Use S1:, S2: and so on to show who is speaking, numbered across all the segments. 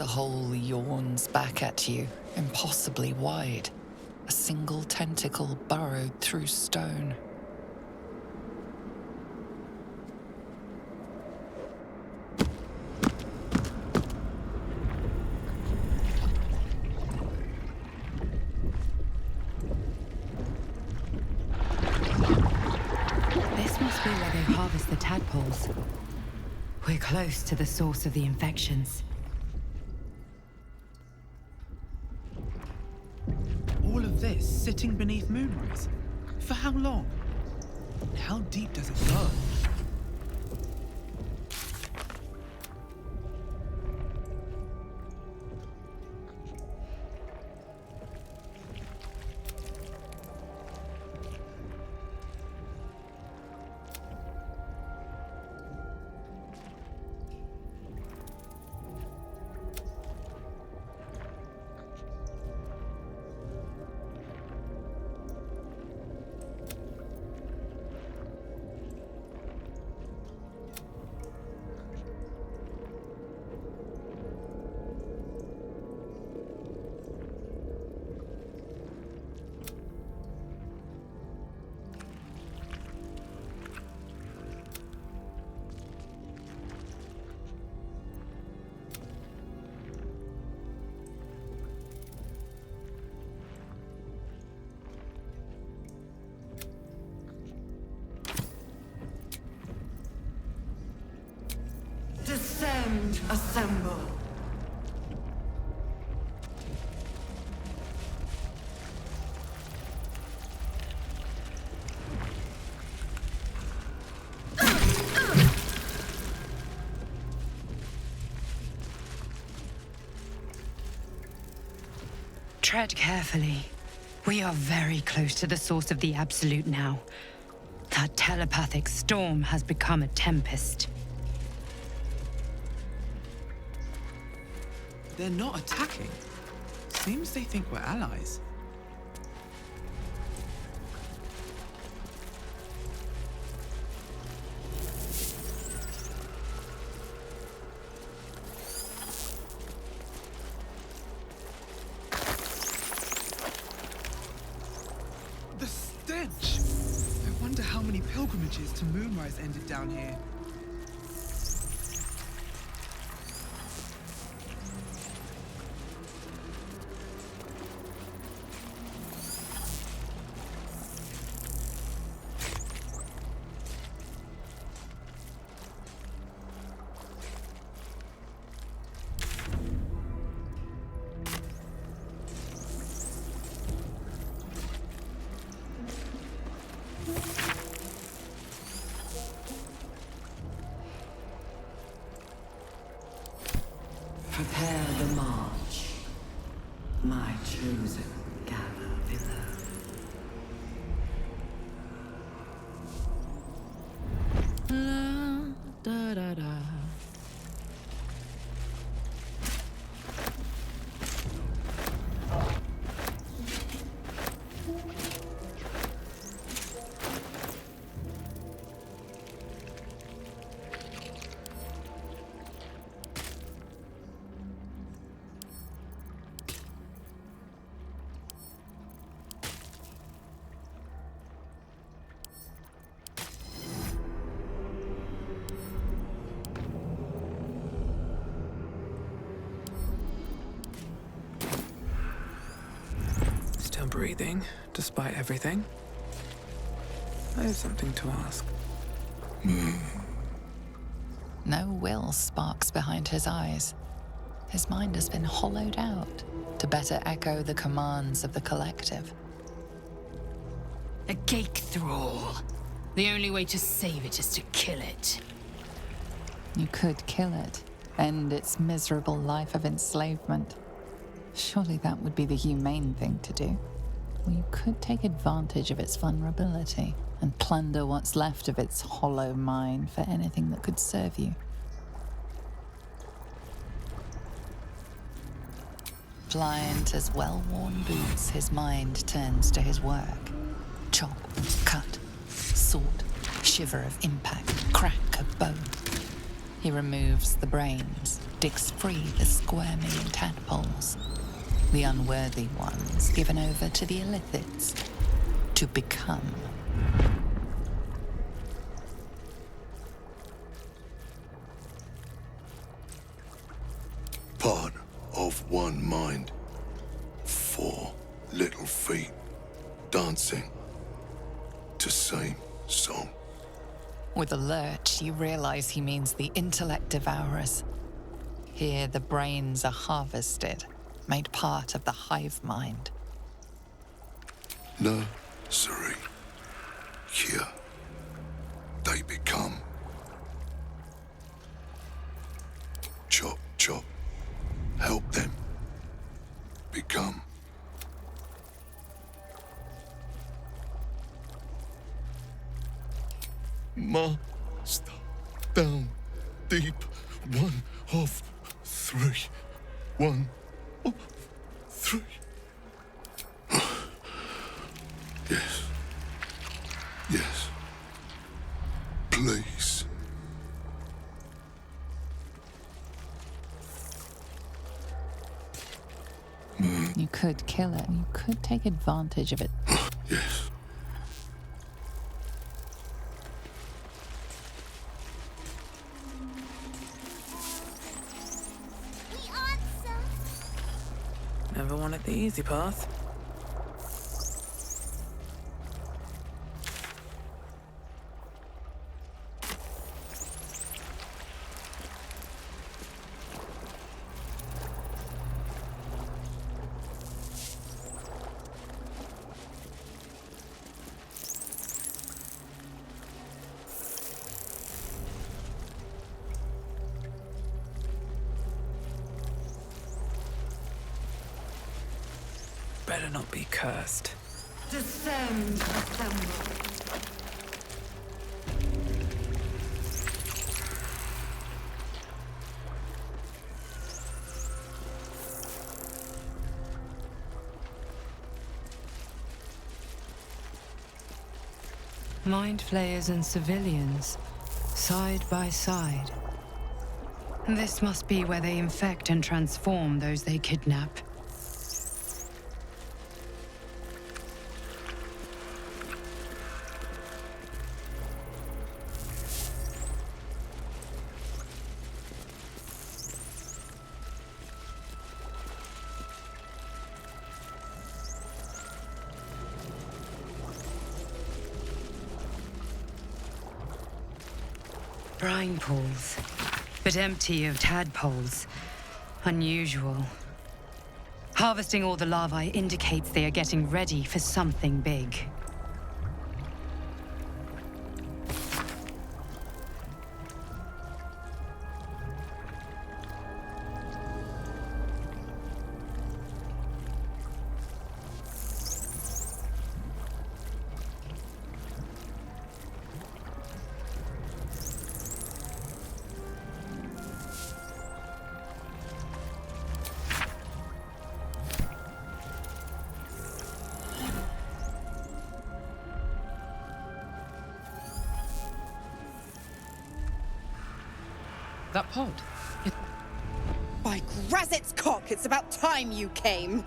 S1: The hole yawns back at you, impossibly wide. A single tentacle burrowed through stone.
S2: This must be where they harvest the tadpoles. We're close to the source of the infections.
S3: All of this sitting beneath Moonrise? For how long? How deep does it go?
S4: Descend, assemble.
S2: Tread carefully. We are very close to the source of the Absolute now. That telepathic storm has become a tempest.
S3: They're not attacking. Seems they think we're allies. The stench! I wonder how many pilgrimages to Moonrise ended down here.
S4: Prepare the march, my chosen gather below.
S2: Da da da.
S3: Still breathing, despite everything. I have something to ask.
S1: No will sparks behind his eyes. His mind has been hollowed out to better echo the commands of the collective.
S2: A gate thrall. The only way to save it is to kill it.
S1: You could kill it, end its miserable life of enslavement. Surely that would be the humane thing to do. Or you could take advantage of its vulnerability and plunder what's left of its hollow mind for anything that could serve you. Pliant as well-worn boots, his mind turns to his work. Chop, cut, sort, shiver of impact, crack of bone. He removes the brains, digs free the squirming tadpoles, the unworthy ones given over to the illithids to become.
S5: Part of one mind. 4 little feet dancing to same song.
S1: With a lurch, you realize he means the intellect devourers. Here, the brains are harvested, made part of the hive mind.
S5: Nursery. Here, they become. Chop, chop. Help them become. Master, down, deep, 1 of 3. 1 of 3. Yes. Yes. Please.
S1: You could kill it. You could take advantage of it.
S5: Yes.
S6: Never wanted the easy path. Better not be cursed.
S4: Descend, assemble.
S2: Mind flayers and civilians, side by side. This must be where they infect and transform those they kidnap. Brine pools, but empty of tadpoles. Unusual. Harvesting all the larvae indicates they are getting ready for something big.
S3: That pod.
S7: By Grazit's cock, it's about time you came.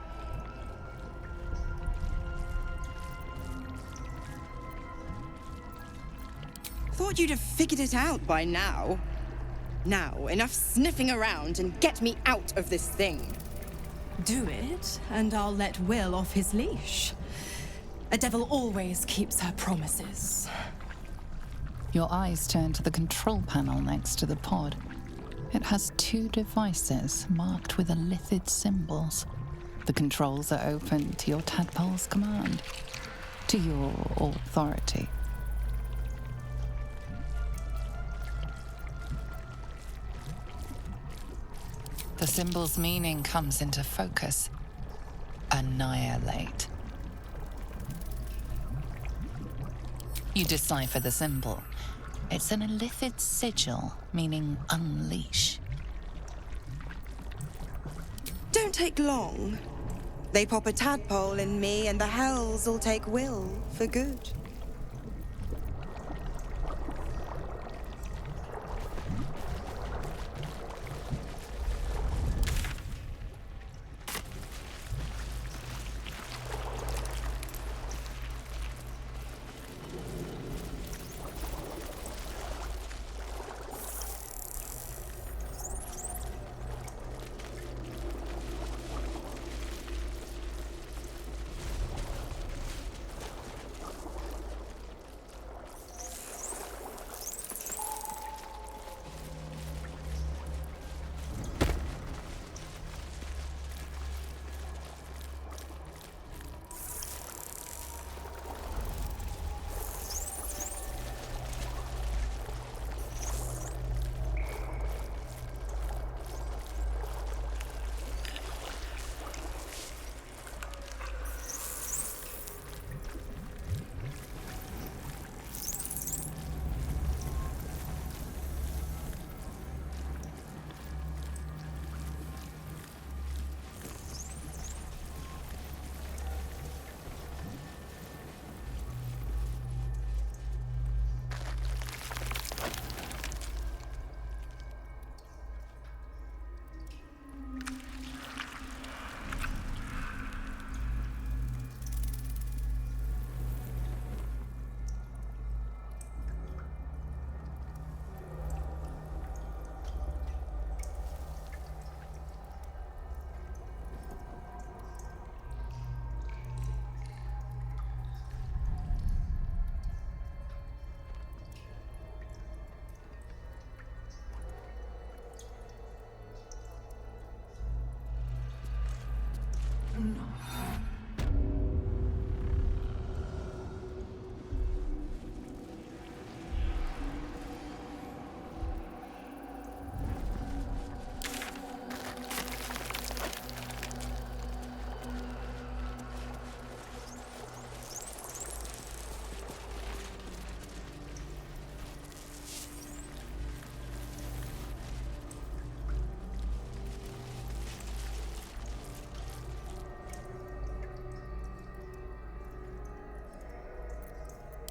S7: Thought you'd have figured it out by now. Now, enough sniffing around and get me out of this thing.
S8: Do it, and I'll let Will off his leash. A devil always keeps her promises.
S1: Your eyes turn to the control panel next to the pod. It has 2 devices marked with illithid symbols. The controls are open to your tadpole's command, to your authority. The symbol's meaning comes into focus. Annihilate. You decipher the symbol. It's an illithid sigil, meaning unleash.
S7: Don't take long. They pop a tadpole in me and the hells will take Will for good.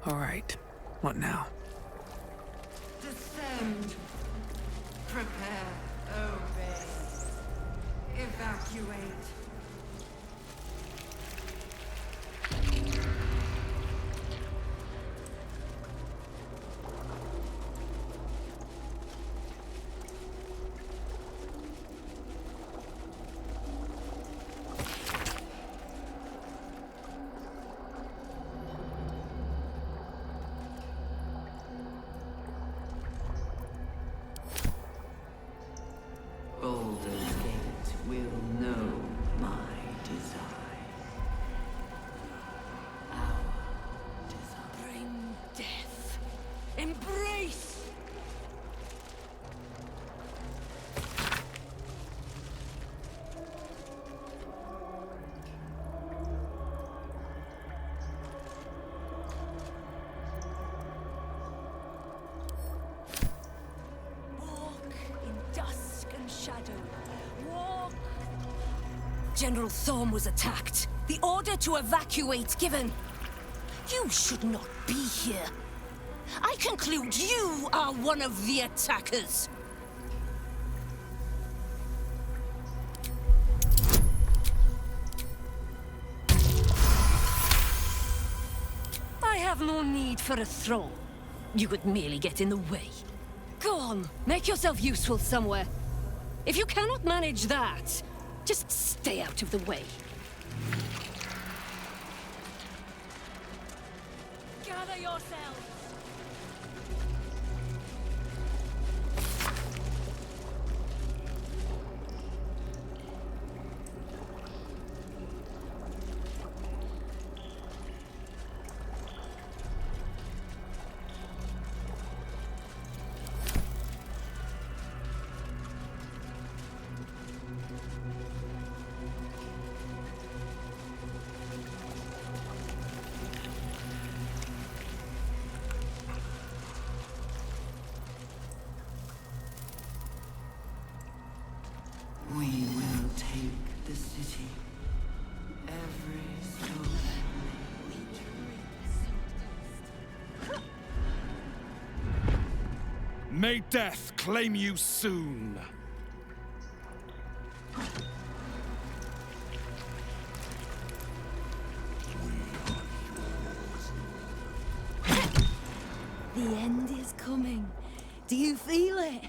S6: All right. What now?
S4: Descend. Prepare. Obey. Evacuate. Baldur's Gate will know my design. Our design. Bring death. Embrace!
S9: Walk in dusk and shadow. Walk. General Thorm was attacked. The order to evacuate given. You should not be here. I conclude you are one of the attackers. I have no need for a throne. You could merely get in the way. Go on, make yourself useful somewhere. If you cannot manage that, just stay out of the way. Gather yourselves!
S4: We will take the city. Every soul.
S10: May death claim you soon.
S9: The end is coming. Do you feel it?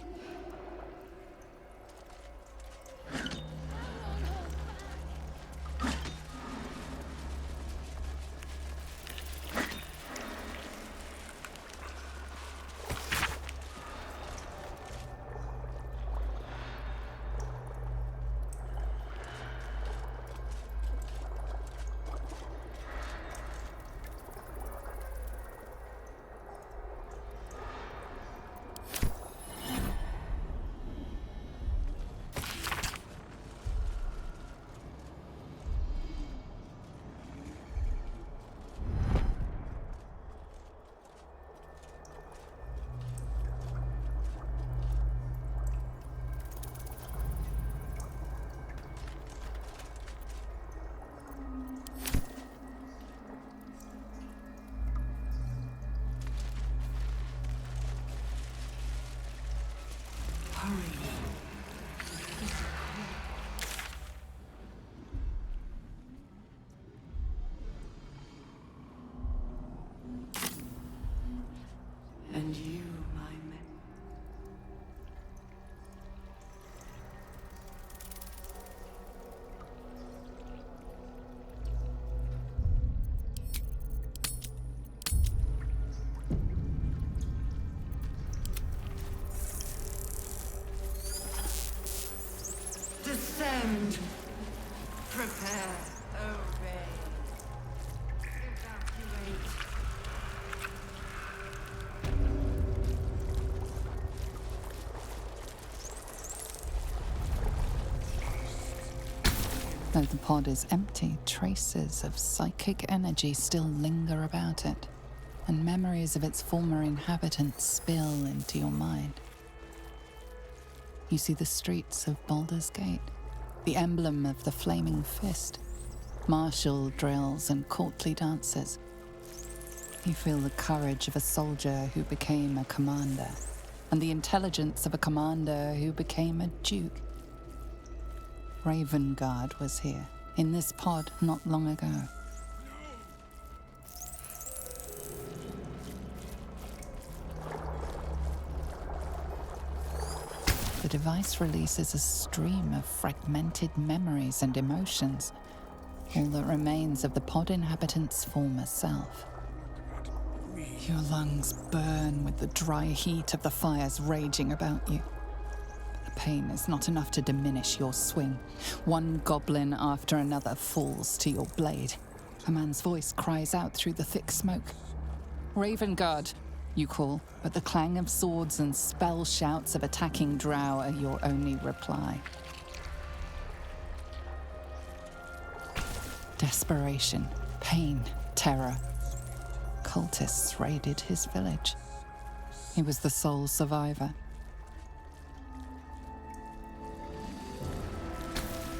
S4: And you, my men. Descend. Prepare. Obey. Evacuate.
S1: Though the pod is empty, traces of psychic energy still linger about it, and memories of its former inhabitants spill into your mind. You see the streets of Baldur's Gate, the emblem of the Flaming Fist, martial drills and courtly dances. You feel the courage of a soldier who became a commander, and the intelligence of a commander who became a duke. Ravengard was here, in this pod not long ago. The device releases a stream of fragmented memories and emotions. All that remains of the pod inhabitant's former self. Your lungs burn with the dry heat of the fires raging about you. But the pain is not enough to diminish your swing. One goblin after another falls to your blade. A man's voice cries out through the thick smoke. Ravengard, you call, but the clang of swords and spell shouts of attacking drow are your only reply. Desperation, pain, terror. Cultists raided his village. He was the sole survivor.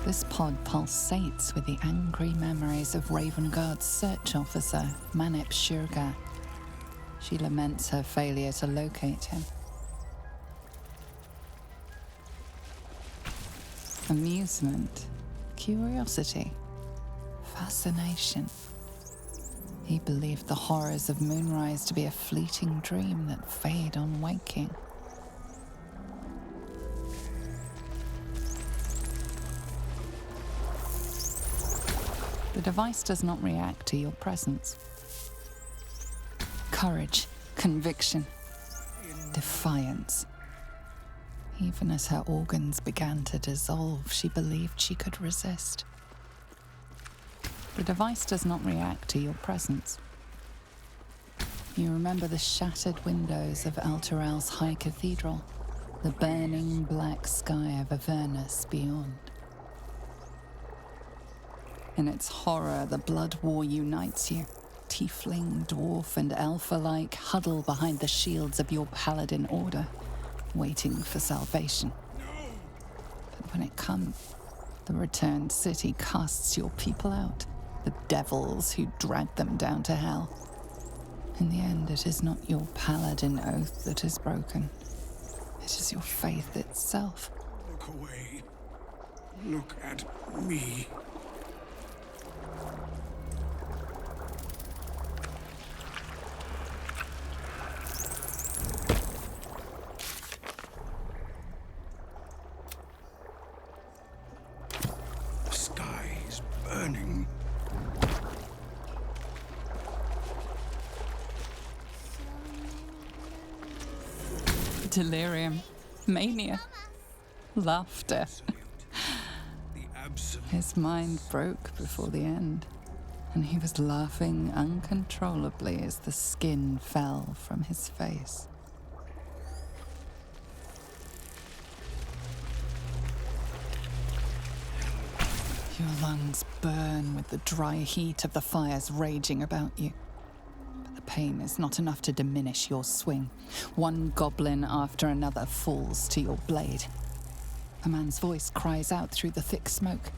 S1: This pod pulsates with the angry memories of Ravengard's search officer, Manip Shurga. She laments her failure to locate him. Amusement, curiosity, fascination. He believed the horrors of Moonrise to be a fleeting dream that fade on waking. The device does not react to your presence. Courage, conviction, defiance. Even as her organs began to dissolve, she believed she could resist. The device does not react to your presence. You remember the shattered windows of Alteral's High Cathedral, the burning black sky of Avernus beyond. In its horror, the blood war unites you. Tiefling, dwarf, and elf alike huddle behind the shields of your paladin order, waiting for salvation. But when it comes, the returned city casts your people out, the devils who dragged them down to hell. In the end, it is not your paladin oath that is broken. It is your faith itself.
S10: Look away. Look at me. The sky is burning.
S1: Delirium, mania, laughter. His mind broke before the end, and he was laughing uncontrollably as the skin fell from his face. Your lungs burn with the dry heat of the fires raging about you. But the pain is not enough to diminish your swing. One goblin after another falls to your blade. A man's voice cries out through the thick smoke.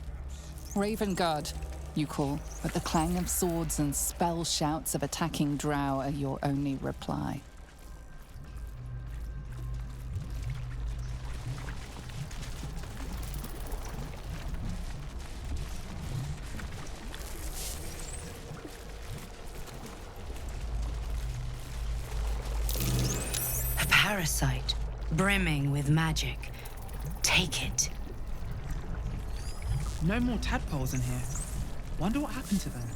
S1: Ravengard, you call, but the clang of swords and spell shouts of attacking drow are your only reply.
S2: A parasite, brimming with magic. Take it.
S3: No more tadpoles in here. Wonder what happened to them.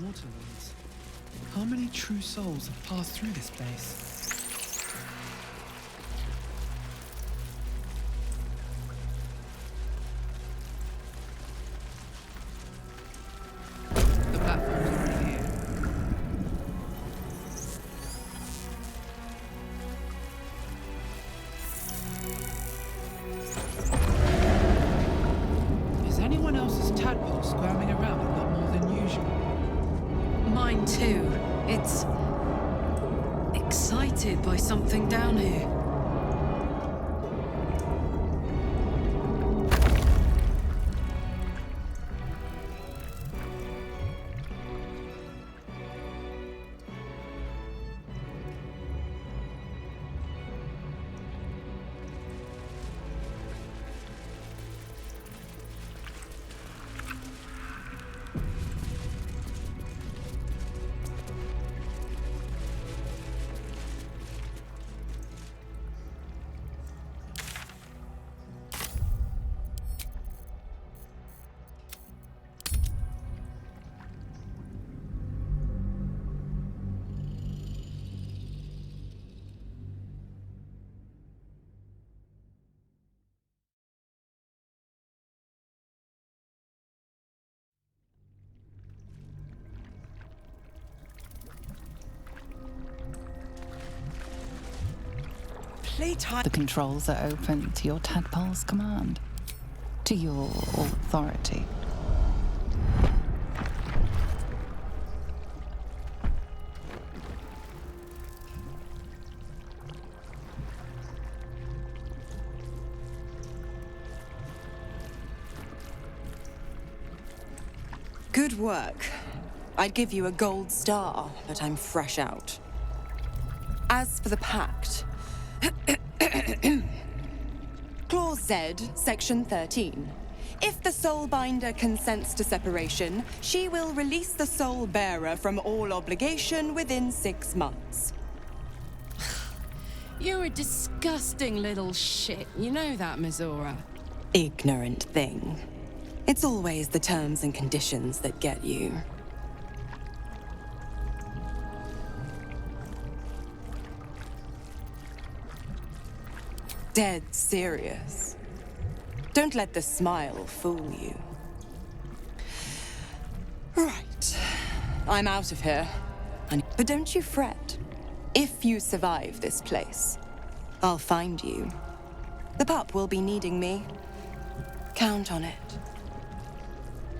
S3: Mortaloids. How many true souls have passed through this place? The platform's already here. Is anyone else's tadpole squirming around a lot more than usual?
S11: Mine too. It's excited by something down here.
S7: Playtime.
S1: The controls are open to your tadpole's command, to your authority.
S7: Good work. I'd give you a gold star, but I'm fresh out. As for the pact, Clause Z, Section 13. If the Soulbinder consents to separation, she will release the Soul Bearer from all obligation within 6 months.
S11: You're a disgusting little shit. You know that, Mizora.
S7: Ignorant thing. It's always the terms and conditions that get you. Dead serious. Don't let the smile fool you. Right. I'm out of here. But don't you fret. If you survive this place, I'll find you. The pup will be needing me. Count on it.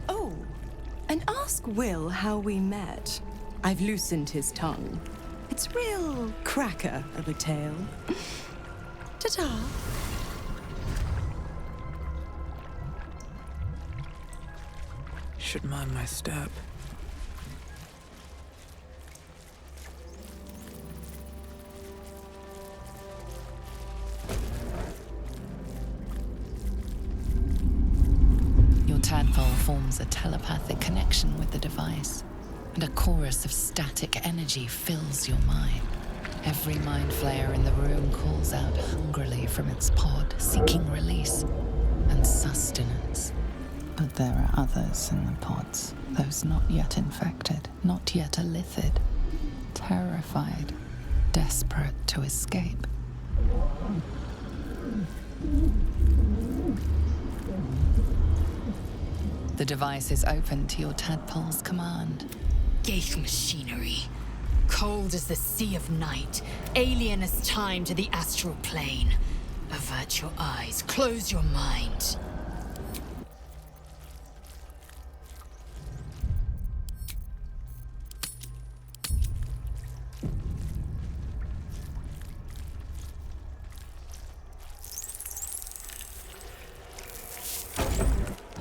S7: Oh, and ask Will how we met. I've loosened his tongue. It's real cracker of a tale. Ta-ta.
S6: Should mind my step.
S1: Your tadpole forms a telepathic connection with the device, and a chorus of static energy fills your mind. Every mind flayer in the room calls out hungrily from its pod, seeking release and sustenance. But there are others in the pods, those not yet infected, not yet elithid, terrified, desperate to escape. The device is open to your tadpole's command.
S12: Gate machinery. Cold as the sea of night, alien as time to the astral plane. Avert your eyes, close your mind.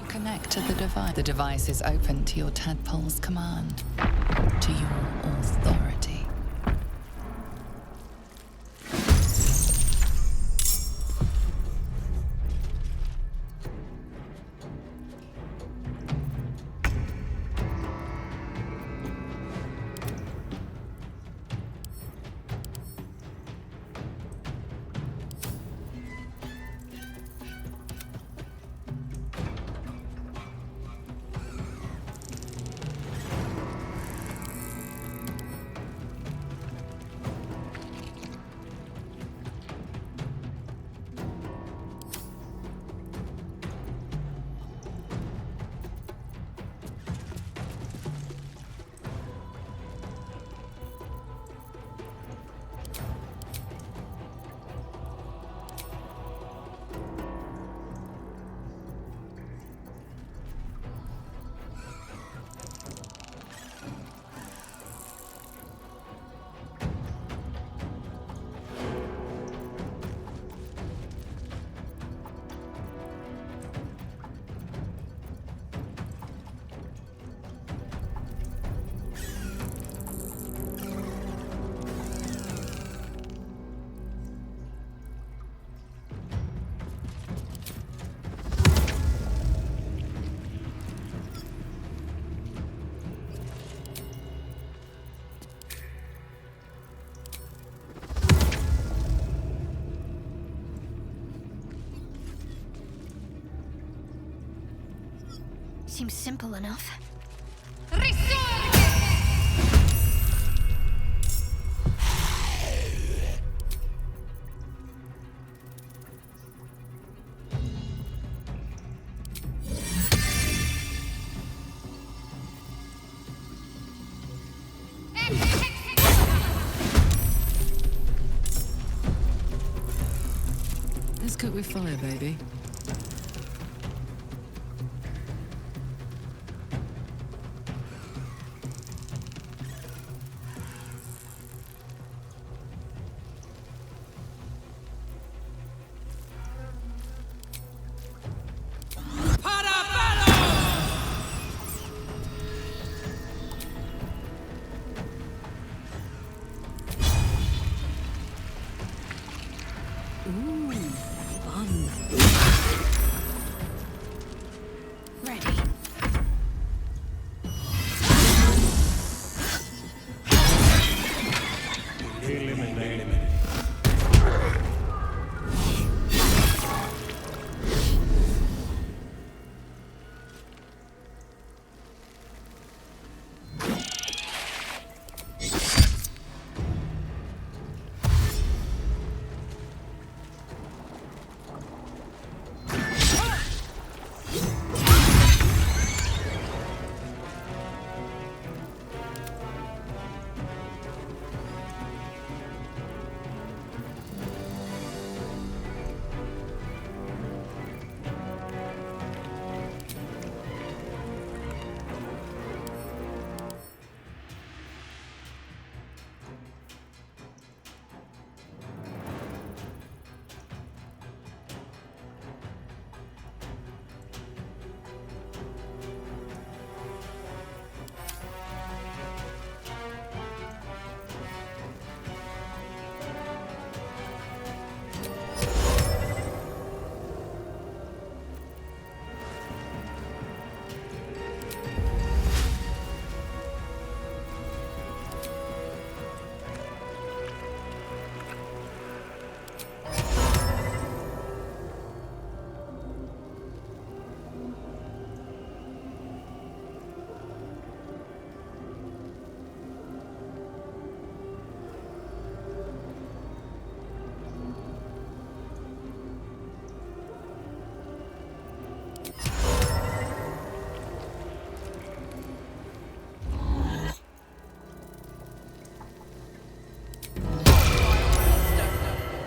S1: Connect to the device. The device is open to your tadpole's command, to your authority.
S9: seems simple enough.
S11: Let's cook with fire, baby.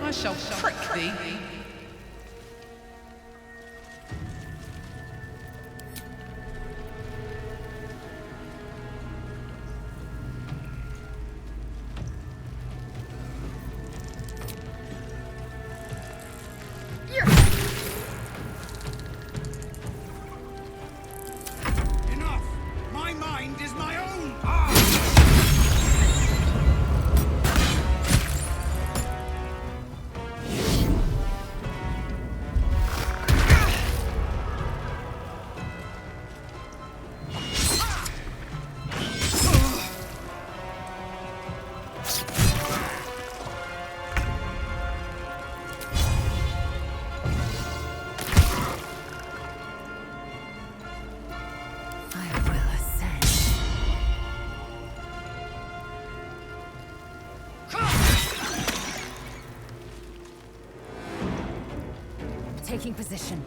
S3: I shall prick thee.
S10: Enough! My mind is my own!
S12: Taking position.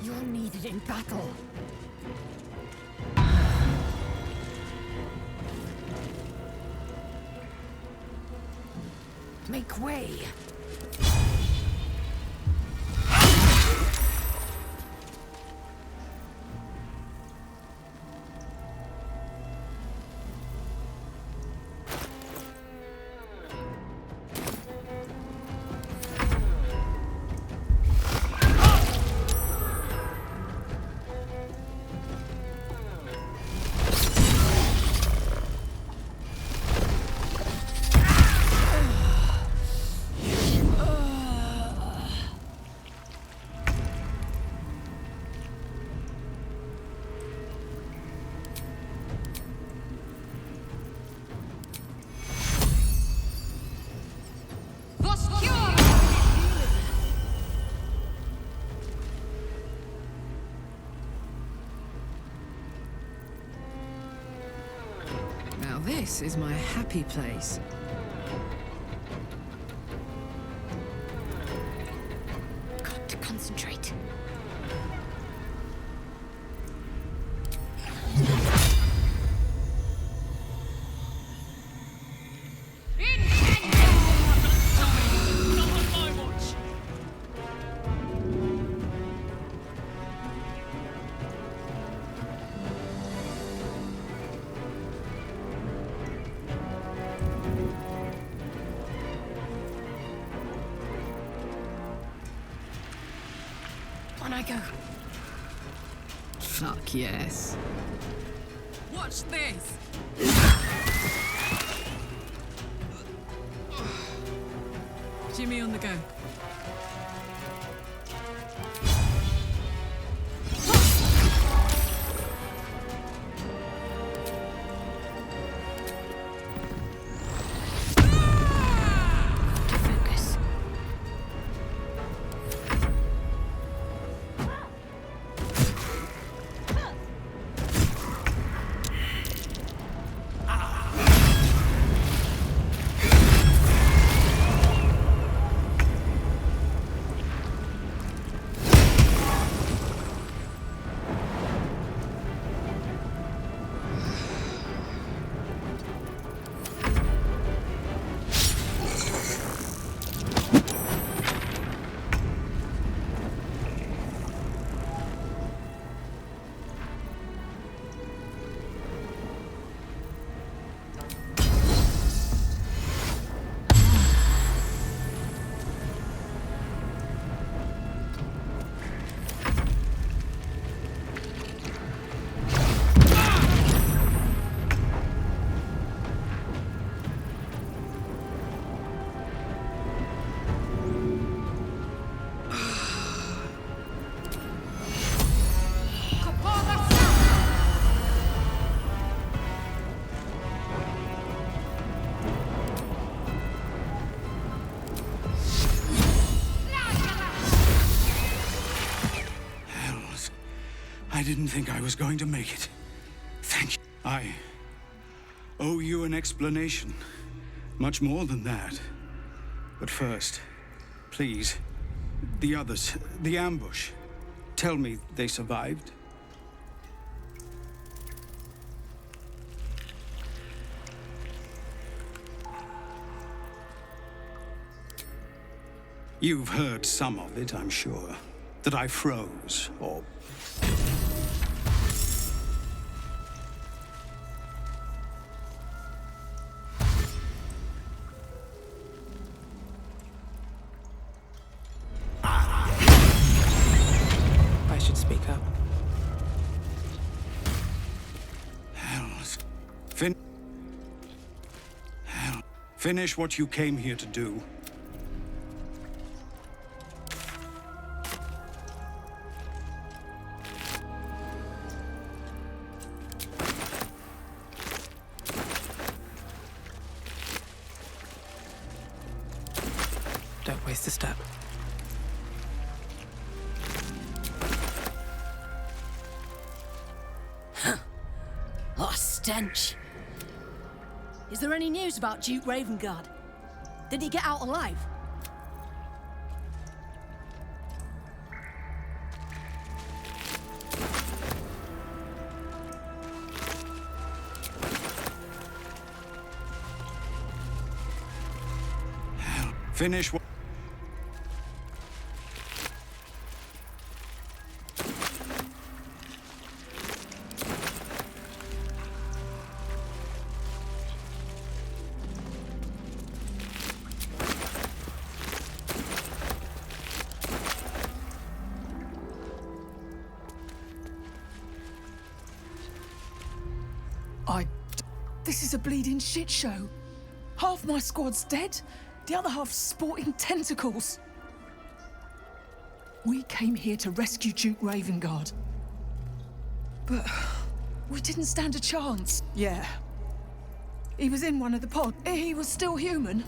S9: You're needed in battle. Make way.
S11: Now this is my happy place.
S9: Got to concentrate. On I go.
S11: Fuck yes.
S12: Watch this!
S11: Jimmy on the go.
S9: Focus.
S10: I didn't think I was going to make it. Thank you. I owe you an explanation. Much more than that. But first, Please. The others, the ambush. Tell me they survived. You've heard some of it, I'm sure. That I froze, or...
S6: I should speak up.
S10: Hells. Hell. Finish what you came here to do.
S6: Don't waste a step.
S9: What a stench. Is there any news about Duke Ravengard? Did he get out alive?
S10: Finish what...
S13: This is a bleeding shit show. Half my squad's dead, the other half sporting tentacles. We came here to rescue Duke Ravengard. But we didn't stand a chance. Yeah. He was in one of the pods. He was still human.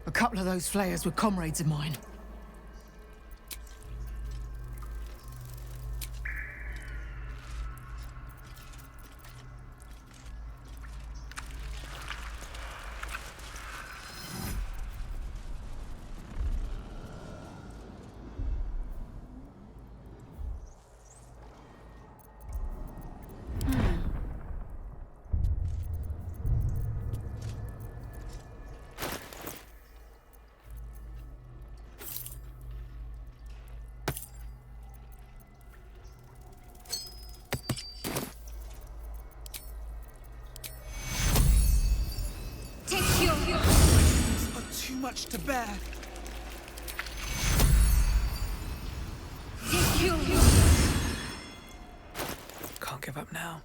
S13: A couple of those flayers were comrades of mine.
S3: Too much to bear.
S6: Can't give up now.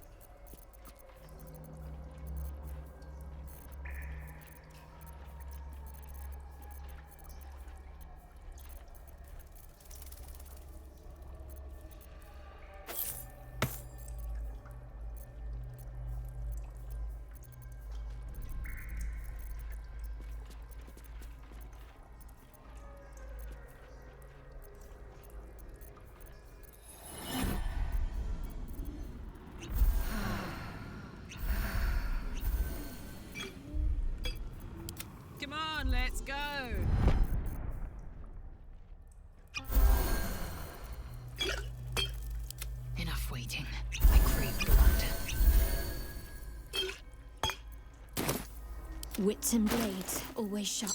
S11: Come on, let's go.
S12: Enough waiting. I crave blood.
S14: Wits and blades, always sharp.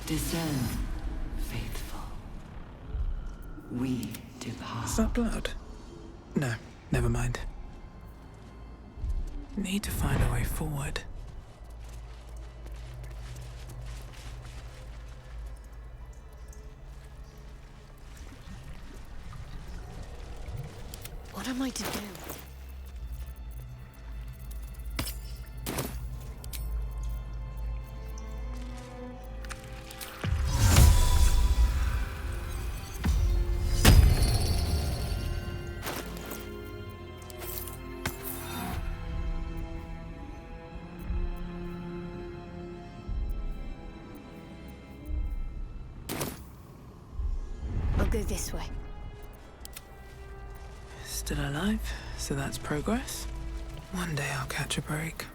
S4: Discern, faithful. We depart.
S6: Is that blood? No, never mind. Need to find a way forward.
S14: What am I to do? I'll go this way.
S6: Still alive, so that's progress. One day I'll catch a break.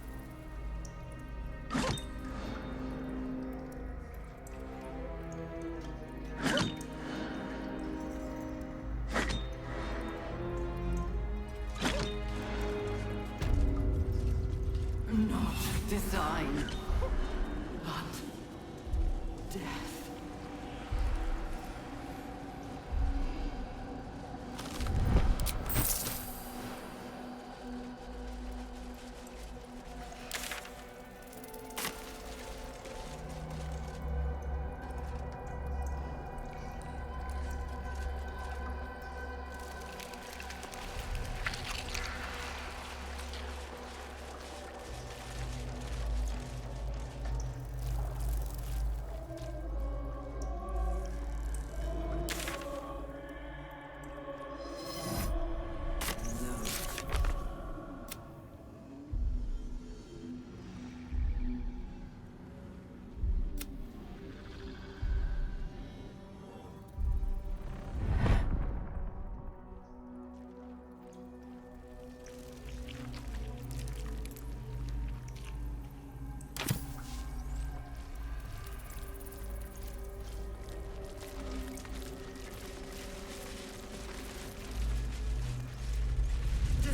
S4: Not design, but death.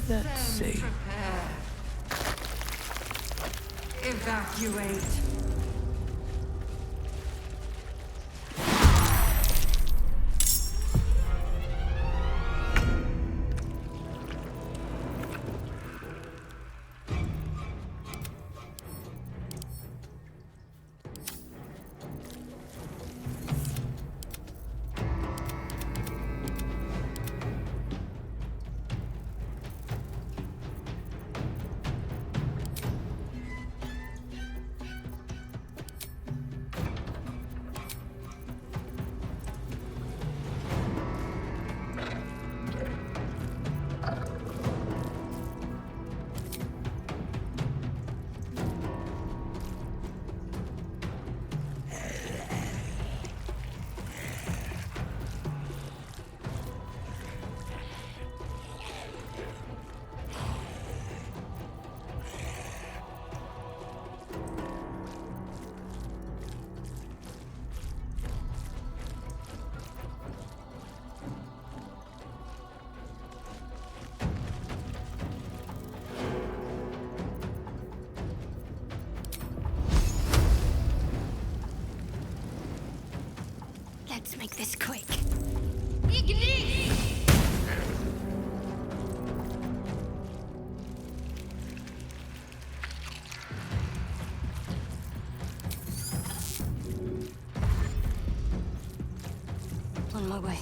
S6: Let's see.
S4: Prepare. Evacuate.
S14: Let's make this quick. On my way.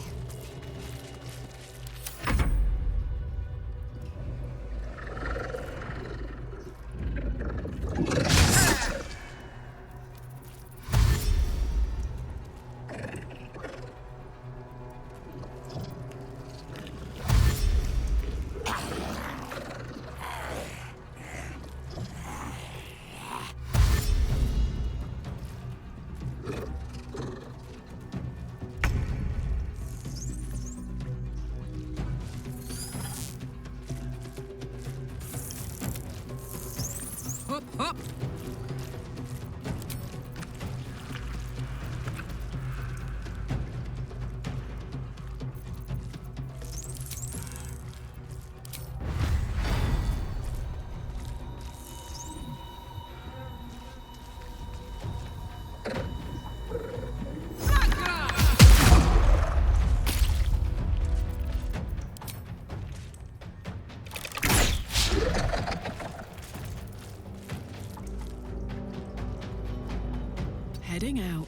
S11: Heading out.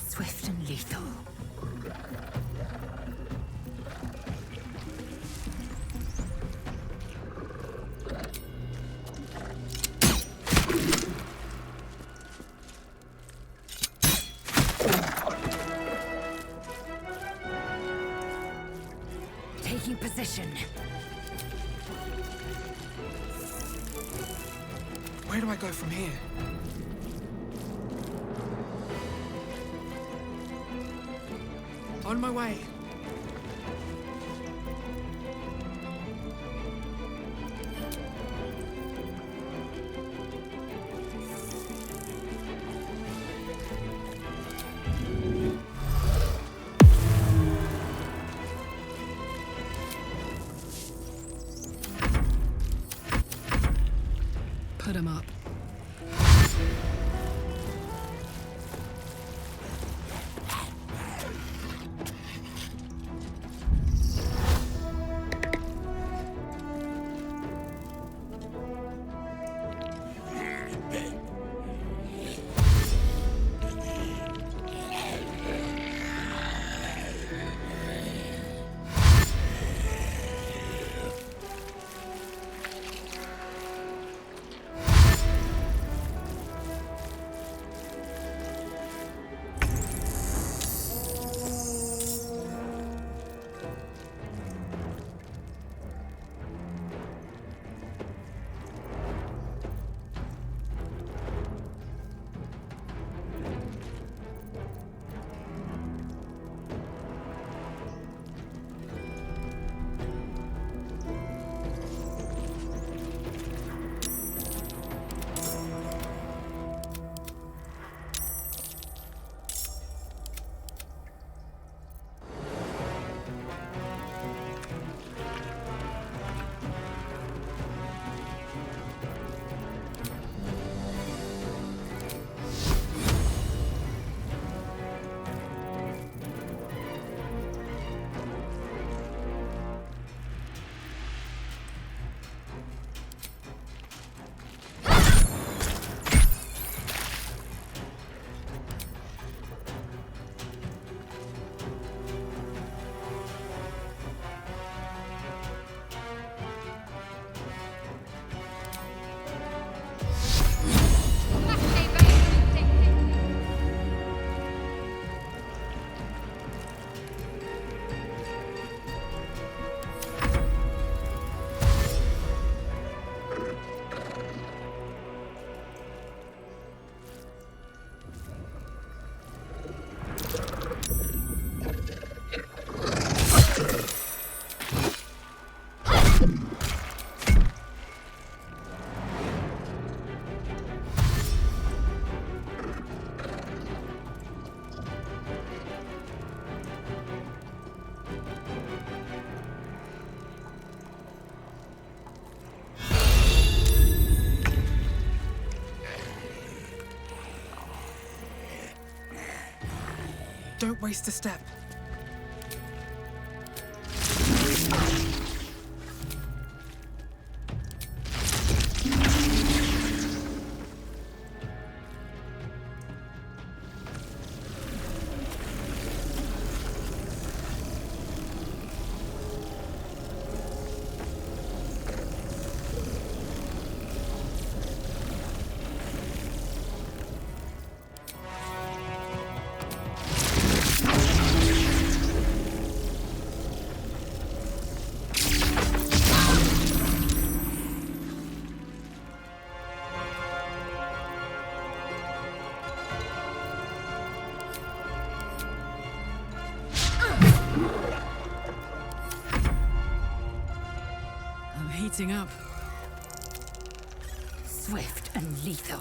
S12: Swift and lethal. Taking position.
S6: Where do I go from here? On my way.
S11: Put 'em up.
S6: Don't waste a step.
S11: Heating up.
S14: Swift and lethal.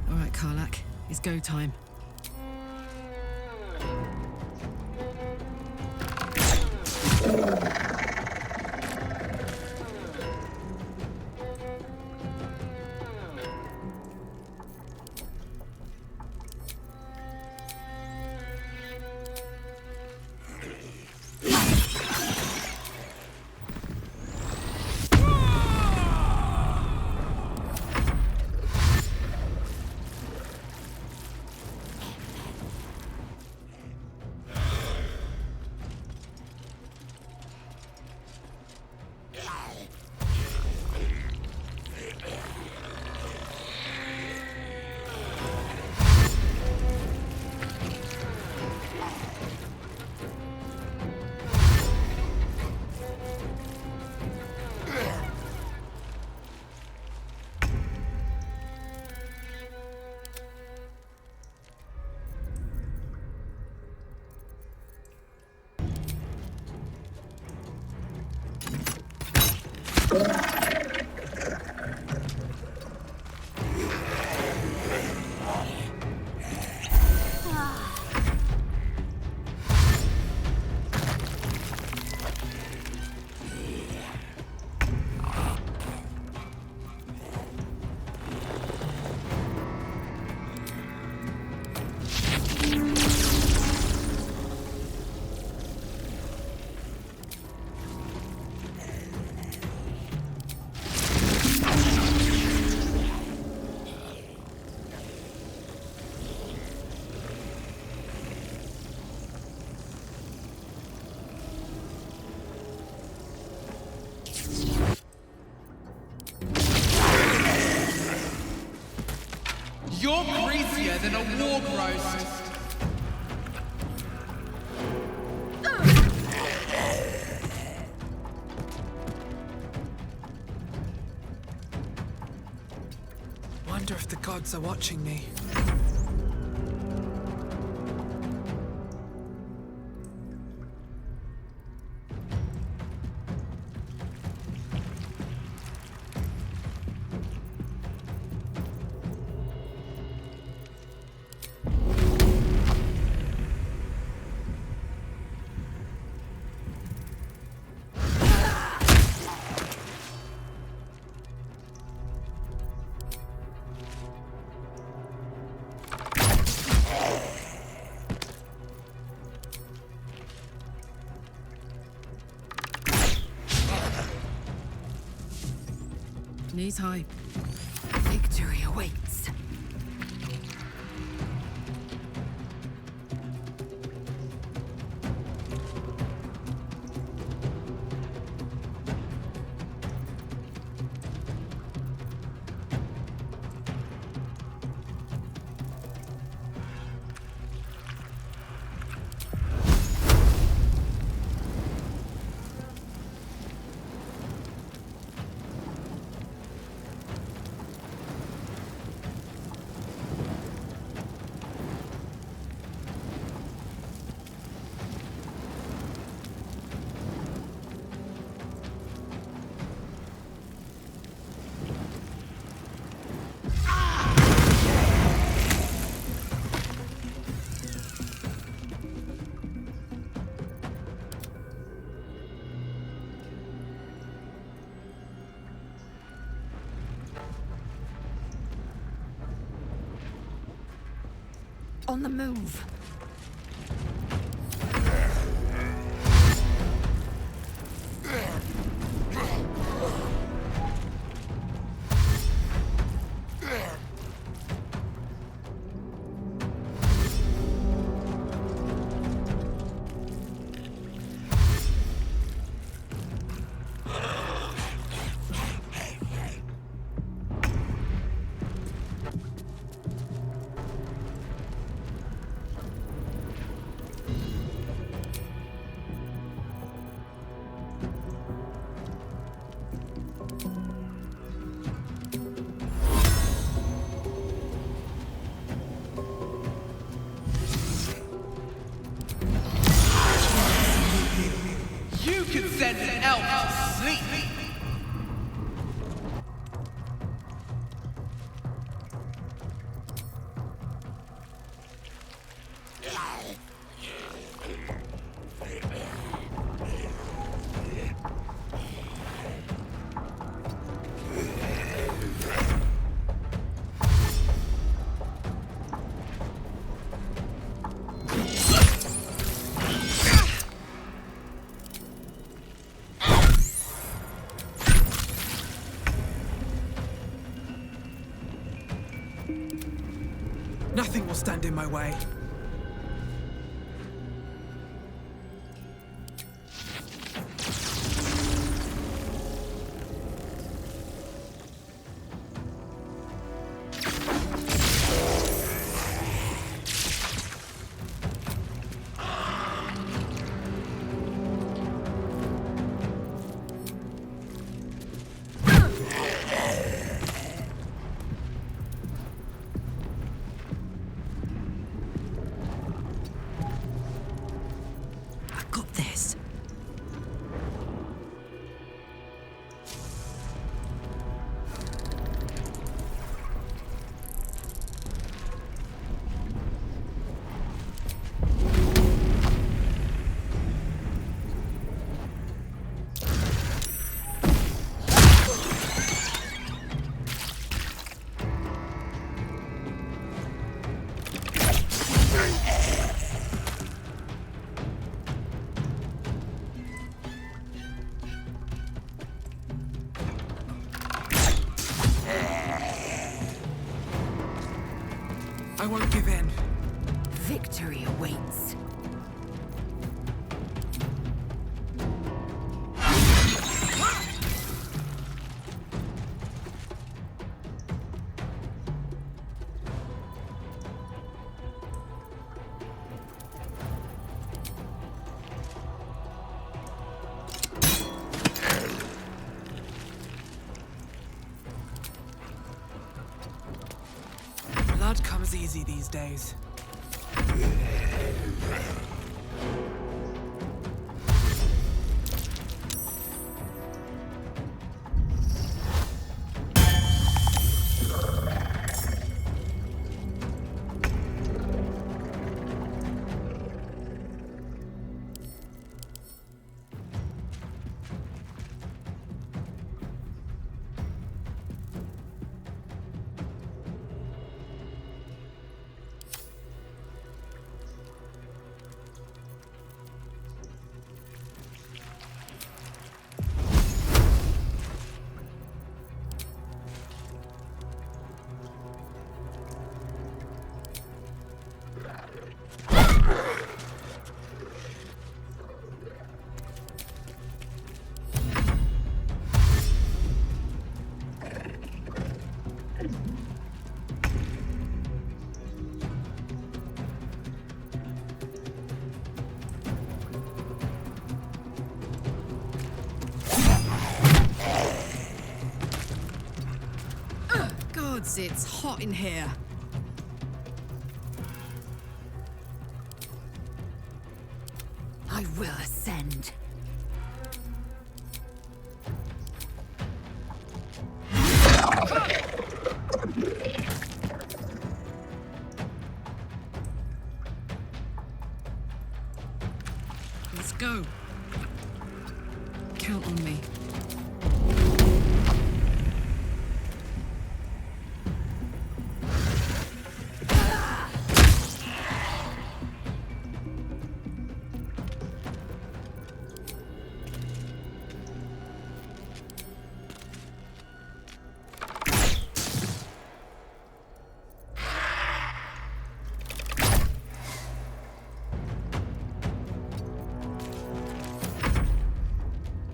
S11: All right, Karlak. It's go time.
S3: You're greasier than a warg roast.
S6: Wonder if the gods are watching me.
S11: Knees high.
S14: Victory awaits. On the move.
S3: You could send an elf to sleep.
S6: Nothing will stand in my way. I won't give in.
S14: Victory awaits.
S6: Blood comes easy these days.
S11: Gods, it's hot in here.
S14: I will ascend.
S11: Let's go. Count on me.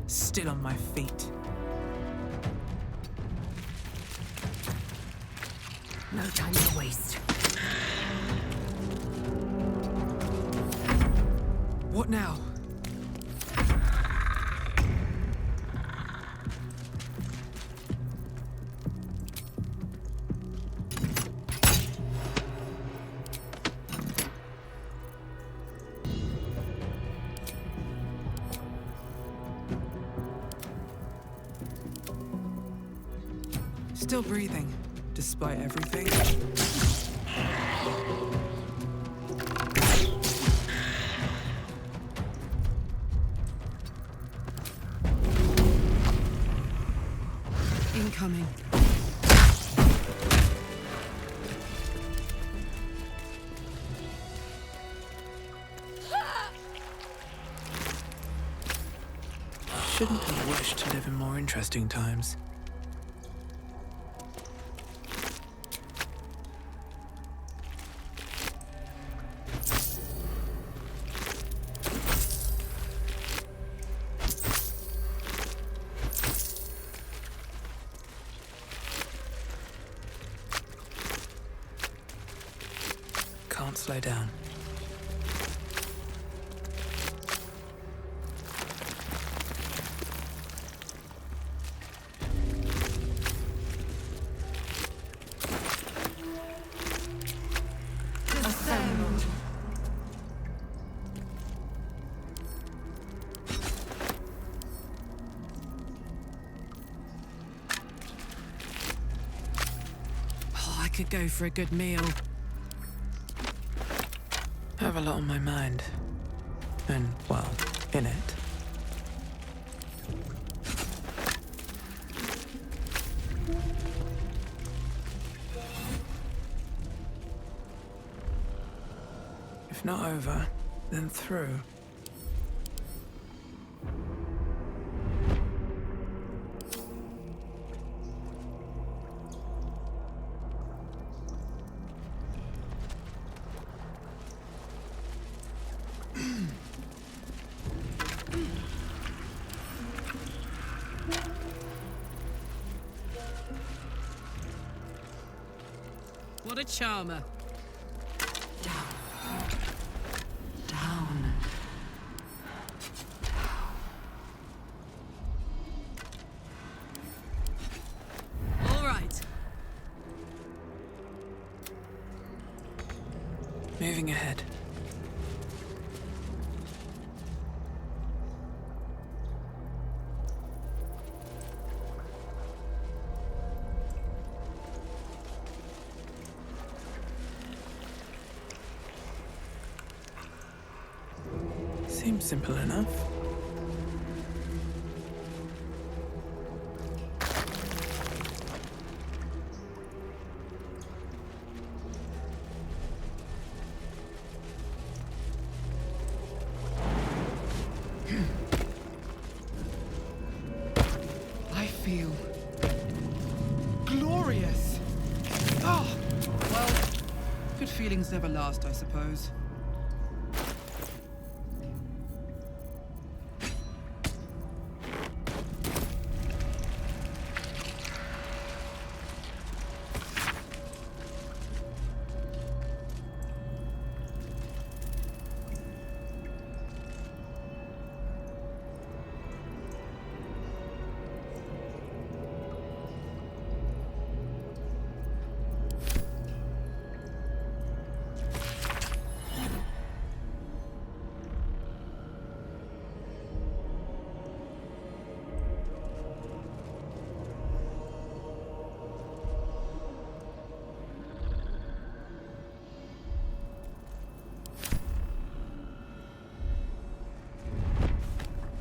S6: Still on my feet.
S14: No time to waste.
S6: What now? Still breathing, despite everything.
S11: Incoming.
S6: Shouldn't have wished to live in more interesting times. Can't slow down.
S14: Ascend.
S11: Oh, I could go for a good meal.
S6: I have a lot on my mind. And, well, in it. If not over, then through.
S11: What a charmer.
S14: Down.
S11: All right.
S6: Moving ahead. Seems simple enough.
S3: I feel glorious. Ah, well, good feelings never last, I suppose.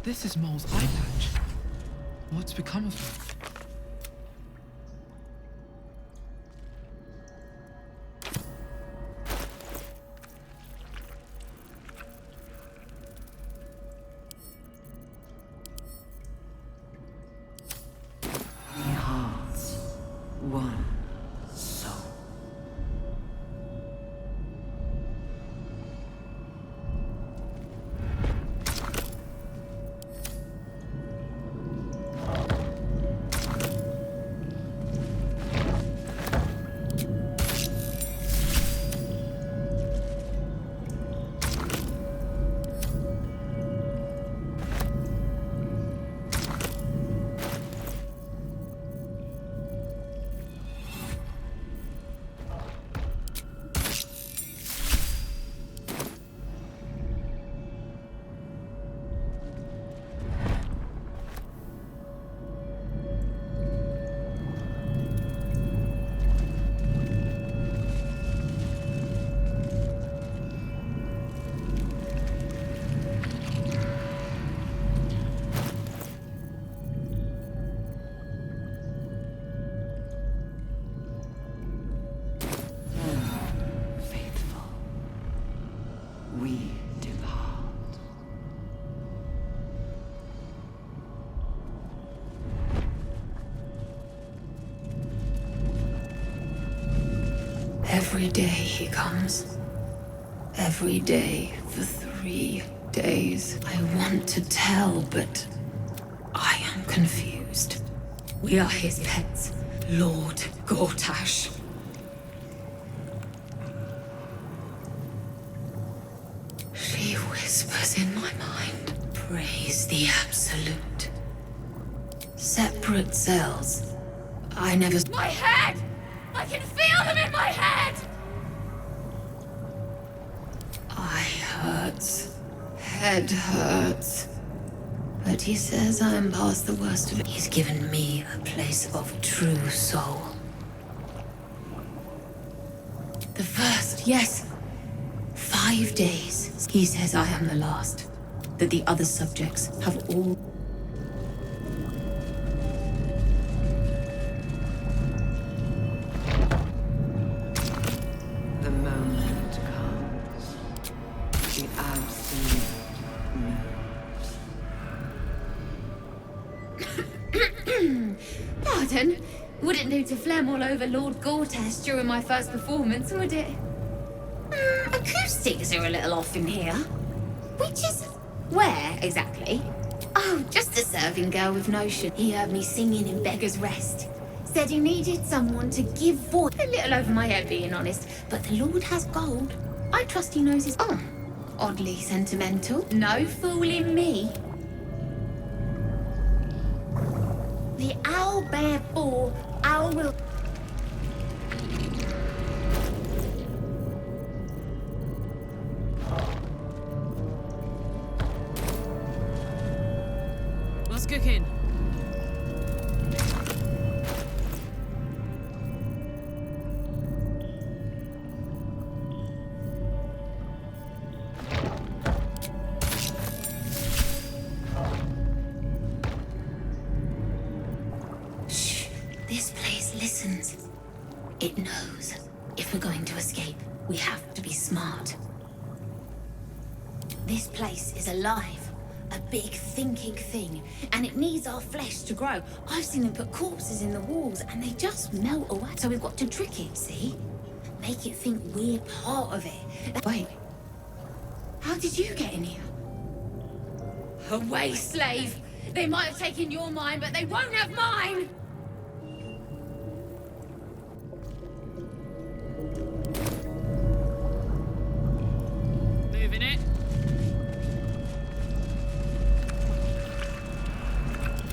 S3: This is Mole's eye patch. What's become of him?
S4: Three hearts, one soul. We depart.
S14: Every day he comes. Every day for 3 days. I want to tell, but I am confused. We are his pets, Lord Gortash. She whispers in my mind. Praise the Absolute. Separate cells. I never... My head! I can feel them in my head! Eye hurts. Head hurts. But he says I am past the worst of it. He's given me a place of true soul. The first, yes. 5 days. He says I am the last. That the other subjects have all...
S4: The moment comes. The Absolute moves.
S14: Pardon? Wouldn't do to phlegm all over Lord Gortash during my first performance, would it? Acoustics are a little off in here. Which is... where, exactly? Oh, just a serving girl with notion. He heard me singing in Beggar's Rest. Said he needed someone to give voice. A little over my head, being honest. But the Lord has gold. I trust he knows his... Oh, oddly sentimental. No fooling me. The owl bear bore, owl will...
S11: cooking?
S14: Shh. This place listens. It knows. If we're going to escape, we have to be smart. This place is alive. A big thinking thing. And it needs our flesh to grow. I've seen them put corpses in the walls and they just melt away. So we've got to trick it, see? Make it think we're part of it. Wait. How did you get in here? Away, slave! They might have taken your mind, but they won't have mine!
S11: Moving it.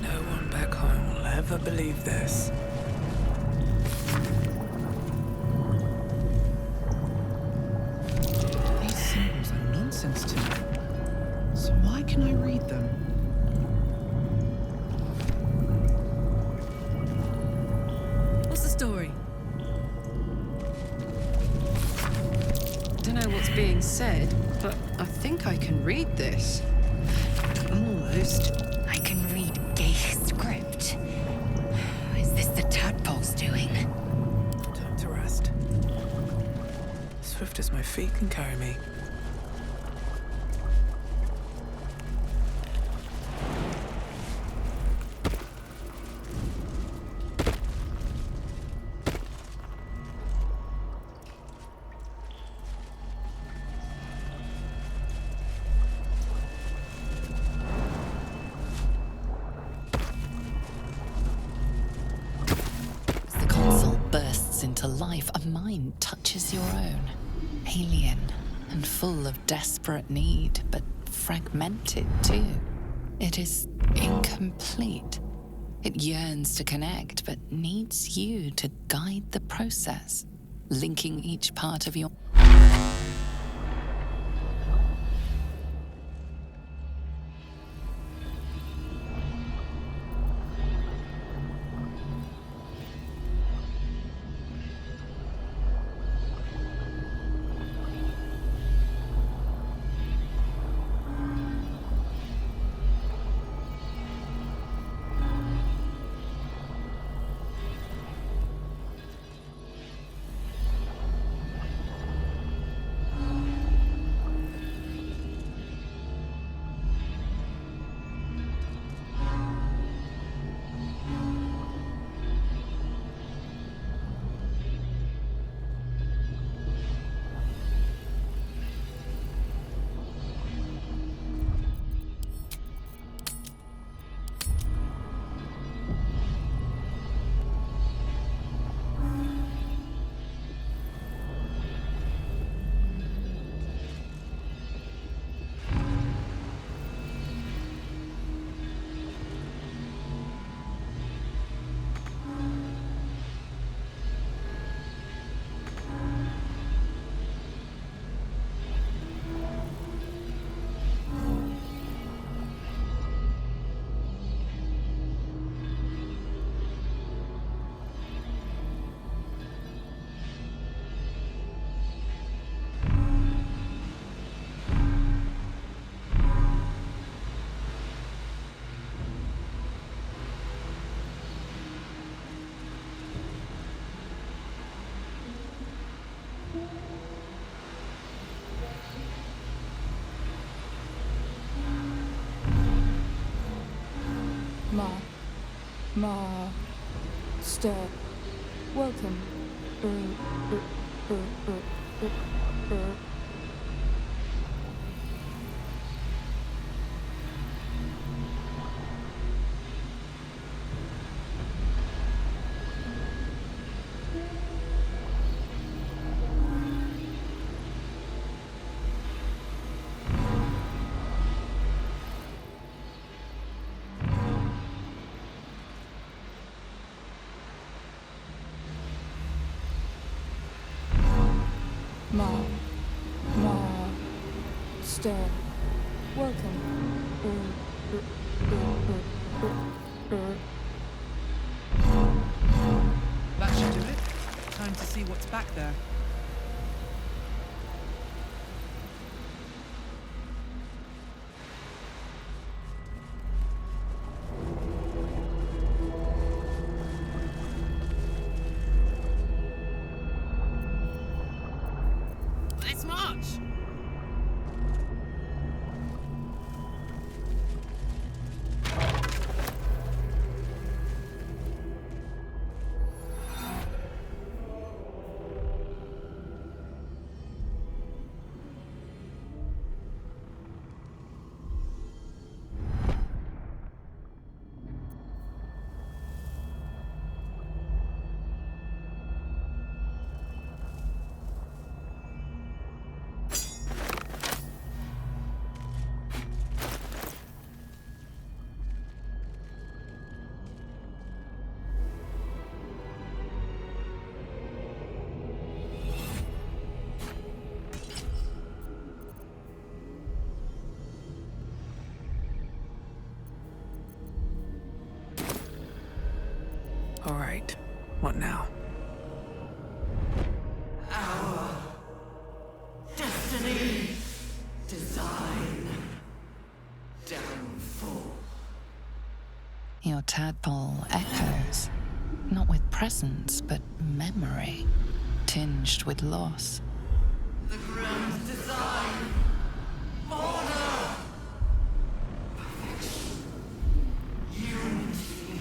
S6: No one back home will ever believe this.
S3: These symbols are nonsense to me. So why can I read them?
S11: What's the story? Don't know what's being said, but I think I can read this. Almost.
S2: I can read gay script. Is this the tadpole's doing?
S6: Time to rest. Swift as my feet can carry me.
S1: As the console bursts into life, a mind touches your own. Alien and full of desperate need, but fragmented too. It is incomplete. It yearns to connect, but needs you to guide the process, linking each part of your...
S15: Master, welcome. Master, welcome.
S3: That should do it. Time to see what's back there.
S13: Let's march!
S6: All right. What now?
S4: Our destiny, design, downfall.
S1: Your tadpole echoes, not with presence, but memory, tinged with loss.
S4: The grand design, order, perfection, unity.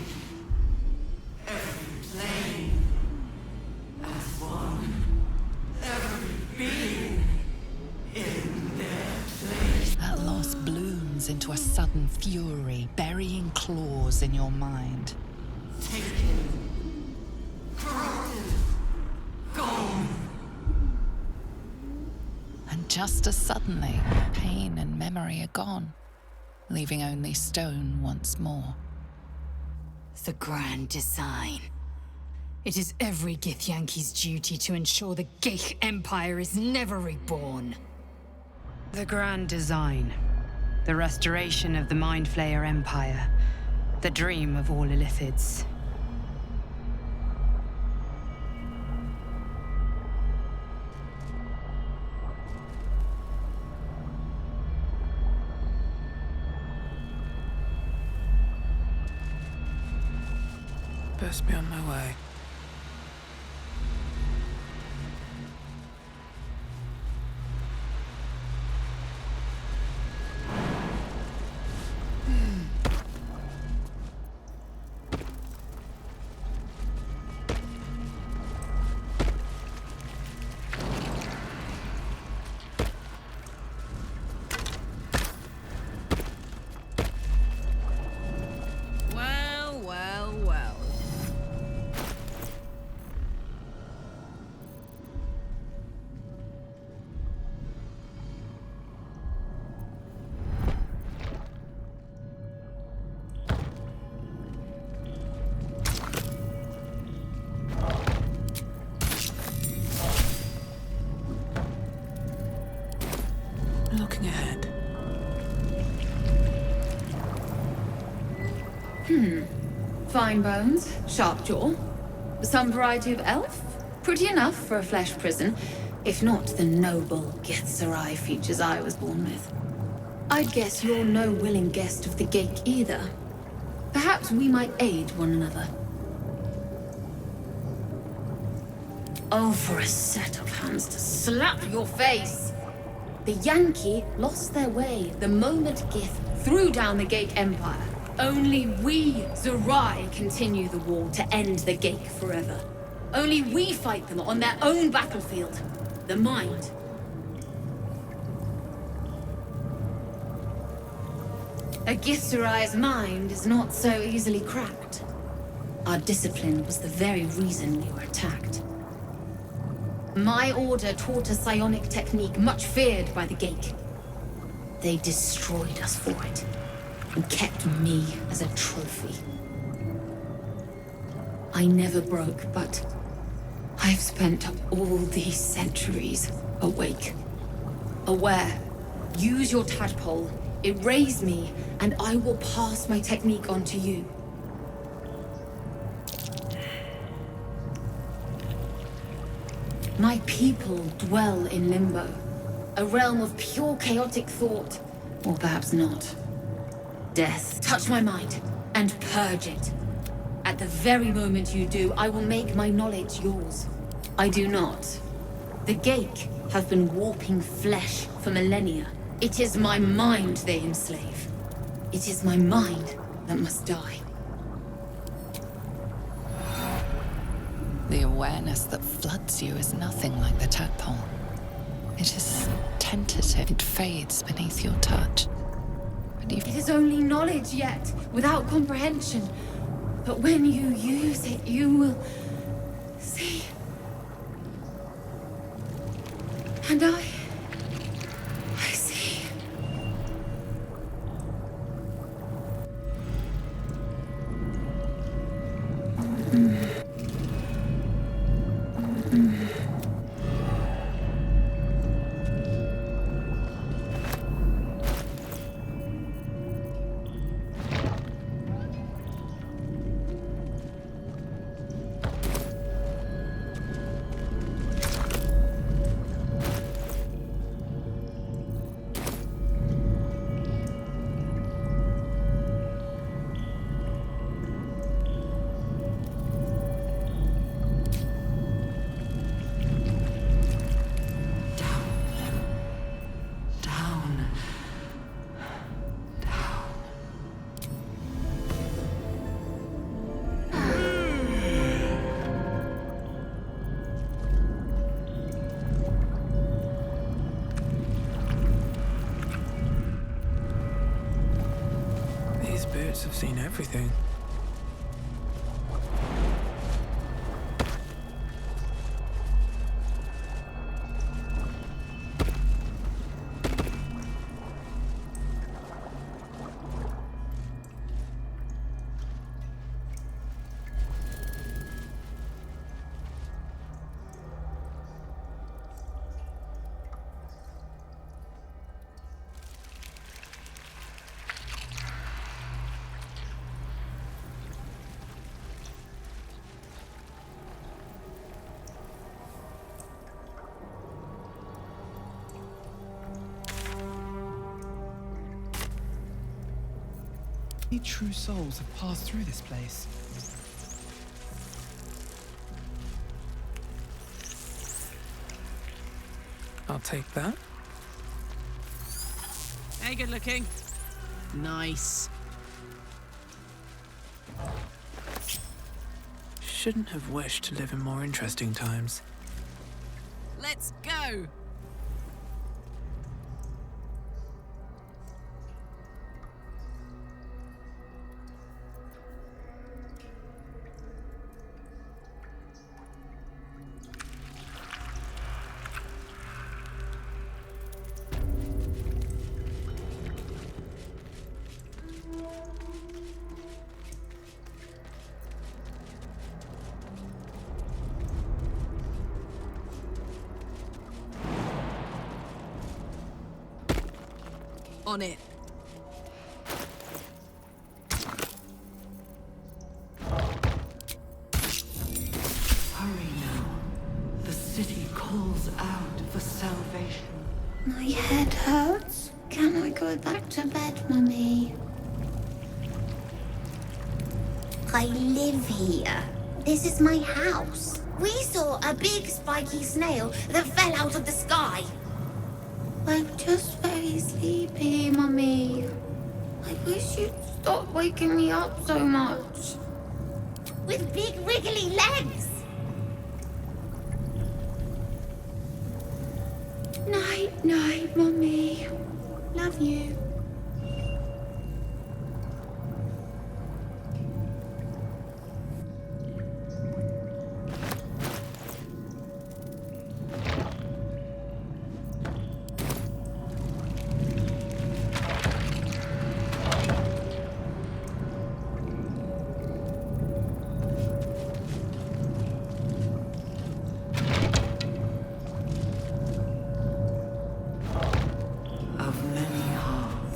S4: Every plane as one, every being in their place.
S1: That loss blooms into a sudden fury, burying claws in your mind.
S4: Taken, corrupted, gone.
S1: And just as suddenly, pain and memory are gone, leaving only stone once more.
S12: The grand design. It is every Githyanki's duty to ensure the Geich Empire is never reborn.
S2: The grand design. The restoration of the Mind Flayer Empire. The dream of all Illithids.
S6: Best be on my way.
S13: Well, well, well.
S6: Looking ahead.
S14: Fine bones, sharp jaw. Some variety of elf? Pretty enough for a flesh prison, if not the noble Githzerai features I was born with. I'd guess you're no willing guest of the Geich either. Perhaps we might aid one another. Oh, for a set of hands to slap your face! The Yankee lost their way the moment Gith threw down the Geich Empire. Only we, Zerai, continue the war to end the Geich forever. Only we fight them on their own battlefield, the Mind. A Githzerai's mind is not so easily cracked. Our discipline was the very reason we were attacked. My order taught a psionic technique much feared by the Geich. They destroyed us for it, and kept me as a trophy. I never broke, but I've spent all these centuries awake, aware. Use your tadpole
S12: It raised me, and I will pass my technique on to you. My people dwell in limbo, a realm of pure chaotic thought, or perhaps not. Death, touch my mind, and purge it. At the very moment you do, I will make my knowledge yours. I do not. The Geik have been warping flesh for millennia. It is my mind they enslave. It is my mind that must die.
S1: The awareness that floods you is nothing like the tadpole. It is tentative. It fades beneath your touch. But
S12: It is only knowledge yet, without comprehension. But when you use it, you will see. And I see.
S6: These birds have seen everything.
S3: Many true souls have passed through this place.
S6: I'll take that.
S13: Hey, good looking. Nice.
S6: Shouldn't have wished to live in more interesting times.
S13: Let's go. On it.
S4: Hurry now. The city calls out for salvation.
S14: My head hurts. Can I go back to bed, Mummy? I live here. This is my house. We saw a big spiky snail that fell out of the sky. I'm just very sleepy, Mummy. I wish you'd stop waking me up so much. With big wriggly legs. Night, night, Mummy. Love you.
S4: Of many hearts.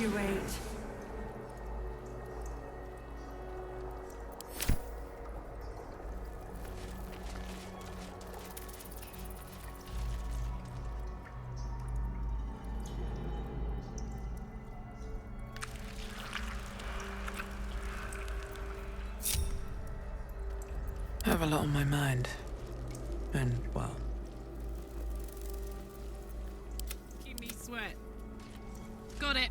S9: evacuate.
S6: I have a lot on my mind. And, well,
S11: Give me sweat. Got it.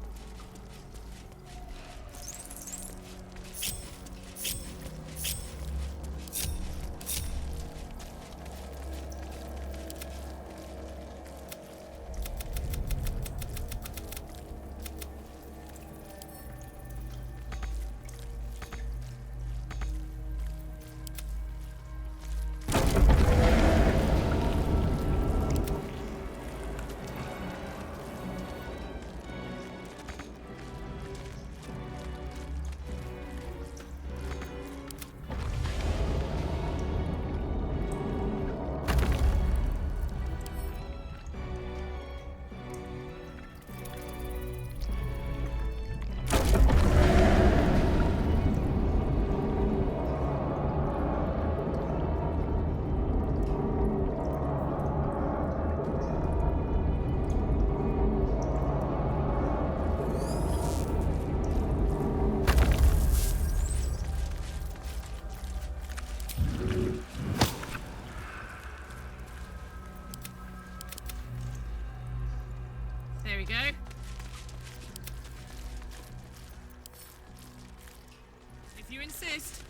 S11: There we go. If you insist.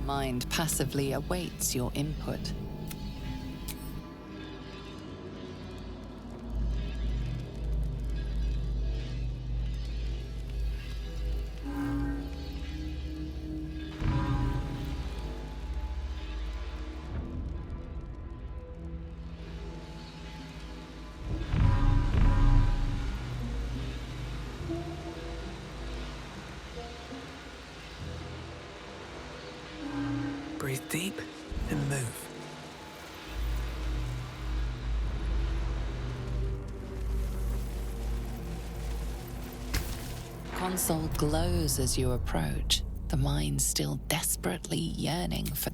S1: The mind passively awaits your input.
S6: breathe deep and move.
S1: Console glows as you approach, the mind still desperately yearning for...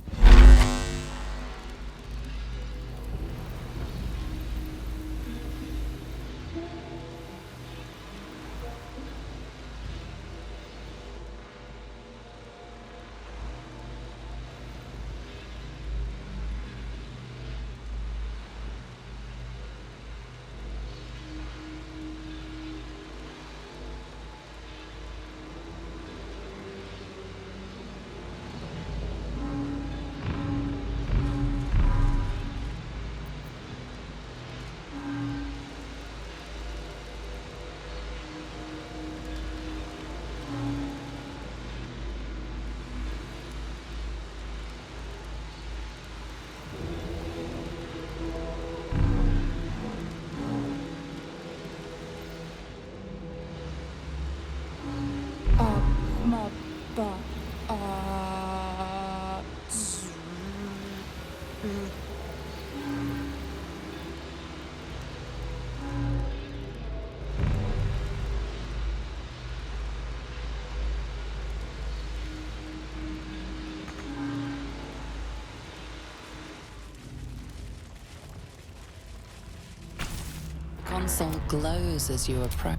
S1: console glows as you approach.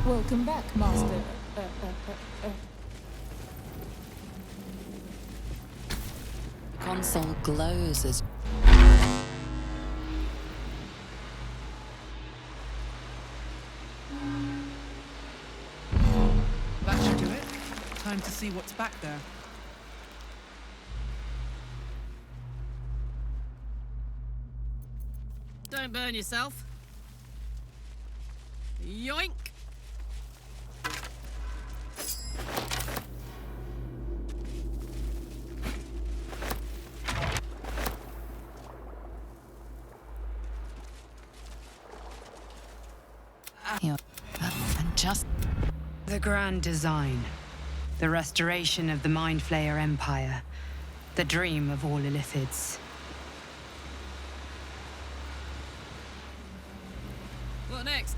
S15: Welcome back, Master.
S1: Console glows as.
S3: That should do it. Time to see what's back there.
S11: Don't burn yourself. Yoink!
S1: And just
S2: the grand design, the restoration of the Mind Flayer Empire, the dream of all Illithids.
S11: What next?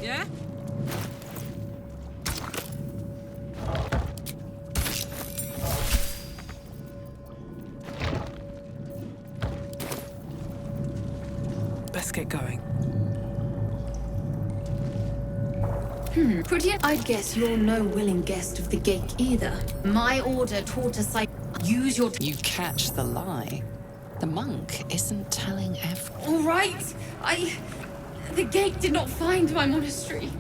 S11: Yeah?
S6: Let's get going.
S12: Pretty. I'd guess you're no willing guest of the gate either. My order taught us use your.
S1: You catch the lie. The monk isn't telling everyone.
S12: All right. The gate did not find my monastery.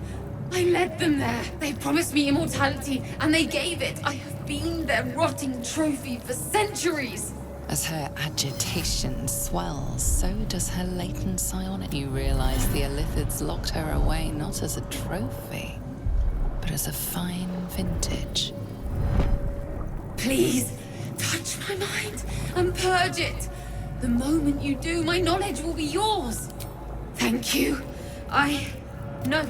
S12: I led them there. They promised me immortality, and they gave it. I have been their rotting trophy for centuries.
S1: As her agitation swells, so does her latent psionic. You realize the Illithids locked her away not as a trophy, but as a fine vintage.
S12: Please, touch my mind and purge it. The moment you do, my knowledge will be yours. Thank you. No.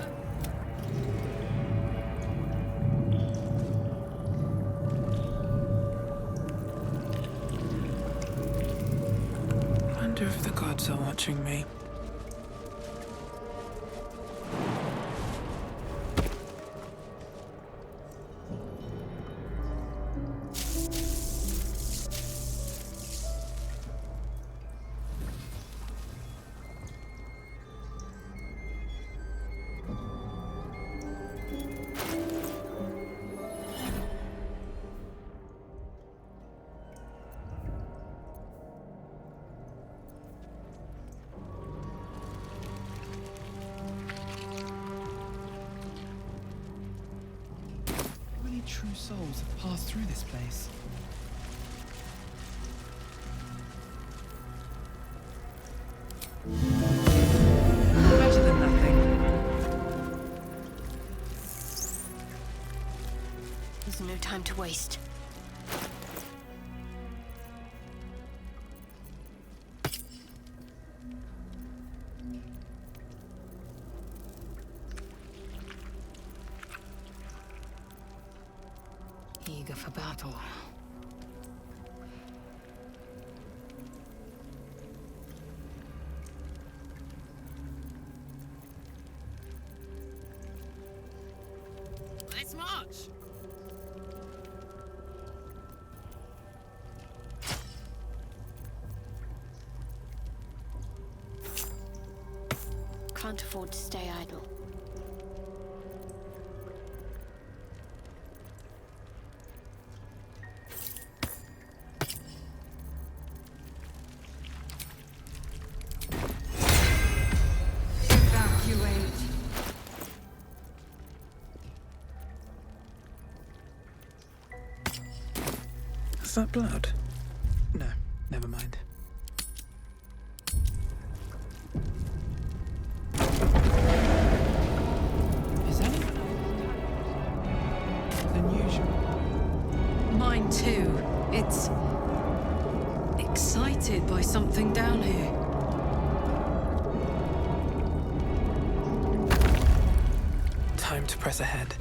S6: I wonder if the gods are watching me.
S3: True souls have passed through this place. Better than nothing.
S9: There's no time to waste.
S1: Eager for battle.
S11: Let's march!
S16: can't afford to stay idle.
S11: Evacuate.
S6: Is that blood? No, never mind.
S3: Is anyone else unusual?
S11: Mine too. It's excited by something down here.
S6: Time to press ahead.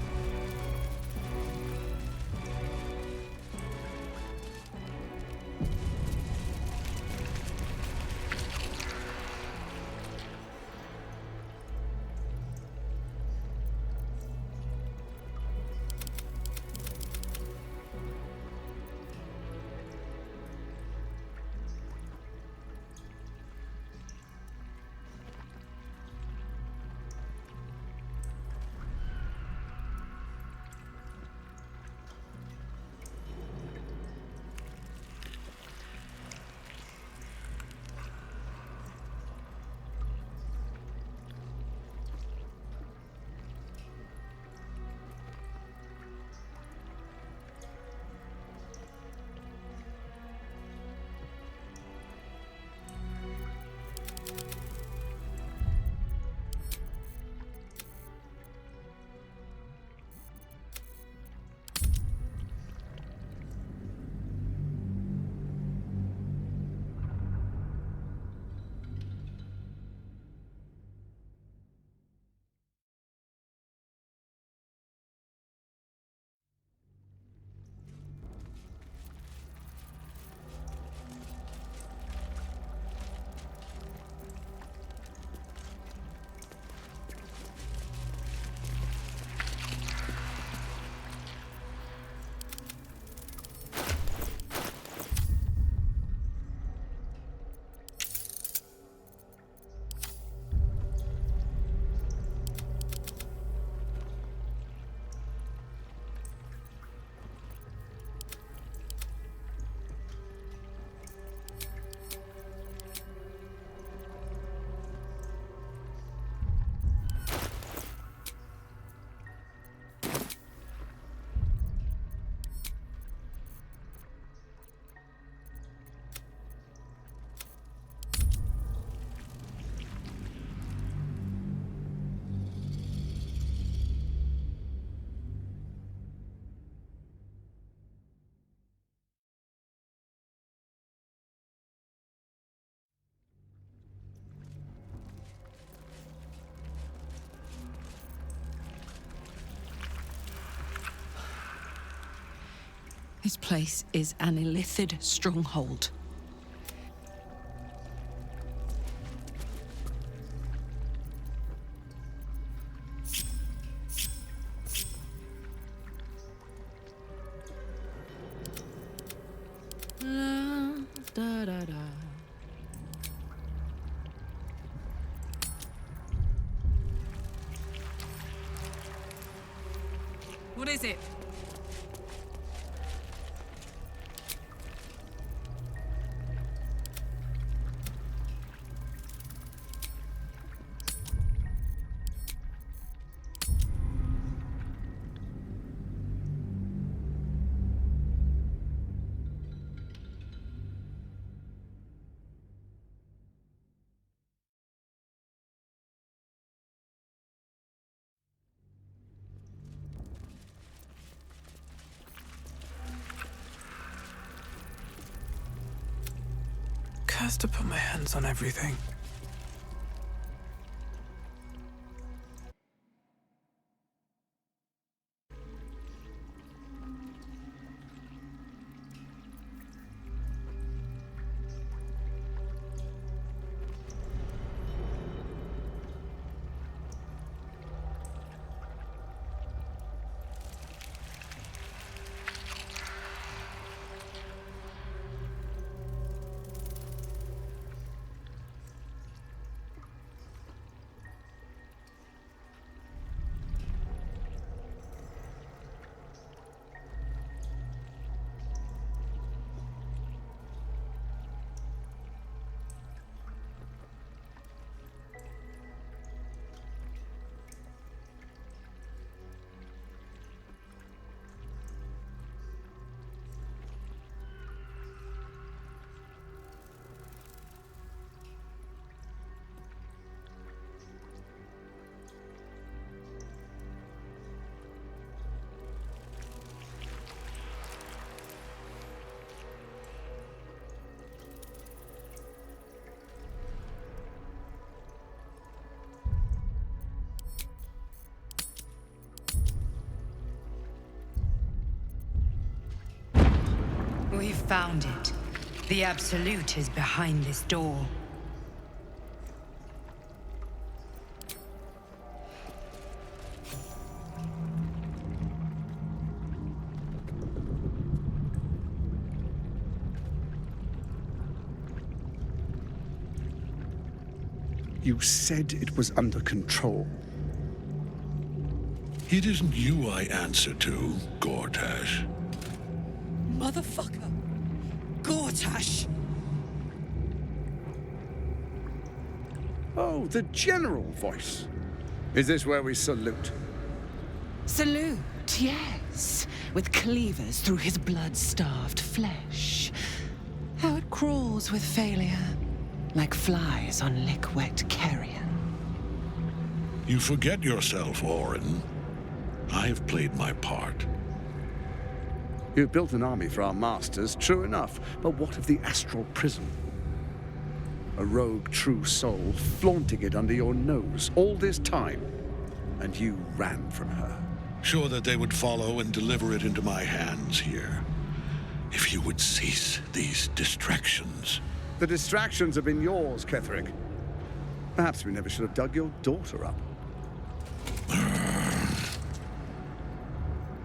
S11: This place is an illithid stronghold. Da, da, da. What is it?
S6: Cursed to put my hands on everything.
S2: found it. The Absolute is behind this door.
S16: You said it was under control.
S5: It isn't you I answer to, Gortash.
S13: Motherfucker! Gortash!
S16: Oh, the general voice. Is this where we salute?
S13: Salute, yes. With cleavers through his blood-starved flesh. How it crawls with failure, like flies on lick-wet carrion.
S5: You forget yourself, Orin. I've played my part.
S16: You've built an army for our masters, true enough. But what of the astral prison? A rogue true soul flaunting it under your nose all this time. And you ran from her.
S5: Sure that they would follow and deliver it into my hands here. If you would cease these distractions.
S16: The distractions have been yours, Ketherick. Perhaps we never should have dug your daughter up.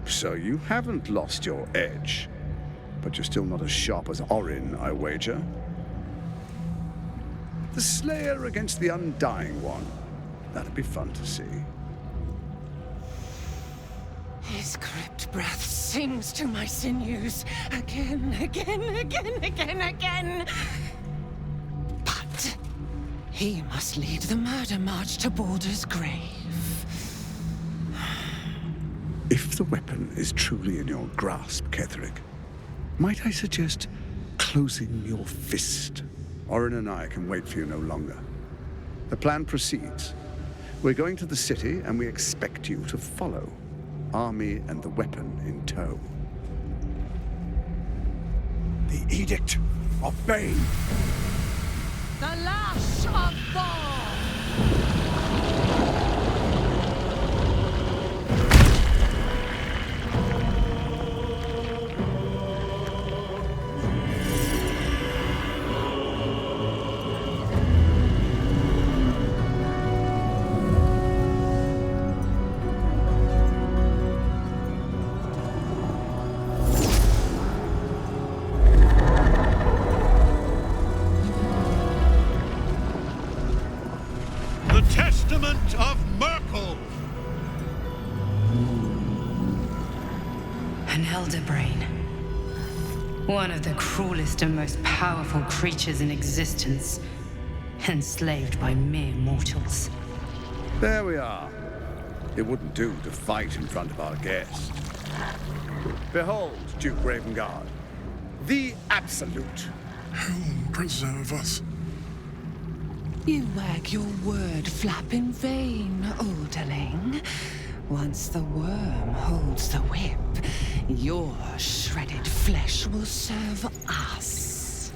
S16: So you haven't lost your edge. But you're still not as sharp as Orin, I wager. The Slayer against the Undying One. That'd be fun to see.
S13: His crypt breath sings to my sinews. Again, again, again, again, again. But he must lead the murder march to Baldur's grave.
S16: If the weapon is truly in your grasp, Ketherick, might I suggest closing your fist? Orin and I can wait for you no longer. The plan proceeds. We're going to the city, and we expect you to follow. Army and the weapon in tow.
S10: The Edict of Bane.
S13: The Lash of Thor!
S2: One of the cruelest and most powerful creatures in existence, enslaved by mere mortals.
S16: There we are. It wouldn't do to fight in front of our guest. Behold, Duke Ravengard, the Absolute.
S5: Heaven preserve us.
S13: You wag your word flap in vain, Alderling. Once the worm holds the whip, your shredded flesh will serve us.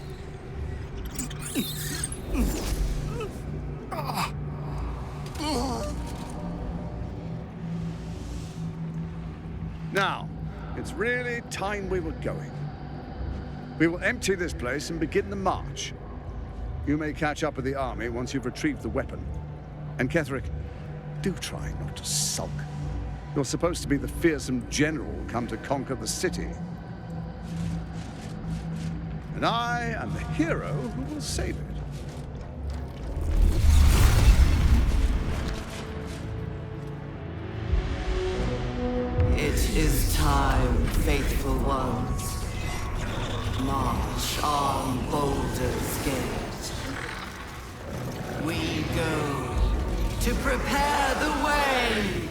S16: Now, it's really time we were going. We will empty this place and begin the march. You may catch up with the army once you've retrieved the weapon. And Ketherick, do try not to sulk. You're supposed to be the fearsome general come to conquer the city. And I am the hero who will save it.
S4: It is time, faithful ones. March on Baldur's Gate. We go to prepare the way.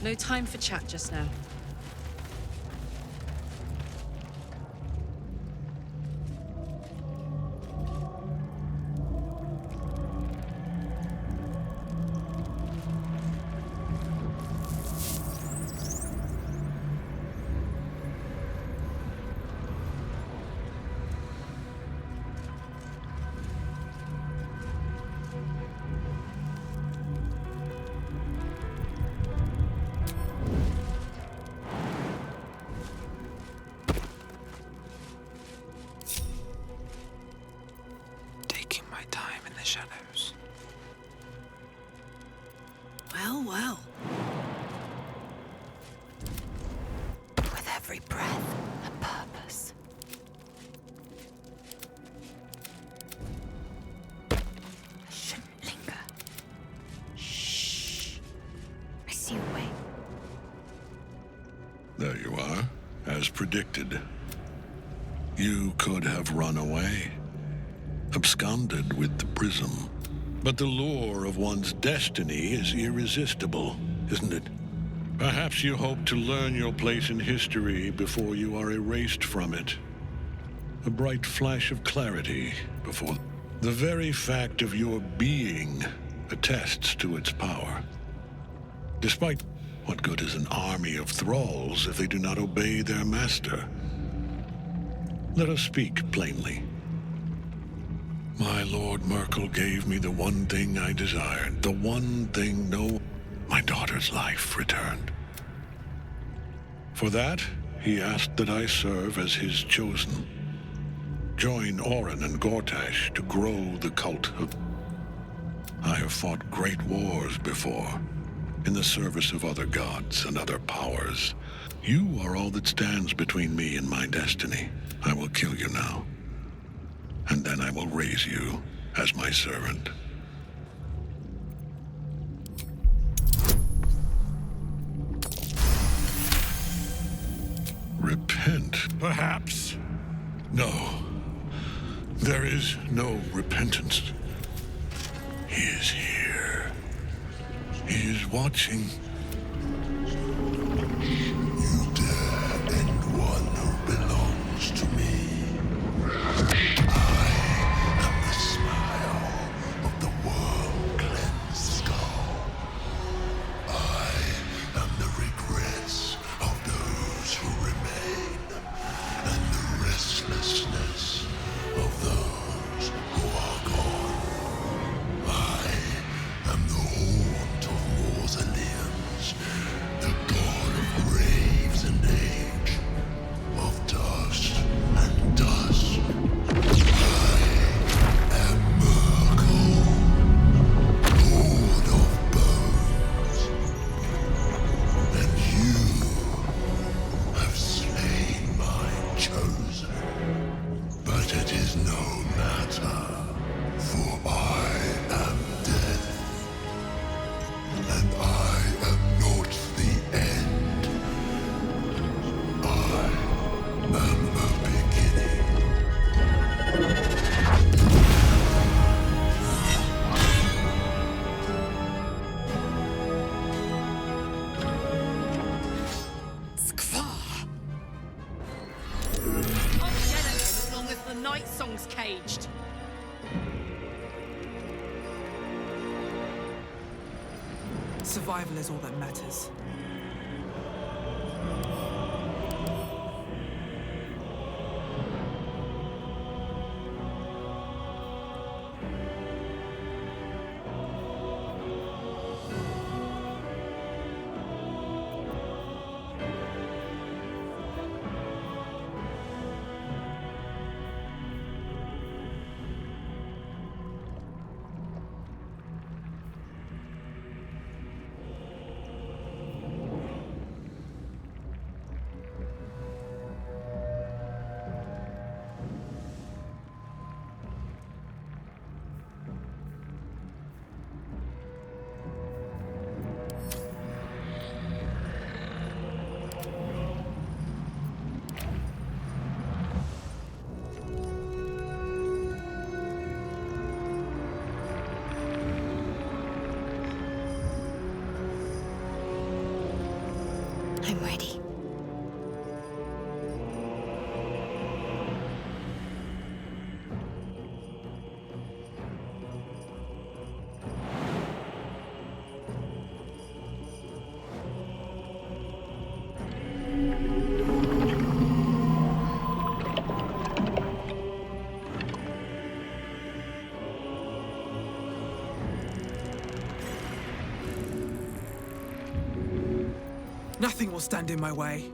S11: No time for chat just now.
S6: Shadows.
S8: Well.
S1: With every breath, a purpose. I shouldn't linger. Shh. I see a way.
S5: There you are, as predicted. You could have run away, absconded with the prism. But the lure of one's destiny is irresistible, isn't it? Perhaps you hope to learn your place in history before you are erased from it. A bright flash of clarity before the very fact of your being attests to its power. Despite what good is an army of thralls if they do not obey their master? Let us speak plainly. My Lord Merkel gave me the one thing I desired, the one thing my daughter's life returned. For that, he asked that I serve as his chosen. Join Orin and Gortash to grow the cult of... I have fought great wars before, in the service of other gods and other powers. You are all that stands between me and my destiny. I will kill you now. And then I will raise you as my servant. Repent, perhaps? No. There is no repentance. He is here. He is watching. You dare end one who belongs to me.
S8: Caged.
S3: Survival is all that matters.
S9: I'm ready.
S3: Nothing will stand in my way.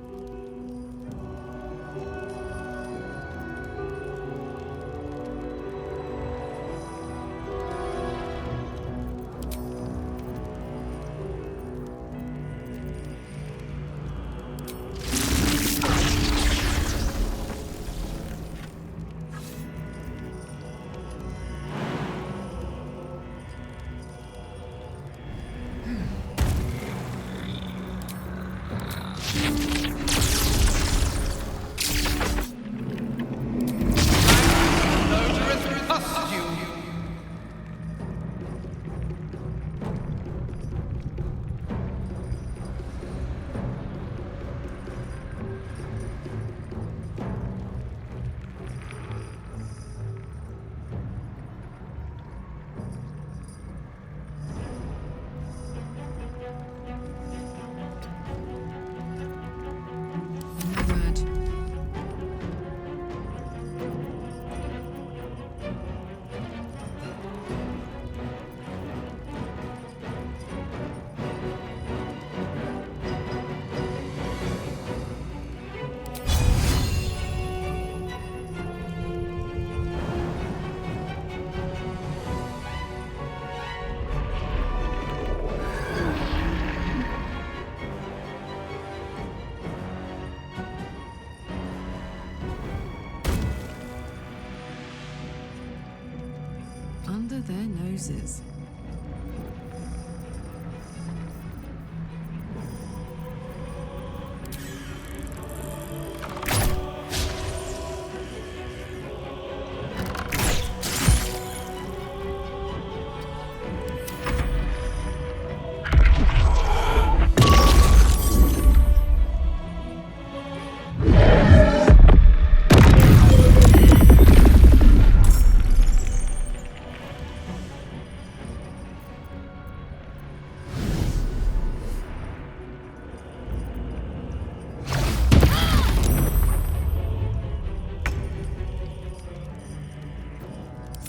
S11: Under their noses.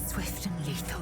S9: Swift and lethal.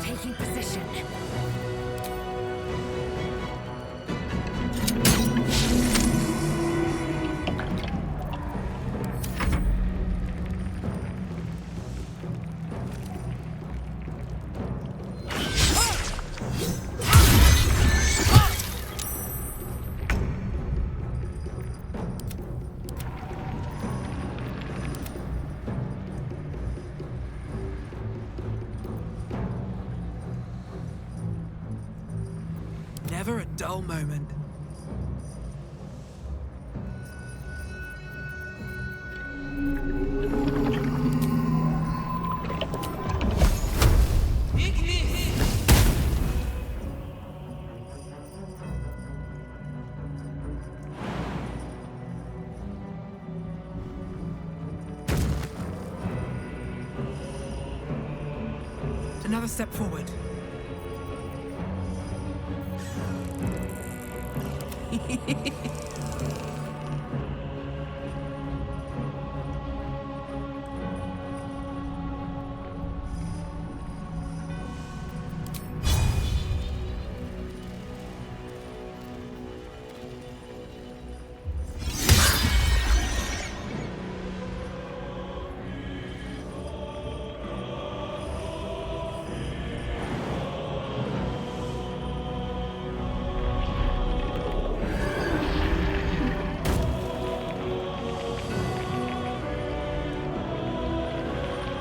S9: Taking position.
S3: Never a dull moment. Another step forward.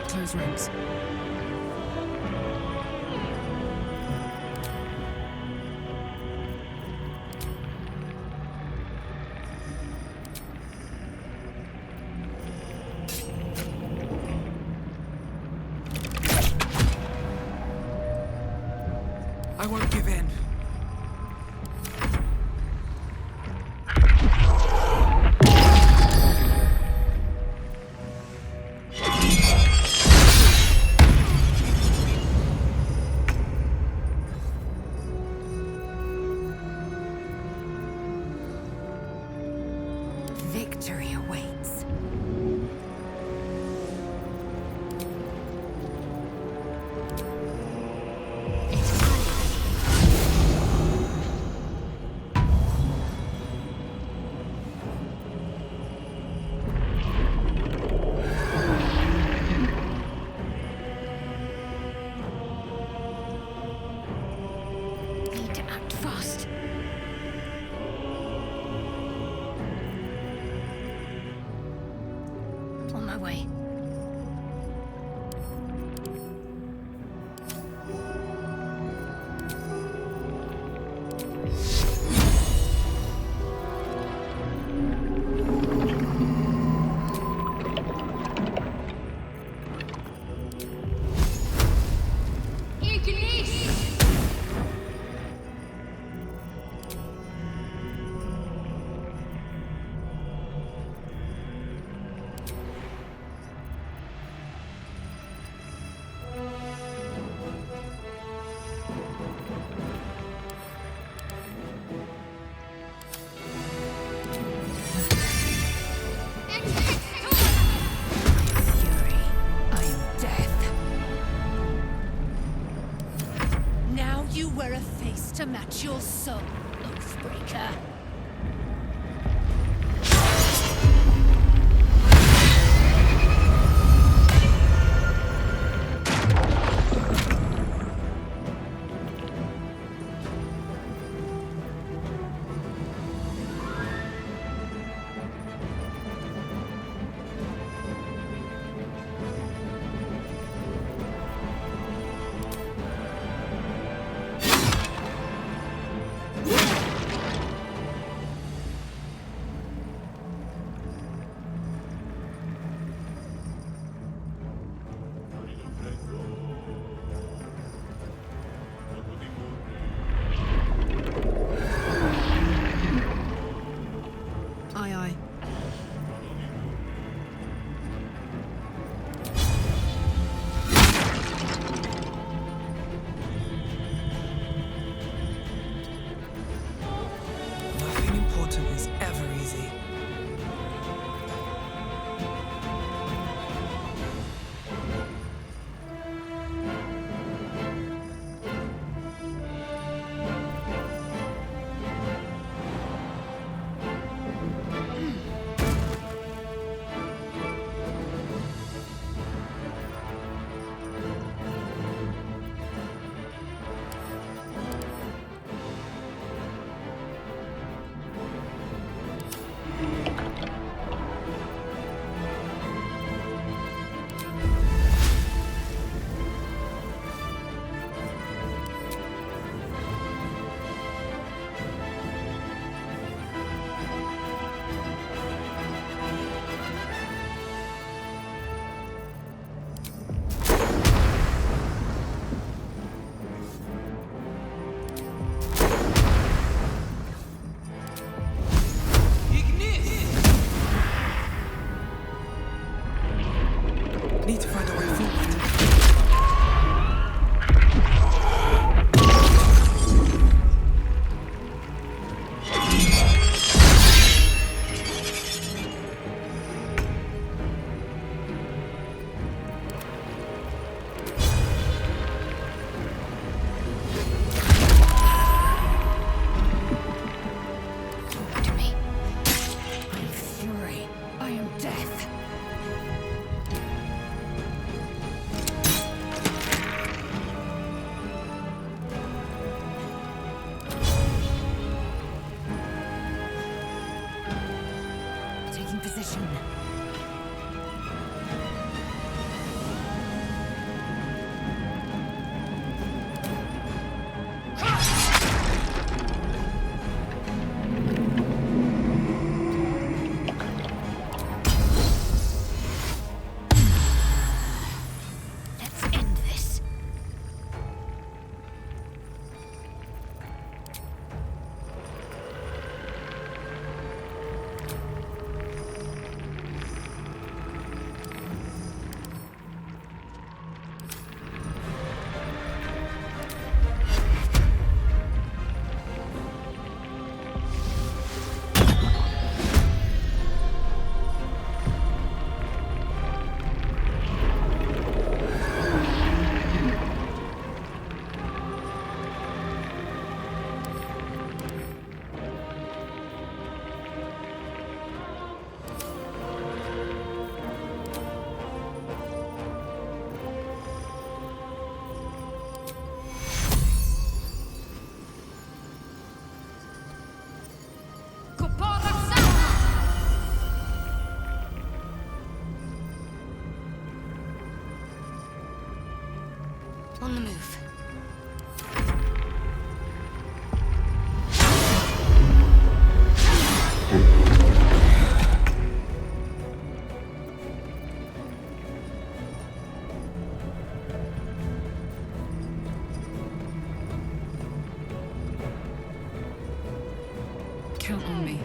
S3: Close rooms. I won't give in.
S9: Victory awaits. Need to act fast. On my way. I am death. Now you wear a face to match your soul, Oathbreaker. position. On the move.
S11: Count on me.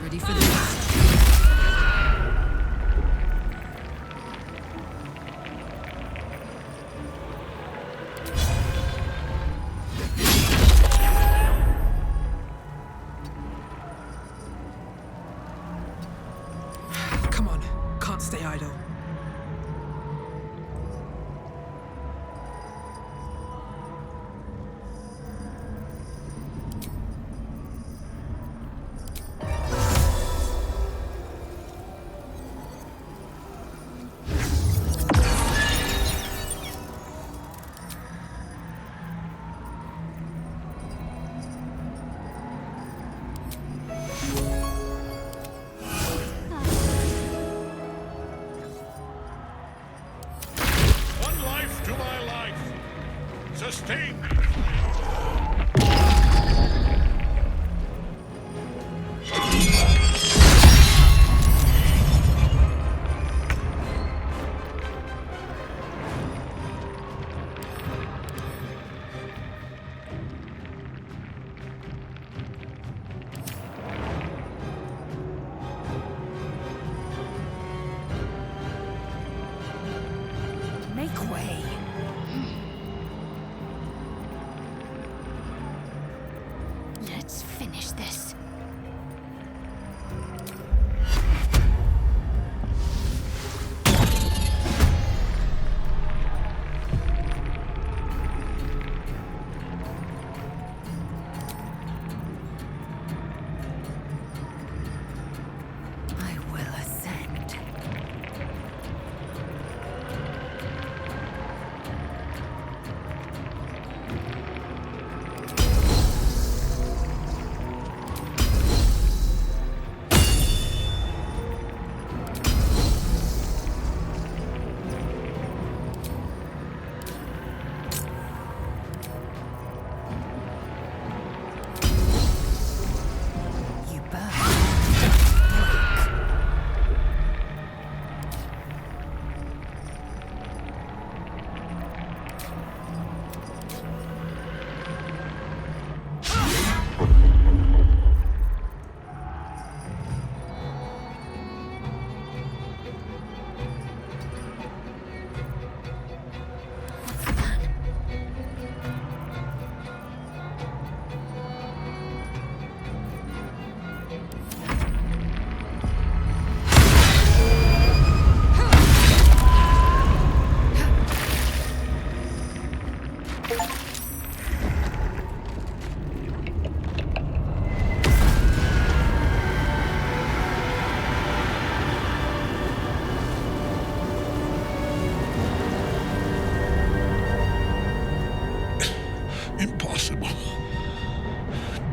S11: Ready for this?
S6: Come on, can't stay idle.
S5: One life to my life. Sustain.
S9: Make way. Let's finish this. I will ascend.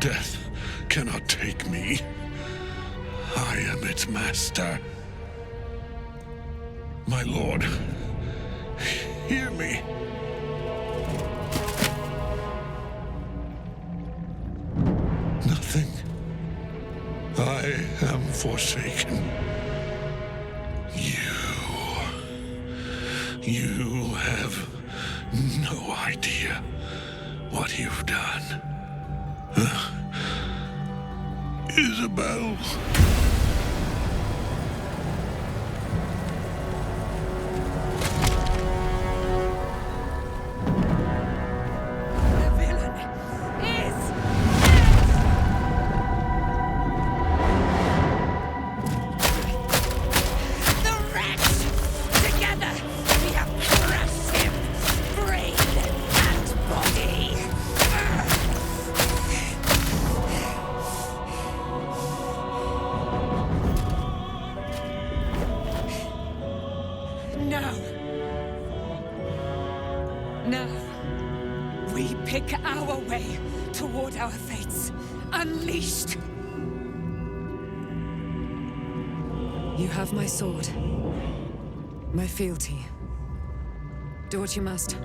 S5: Death cannot take me. I am its master. My lord, hear me. Nothing. I am forsaken. You have no idea what you've done. Isabel.
S9: Now, we pick our way toward our fates, unleashed.
S11: You have my sword, my fealty. Do what you must.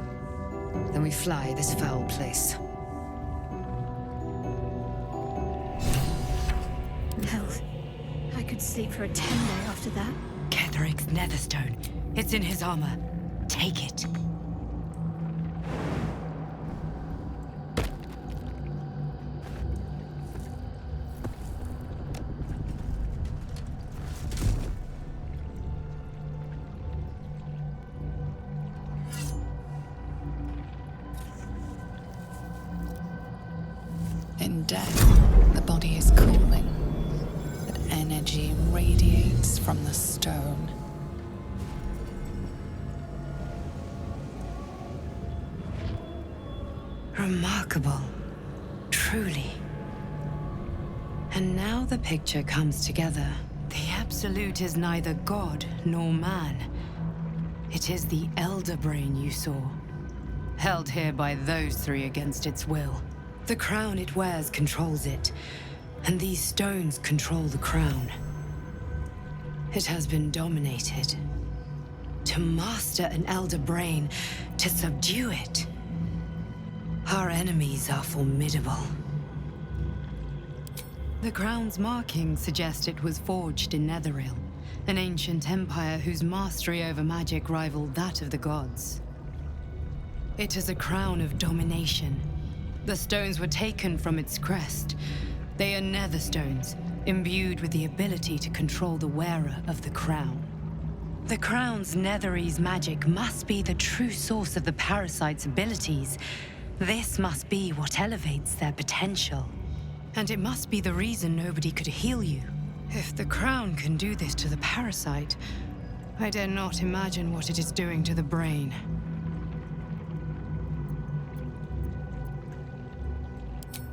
S11: Then we fly this foul place.
S14: Hell, I could sleep for a 10-day after that.
S2: Ketheric's netherstone. It's in his armor. Take it.
S1: In death, the body is cooling, but energy radiates from the stone.
S2: Remarkable. Truly. And now the picture comes together. The Absolute is neither god nor man. It is the Elder Brain you saw, held here by those three against its will. The crown it wears controls it, and these stones control the crown. It has been dominated. To master an Elder Brain, to subdue it. Our enemies are formidable. The crown's markings suggest it was forged in Netheril, an ancient empire whose mastery over magic rivaled that of the gods. It is a crown of domination. The stones were taken from its crest. They are nether stones, imbued with the ability to control the wearer of the crown. The crown's Netherese magic must be the true source of the parasite's abilities. This must be what elevates their potential. And it must be the reason nobody could heal you. If the crown can do this to the parasite, I dare not imagine what it is doing to the brain.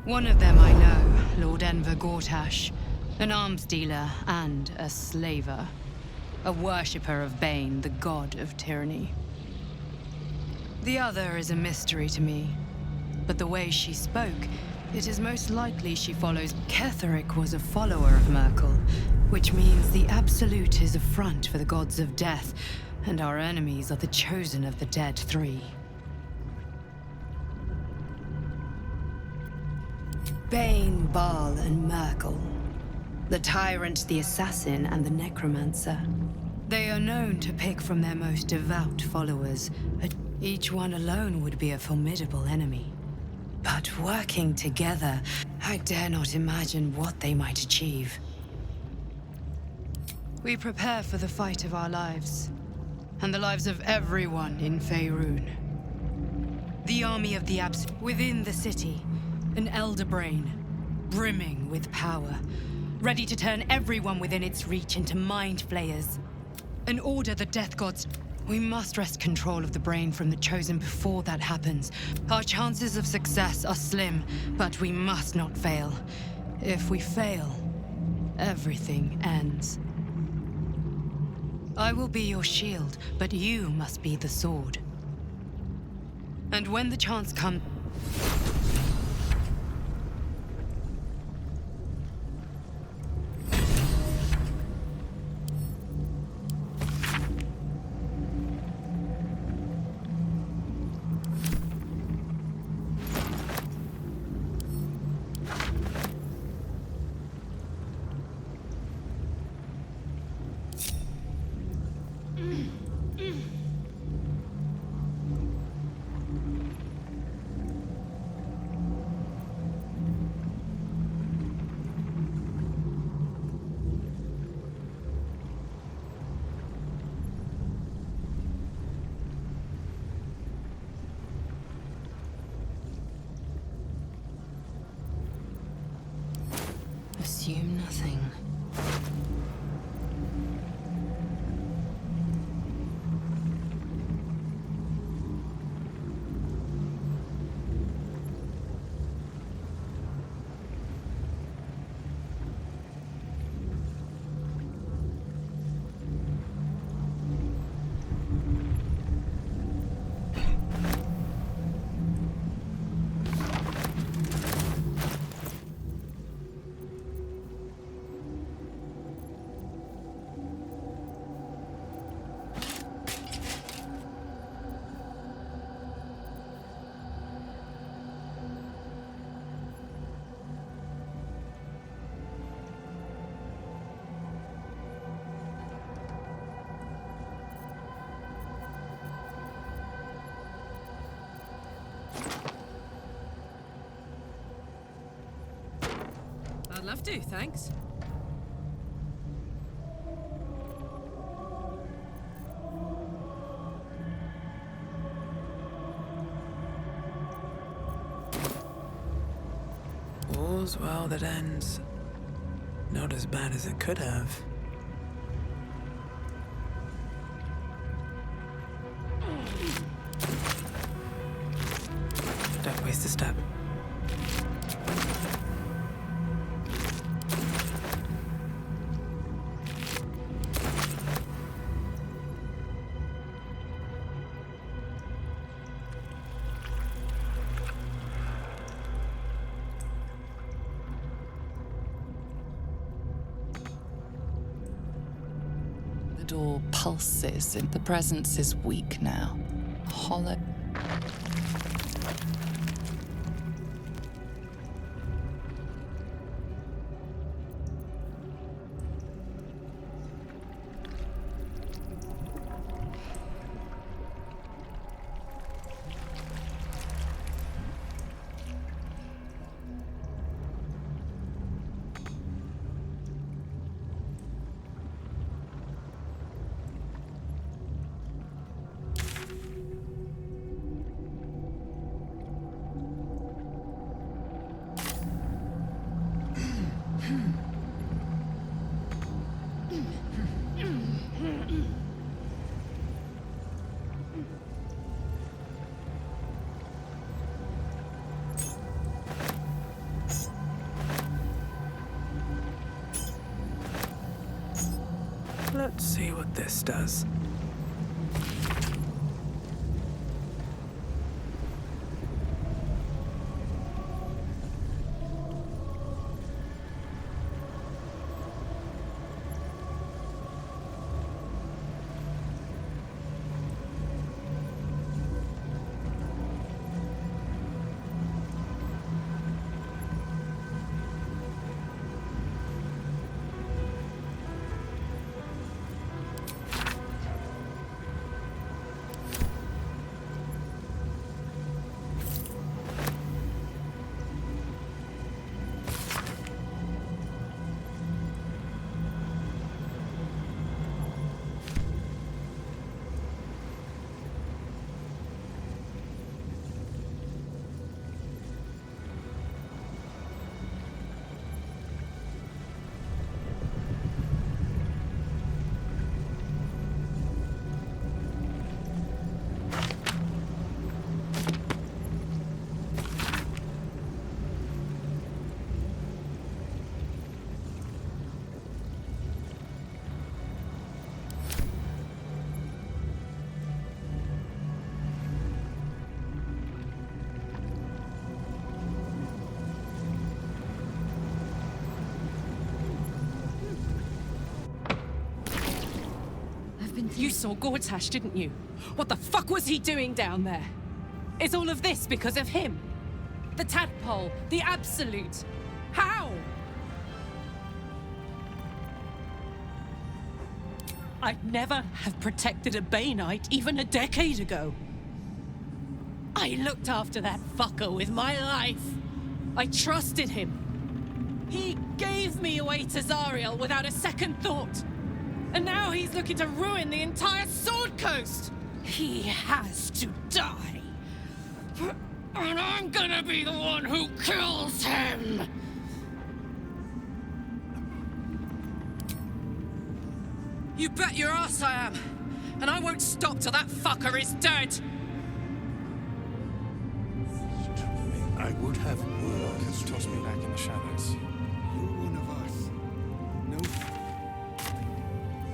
S2: One of them I know, Lord Enver Gortash, an arms dealer and a slaver. A worshipper of Bane, the god of tyranny. The other is a mystery to me, but the way she spoke, it is most likely she follows. Ketheric was a follower of Merkel, which means the Absolute is a front for the gods of death, and our enemies are the chosen of the Dead Three. Bane, Baal, and Merkel. The Tyrant, the Assassin, and the Necromancer. They are known to pick from their most devout followers. Each one alone would be a formidable enemy. But working together, I dare not imagine what they might achieve. We prepare for the fight of our lives, and the lives of everyone in Faerun. The army of the Absolute within the city. An Elder Brain, brimming with power, ready to turn everyone within its reach into mind flayers. An order the Death Gods. We must wrest control of the brain from the Chosen before that happens. Our chances of success are slim, but we must not fail. If we fail, everything ends. I will be your shield, but you must be the sword. And when the chance comes...
S11: Assume nothing.
S17: I'd love to, thanks.
S6: All's well that ends. Not as bad as it could have. Don't waste a step.
S1: The door pulses and the presence is weak now. Hollow.
S6: Let's see what this does.
S17: You saw Gortash, didn't you? What the fuck was he doing down there? Is all of this because of him? The tadpole, the absolute. How? I'd never have protected a Bay Knight even a decade ago. I looked after that fucker with my life. I trusted him. He gave me away to Zariel without a second thought. And now he's looking to ruin the entire Sword Coast! He has to die. And I'm gonna be the one who kills him! You bet your ass I am! And I won't stop till that fucker is dead!
S10: I would have worked has tossed me back in the shadows. You're one of us. No.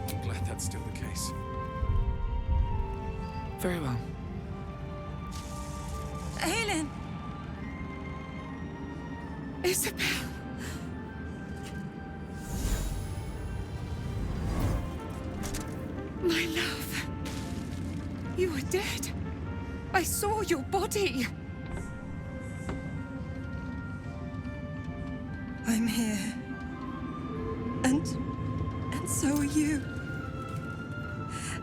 S10: I'm glad that's still the case.
S6: Very well.
S8: Aelin! Isabel! My love. You were dead. I saw your body. I'm here. And so are you.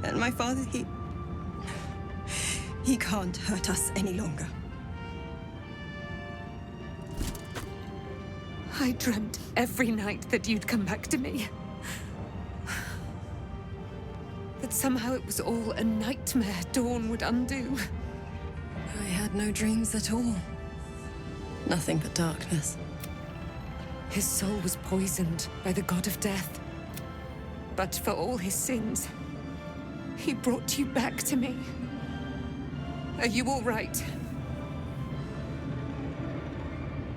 S8: And my father, he can't hurt us any longer. I dreamt every night that you'd come back to me. That somehow it was all a nightmare Dawn would undo. I had no dreams at all. Nothing but darkness. His soul was poisoned by the god of death. But for all his sins, he brought you back to me. Are you all right?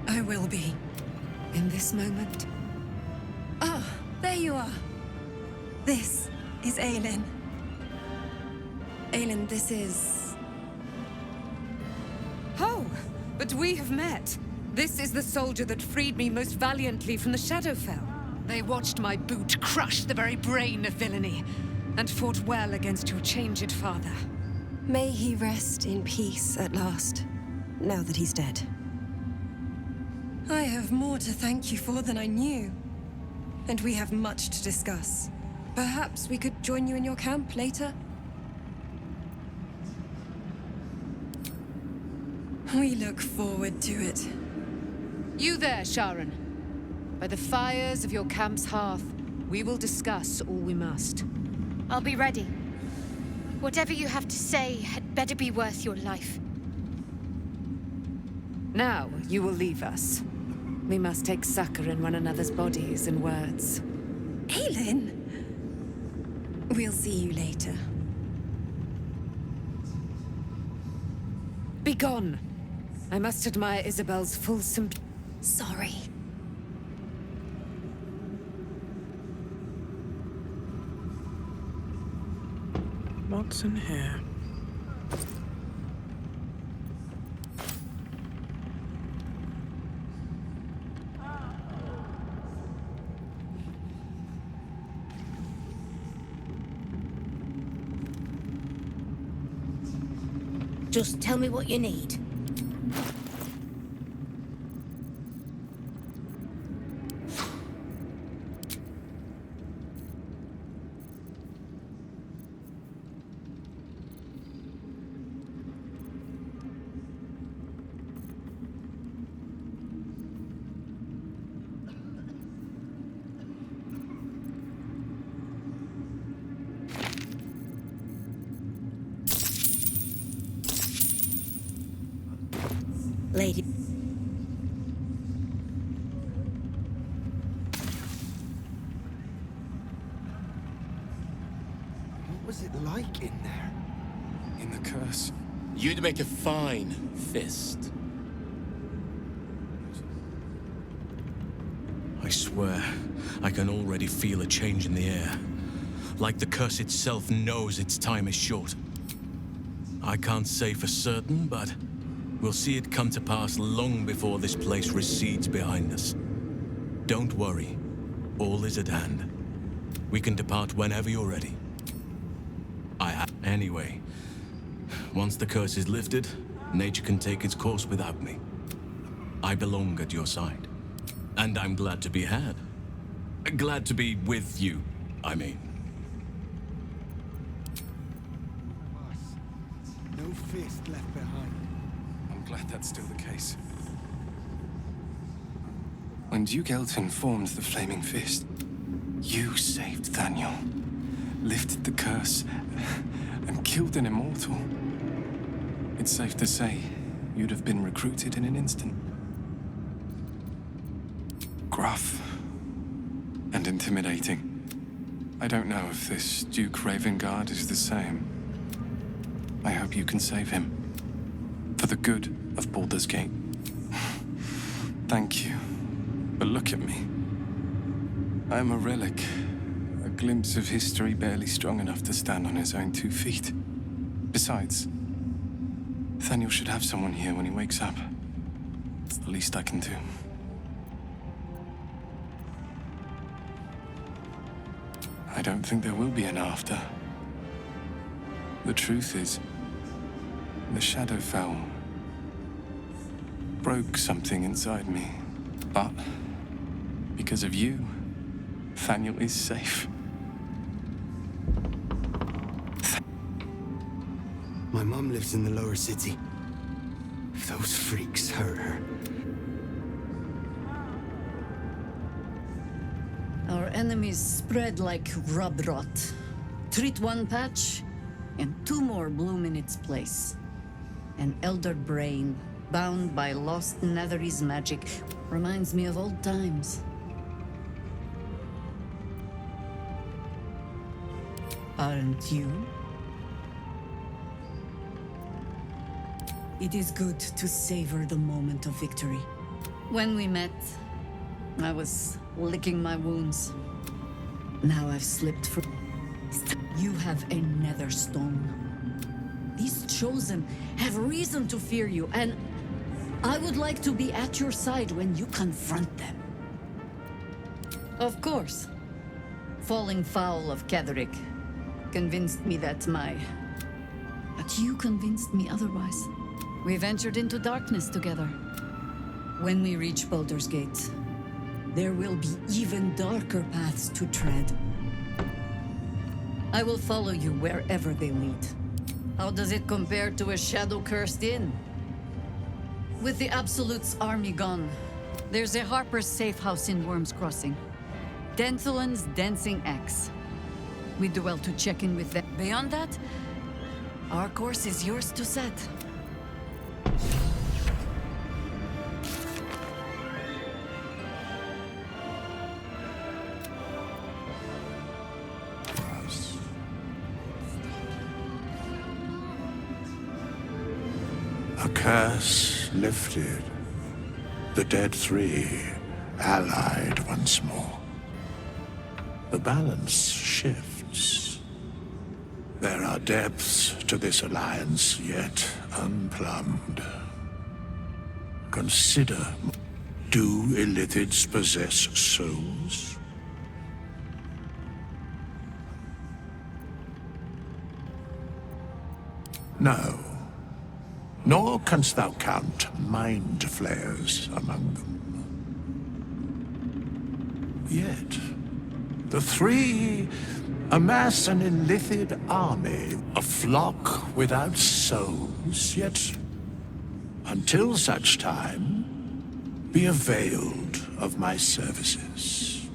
S8: I will be. In this moment. Ah, there you are. This is Aelin. Aelin, this is... Oh, but we have met. This is the soldier that freed me most valiantly from the Shadowfell. They watched my boot crush the very brain of villainy, and fought well against your changed father. May he rest in peace at last, now that he's dead. I have more to thank you for than I knew, and we have much to discuss. Perhaps we could join you in your camp later? We look forward to it.
S11: You there, Sharon. By the fires of your camp's hearth, we will discuss all we must.
S14: I'll be ready. Whatever you have to say had better be worth your life.
S11: Now, you will leave us. We must take succor in one another's bodies and words.
S8: Aelin! We'll see you later.
S11: Be gone! I must admire Isabel's fulsome...
S8: Sorry.
S6: What's in here?
S9: Just tell me what you need. Lady.
S10: What was it like in there? In the curse?
S18: You'd make a fine fist. I swear, I can already feel a change in the air. Like the curse itself knows its time is short. I can't say for certain, but we'll see it come to pass long before this place recedes behind us. Don't worry. All is at hand. We can depart whenever you're ready. Anyway, once the curse is lifted, nature can take its course without me. I belong at your side. And I'm glad to be had. Glad to be with you, I mean.
S10: No fist left behind. I'm glad that's still the case. When Duke Elton formed the Flaming Fist, you saved Daniel, lifted the curse, and killed an immortal. It's safe to say you'd have been recruited in an instant. Gruff and intimidating. I don't know if this Duke Ravengard is the same. I hope you can save him. For the good of Baldur's Gate. Thank you. But look at me. I am a relic. A glimpse of history barely strong enough to stand on his own 2 feet. Besides, Nathaniel should have someone here when he wakes up. It's the least I can do. I don't think there will be an after. The truth is, the Shadowfell broke something inside me. But because of you, Nathaniel is safe.
S19: My mom lives in the lower city. If those freaks hurt her.
S20: Our enemies spread like rub rot. Treat one patch, and 2 more bloom in its place. An elder brain, bound by lost Netherese magic, reminds me of old times. Aren't you? It is good to savor the moment of victory. When we met, I was licking my wounds. Now I've slipped for... You have a nether stone. These chosen have reason to fear you, and I would like to be at your side when you confront them. Of course. Falling foul of Ketheric convinced me that But you convinced me otherwise. We ventured into darkness together. When we reach Baldur's Gate, there will be even darker paths to tread. I will follow you wherever they lead. How does it compare to a shadow-cursed inn? With the Absolute's army gone, there's a Harper's safe house in Worm's Crossing. Denthulan's Dancing Axe. We do well to check in with them. Beyond that, our course is yours to set.
S16: A curse lifted. The dead 3 allied once more. The balance shifts. There are depths to this alliance yet unplumbed. Consider, do Illithids possess souls? No. Nor canst thou count mind flayers among them. Yet, the 3 amass an Illithid army, a flock without souls, yet, until such time, be availed of my services.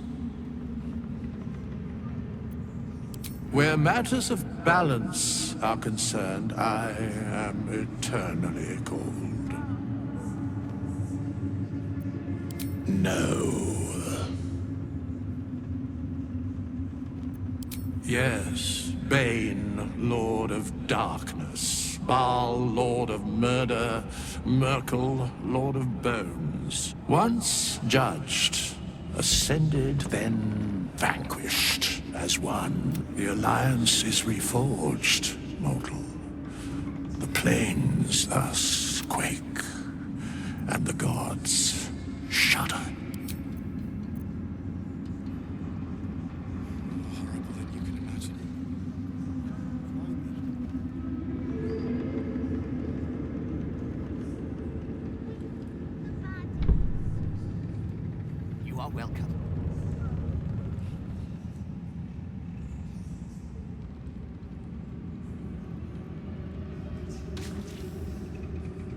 S16: Where matters of balance are concerned, I am eternally cold. No. Yes, Bane, Lord of Darkness, Baal, Lord of Murder, Merkel, Lord of Bones. Once judged, ascended, then vanquished as one. The Alliance is reforged, mortal. The plains thus quake, and the gods shudder.
S21: You are welcome.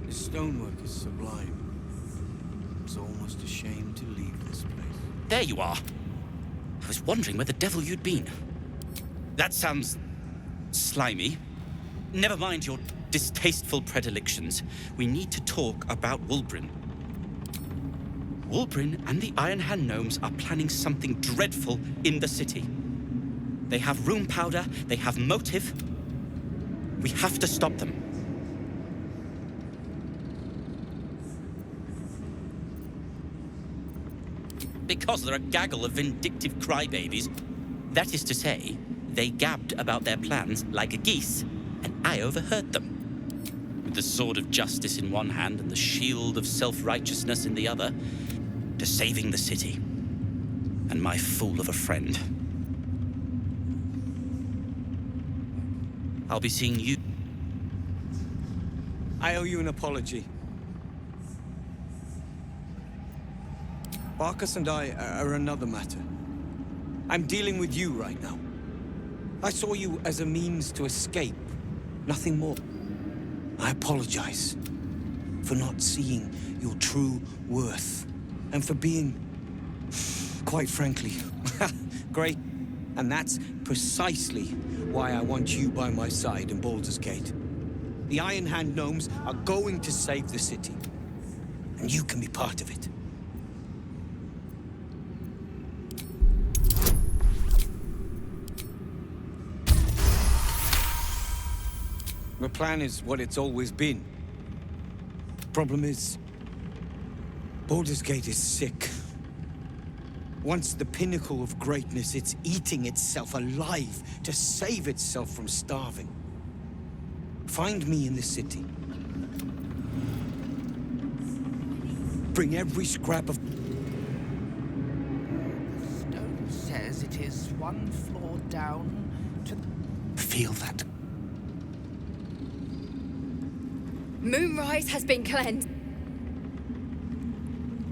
S22: The stonework is sublime. It's almost a shame to leave this place.
S21: There you are. I was wondering where the devil you'd been. That sounds slimy. Never mind your distasteful predilections. We need to talk about Wulbren. Wulbren and the Iron Hand Gnomes are planning something dreadful in the city. They have rune powder, they have motive. We have to stop them. Because they're a gaggle of vindictive crybabies. That is to say, they gabbed about their plans like geese, and I overheard them. With the sword of justice in one hand and the shield of self-righteousness in the other, to saving the city. And my fool of a friend. I'll be seeing you.
S22: I owe you an apology. Barkus and I are another matter. I'm dealing with you right now. I saw you as a means to escape, nothing more. I apologize for not seeing your true worth, and for being, quite frankly, great. And that's precisely why I want you by my side in Baldur's Gate. The Iron Hand gnomes are going to save the city, and you can be part of it. The plan is what it's always been. Problem is, Baldur's Gate is sick. Once the pinnacle of greatness, it's eating itself alive to save itself from starving. Find me in the city. Bring every scrap of...
S3: Stone says it is one floor down to...
S22: Feel that.
S7: Moonrise has been cleansed.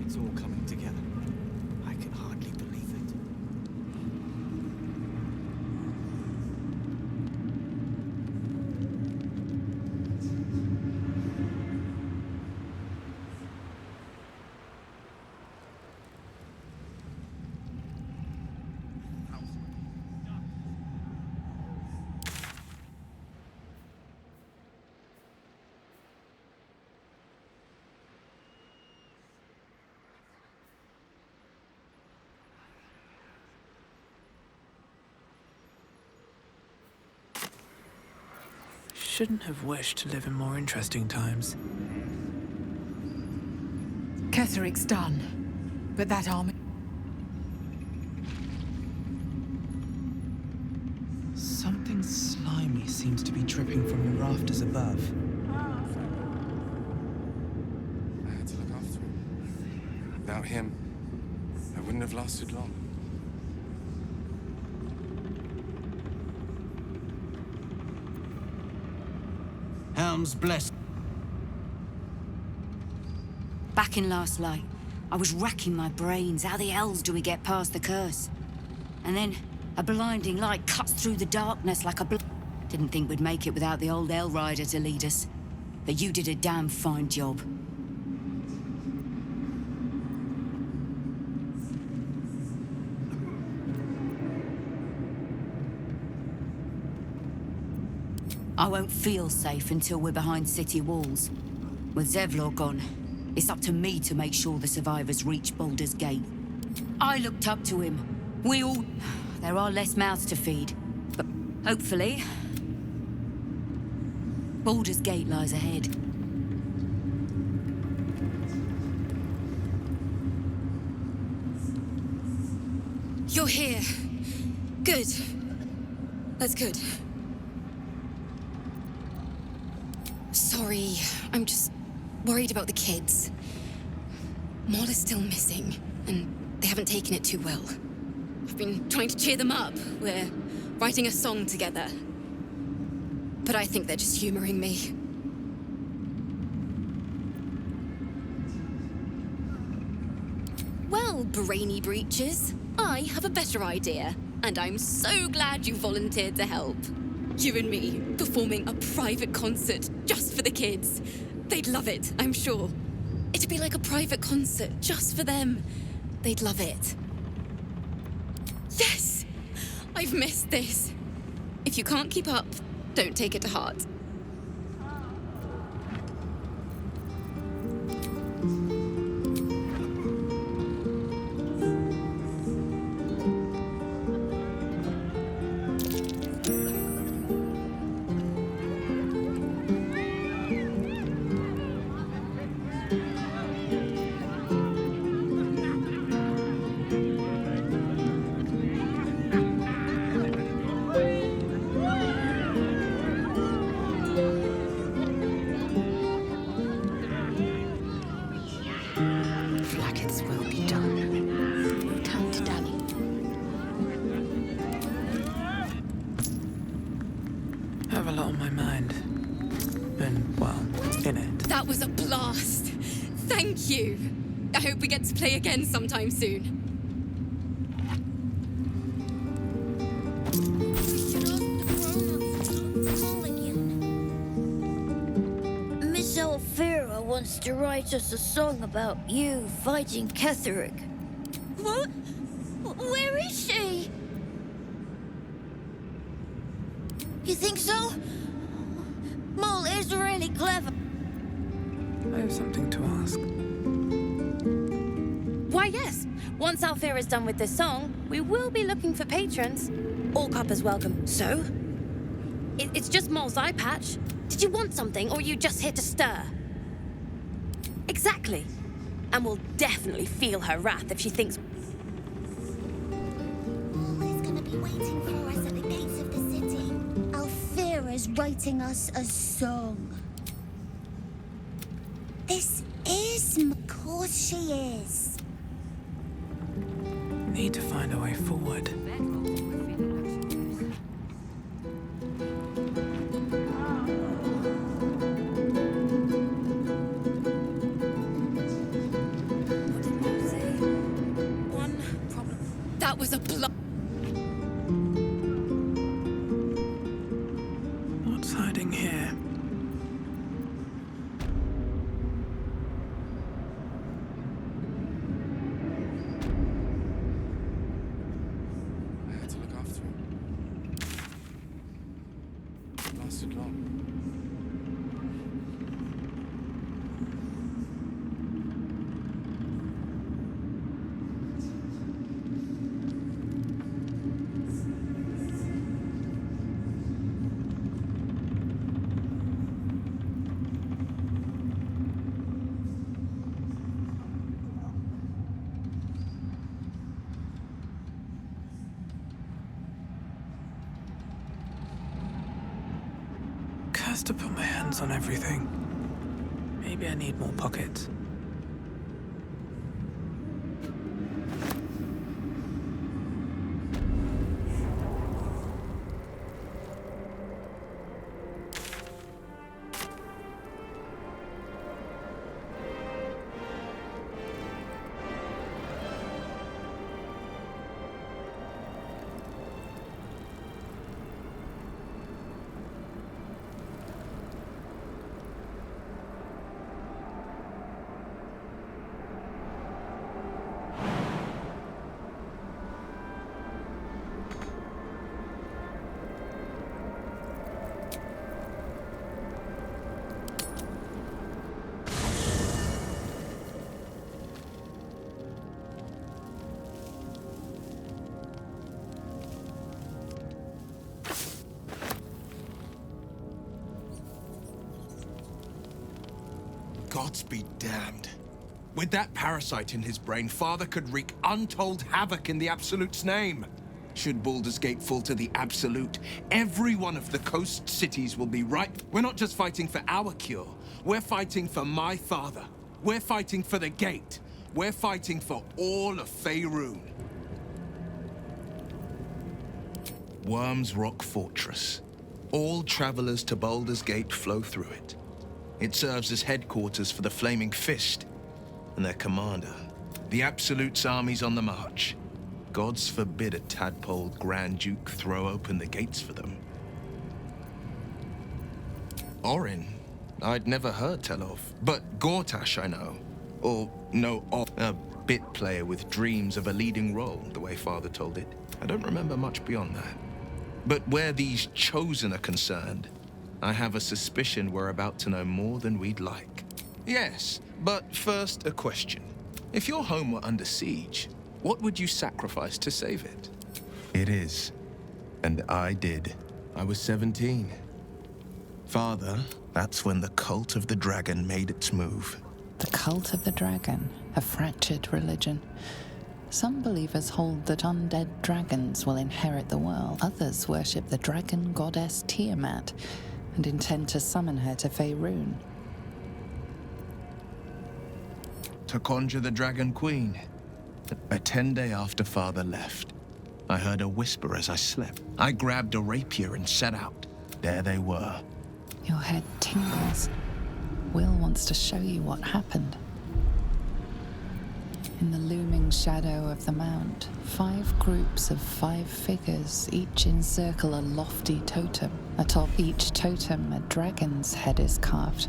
S22: It's all coming together. I can hardly believe it.
S6: Shouldn't have wished to live in more interesting times.
S8: Ketheric's done, but that army...
S3: Something slimy seems to be dripping from the rafters above.
S10: I had to look after him. Without him, I wouldn't have lasted long.
S22: Helm's blessed.
S15: Back in Last Light, I was racking my brains. How the hells do we get past the curse? And then a blinding light cuts through the darkness like a Didn't think we'd make it without the old Hell Rider to lead us. But you did a damn fine job. I won't feel safe until we're behind city walls. With Zevlor gone, it's up to me to make sure the survivors reach Baldur's Gate. I looked up to him. We all... There are less mouths to feed, but hopefully... Baldur's Gate lies ahead.
S7: You're here. Good. That's good. Sorry, I'm just worried about the kids. Maul is still missing, and they haven't taken it too well. I've been trying to cheer them up. We're writing a song together. But I think they're just humoring me. Well, brainy breaches, I have a better idea, and I'm so glad you volunteered to help. You and me, performing a private concert just for the kids. They'd love it, I'm sure. It'd be like a private concert just for them. They'd love it. Yes! I've missed this. If you can't keep up, don't take it to heart.
S6: lot on my mind. And, well, in it.
S7: That was a blast. Thank you. I hope we get to play again sometime soon.
S12: Miss Alfira wants to write us a song about you fighting Ketheric. What? Where is she? You think so? Mole is really clever.
S6: I have something to ask.
S13: Why, yes. Once Alfira's done with this song, we will be looking for patrons. All coppers welcome. So? It's just Mole's eye patch. Did you want something, or are you just here to stir? Exactly. And we'll definitely feel her wrath if she thinks...
S12: Mole is gonna be waiting for us at the gates of the city. Alfira's writing us a song. This is... Of course she is.
S6: Need to find a way forward.
S7: That was a
S6: What's hiding here?
S10: I had to look after him. It lasted long.
S6: Cursed to put my hands on everything. Maybe I need more pockets.
S23: Gods be damned. With that parasite in his brain, Father could wreak untold havoc in the Absolute's name. Should Baldur's Gate fall to the Absolute, every one of the coast cities will be right. We're not just fighting for our cure. We're fighting for my father. We're fighting for the Gate. We're fighting for all of Faerun. Worm's Rock Fortress. All travelers to Baldur's Gate flow through it. It serves as headquarters for the Flaming Fist and their commander. The Absolute's army's on the march. Gods forbid a tadpoled Grand Duke throw open the gates for them. Orin, I'd never heard tell of, but Gortash I know. Or no, a bit player with dreams of a leading role, the way Father told it. I don't remember much beyond that. But where these Chosen are concerned, I have a suspicion we're about to know more than we'd like. Yes, but first a question. If your home were under siege, what would you sacrifice to save it? It is. And I did. I was 17. Father, that's when the cult of the dragon made its move.
S1: The cult of the dragon, a fractured religion. Some believers hold that undead dragons will inherit the world. Others worship the dragon goddess Tiamat and intend to summon her to Faerun.
S23: To conjure the Dragon Queen. A 10-day after Father left, I heard a whisper as I slept. I grabbed a rapier and set out.
S18: there they were.
S1: Your head tingles. Will wants to show you what happened. In the looming shadow of the mount, 5 groups of 5 figures each encircle a lofty totem. Atop each totem, a dragon's head is carved,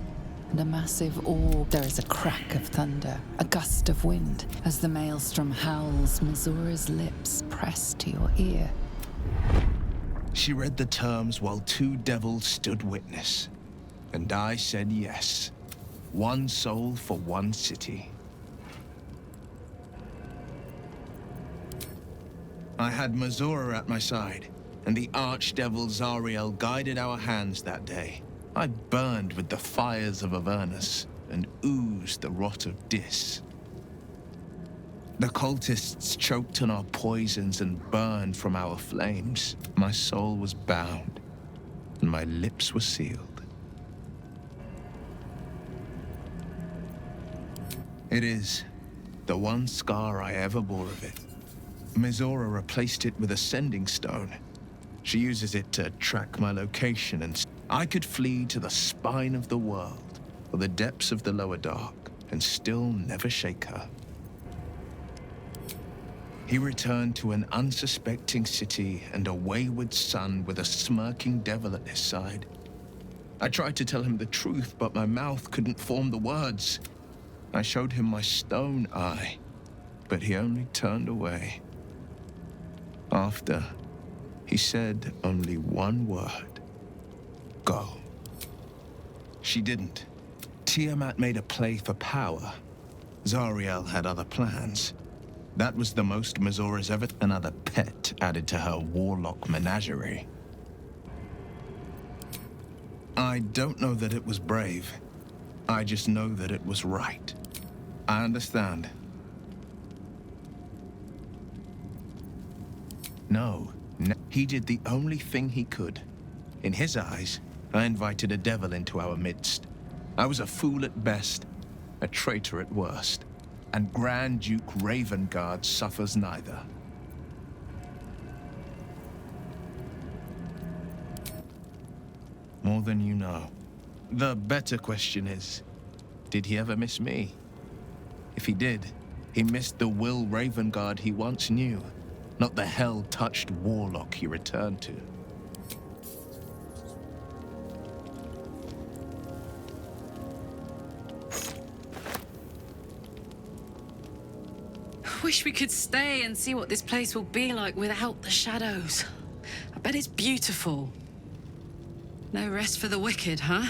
S1: and a massive orb. There is a crack of thunder, a gust of wind. As the maelstrom howls, Missoura's lips press to your ear.
S23: She read the terms while 2 devils stood witness. And I said yes. 1 soul for 1 city. I had Missoura at my side, and the archdevil Zariel guided our hands that day. I burned with the fires of Avernus and oozed the rot of Dis. The cultists choked on our poisons and burned from our flames. My soul was bound, and my lips were sealed. It is the one scar I ever bore of it. Missoura replaced it with a sending stone. She uses it to track my location, and I could flee to the spine of the world, or the depths of the lower dark, and still never shake her. He returned to an unsuspecting city and a wayward son with a smirking devil at his side. I tried to tell him the truth, but my mouth couldn't form the words. I showed him my stone eye, but he only turned away. After, he said only one word: go. She didn't. Tiamat made a play for power. Zariel had other plans. That was the most Missoura's ever. Another pet added to her warlock menagerie. I don't know that it was brave. I just know that it was right. I understand. No, he did the only thing he could. In his eyes, I invited a devil into our midst. I was a fool at best, a traitor at worst, and Grand Duke Ravengard suffers neither. More than you know. The better question is, did he ever miss me? If he did, he missed the Will Ravengard he once knew, not the hell-touched warlock he returned to.
S11: Wish we could stay and see what this place will be like without the shadows. I bet it's beautiful. No rest for the wicked, huh?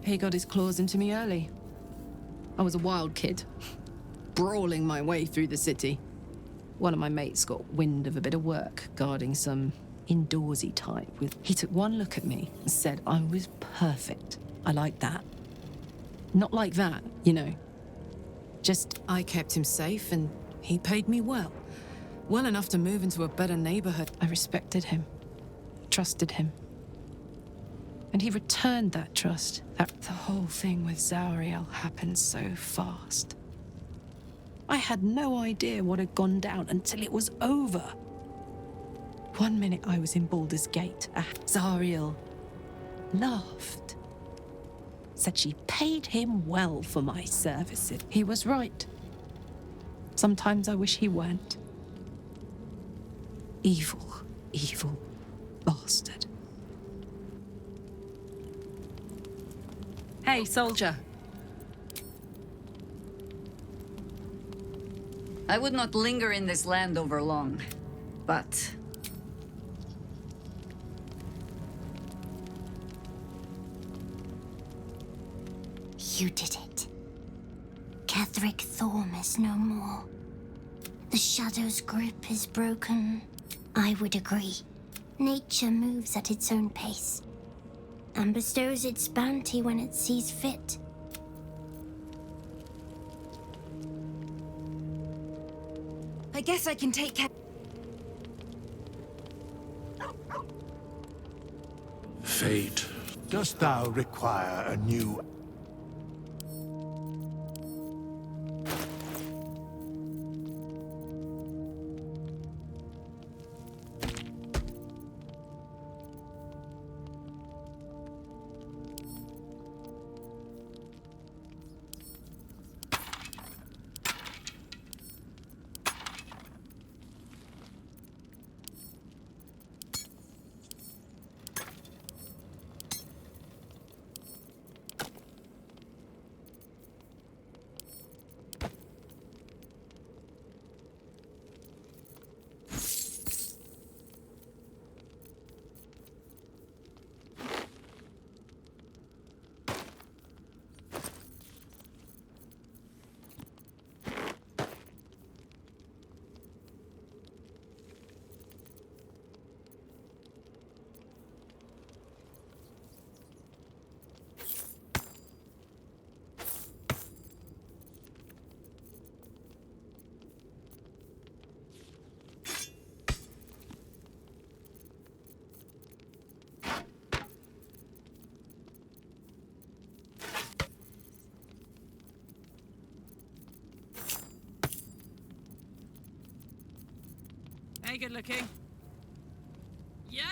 S11: He got his claws into me early. I was a wild kid, brawling my way through the city. One of my mates got wind of a bit of work guarding some indoorsy type. He took one look at me and said I was perfect. I like that. Not like that, you know. Just, I kept him safe and he paid me well. Well enough to move into a better neighborhood. I respected him, trusted him. And he returned that trust. The whole thing with Zariel happened so fast. I had no idea what had gone down until it was over. One minute I was in Baldur's Gate. Zariel laughed. Said she paid him well for my services. He was right. Sometimes I wish he weren't. Evil, evil bastard. Hey, soldier.
S20: I would not linger in this land over long, but...
S12: You did it. Ketheric Thorm is no more. The Shadow's grip is broken. I would agree. Nature moves at its own pace, and bestows its bounty when it sees fit.
S15: I guess I can take care.
S2: Fate, dost thou require a new...
S3: Hey, good looking. Yeah.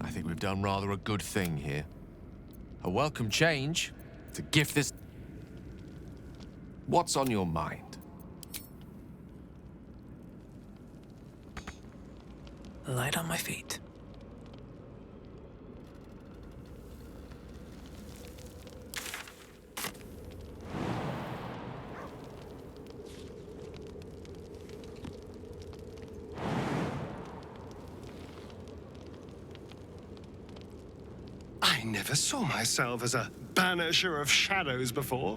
S4: I think we've done rather a good thing here. A welcome change to gift this... What's on your mind?
S6: Light on my feet.
S5: I never saw myself as a banisher of shadows before.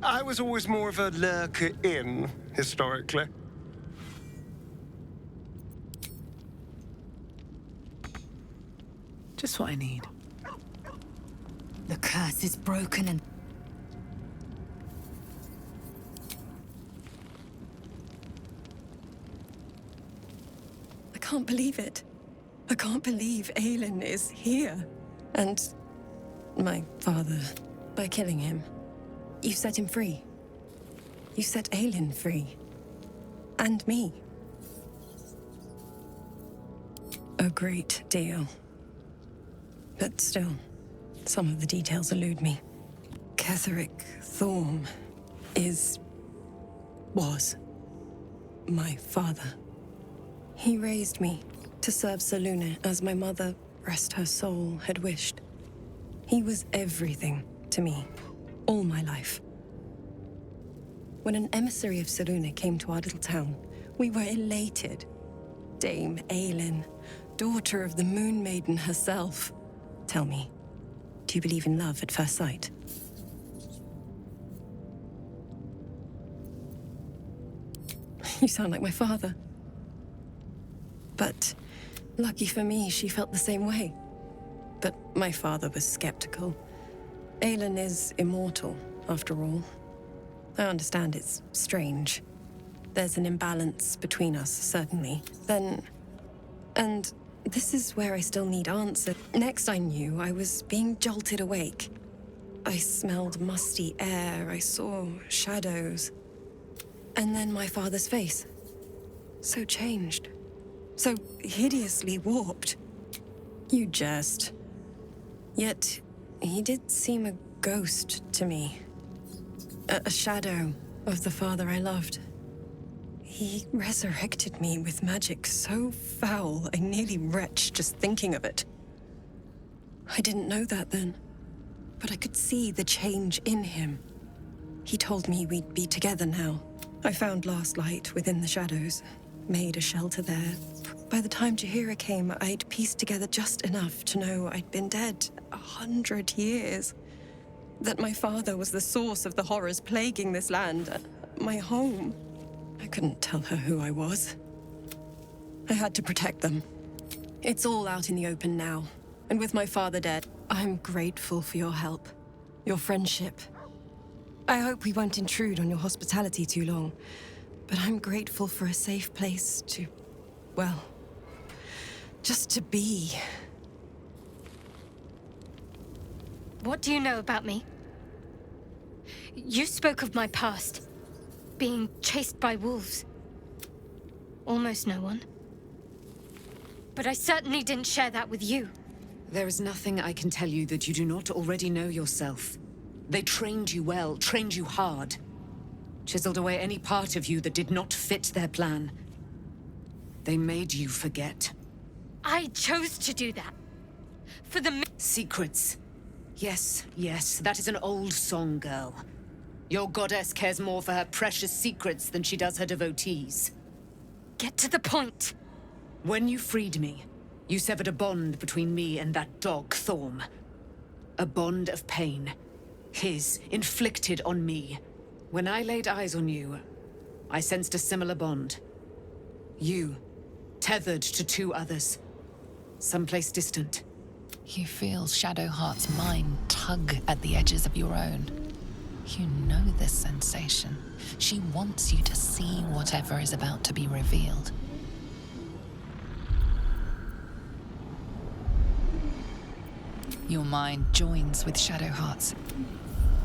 S5: I was always more of a lurker in, historically.
S6: Just what I need.
S15: The curse is broken and...
S17: I can't believe it. I can't believe Aelin is here. And my father, by killing him, you set him free. You set Aelin free. And me. A great deal. But still, some of the details elude me. Ketheric Thorm was my father. He raised me to serve Selûne as my mother, rest her soul, had wished. He was everything to me, all my life. When an emissary of Selûne came to our little town, we were elated. Dame Aelin, daughter of the Moon Maiden herself. Tell me, do you believe in love at first sight? You sound like my father. But lucky for me, she felt the same way. But my father was skeptical. Aelin is immortal, after all. I understand it's strange. There's an imbalance between us, certainly. And this is where I still need answers. Next I knew, I was being jolted awake. I smelled musty air, I saw shadows. And then my father's face. So changed. So hideously warped. You jest. Yet, he did seem a ghost to me. A shadow of the father I loved. He resurrected me with magic so foul, I nearly retch just thinking of it. I didn't know that then, but I could see the change in him. He told me we'd be together now. I found last light within the shadows, made a shelter there. By the time Jaheira came, I'd pieced together just enough to know I'd been dead 100 years. That my father was the source of the horrors plaguing this land, my home. I couldn't tell her who I was. I had to protect them. It's all out in the open now, and with my father dead, I'm grateful for your help, your friendship. I hope we won't intrude on your hospitality too long, but I'm grateful for a safe place to, well, just to be.
S24: What do you know about me? You spoke of my past. Being chased by wolves. Almost no one. But I certainly didn't share that with you.
S25: There is nothing I can tell you that you do not already know yourself. They trained you well, trained you hard. Chiseled away any part of you that did not fit their plan. They made you forget.
S24: I chose to do that. For the
S25: secrets. Yes, yes, that is an old song, girl. Your goddess cares more for her precious secrets than she does her devotees.
S24: Get to the point.
S25: When you freed me, you severed a bond between me and that dog, Thorm. A bond of pain. His, inflicted on me. When I laid eyes on you, I sensed a similar bond. You, tethered to two others. Someplace distant.
S1: You feel Shadowheart's mind tug at the edges of your own. You know this sensation. She wants you to see whatever is about to be revealed. Your mind joins with Shadowheart's.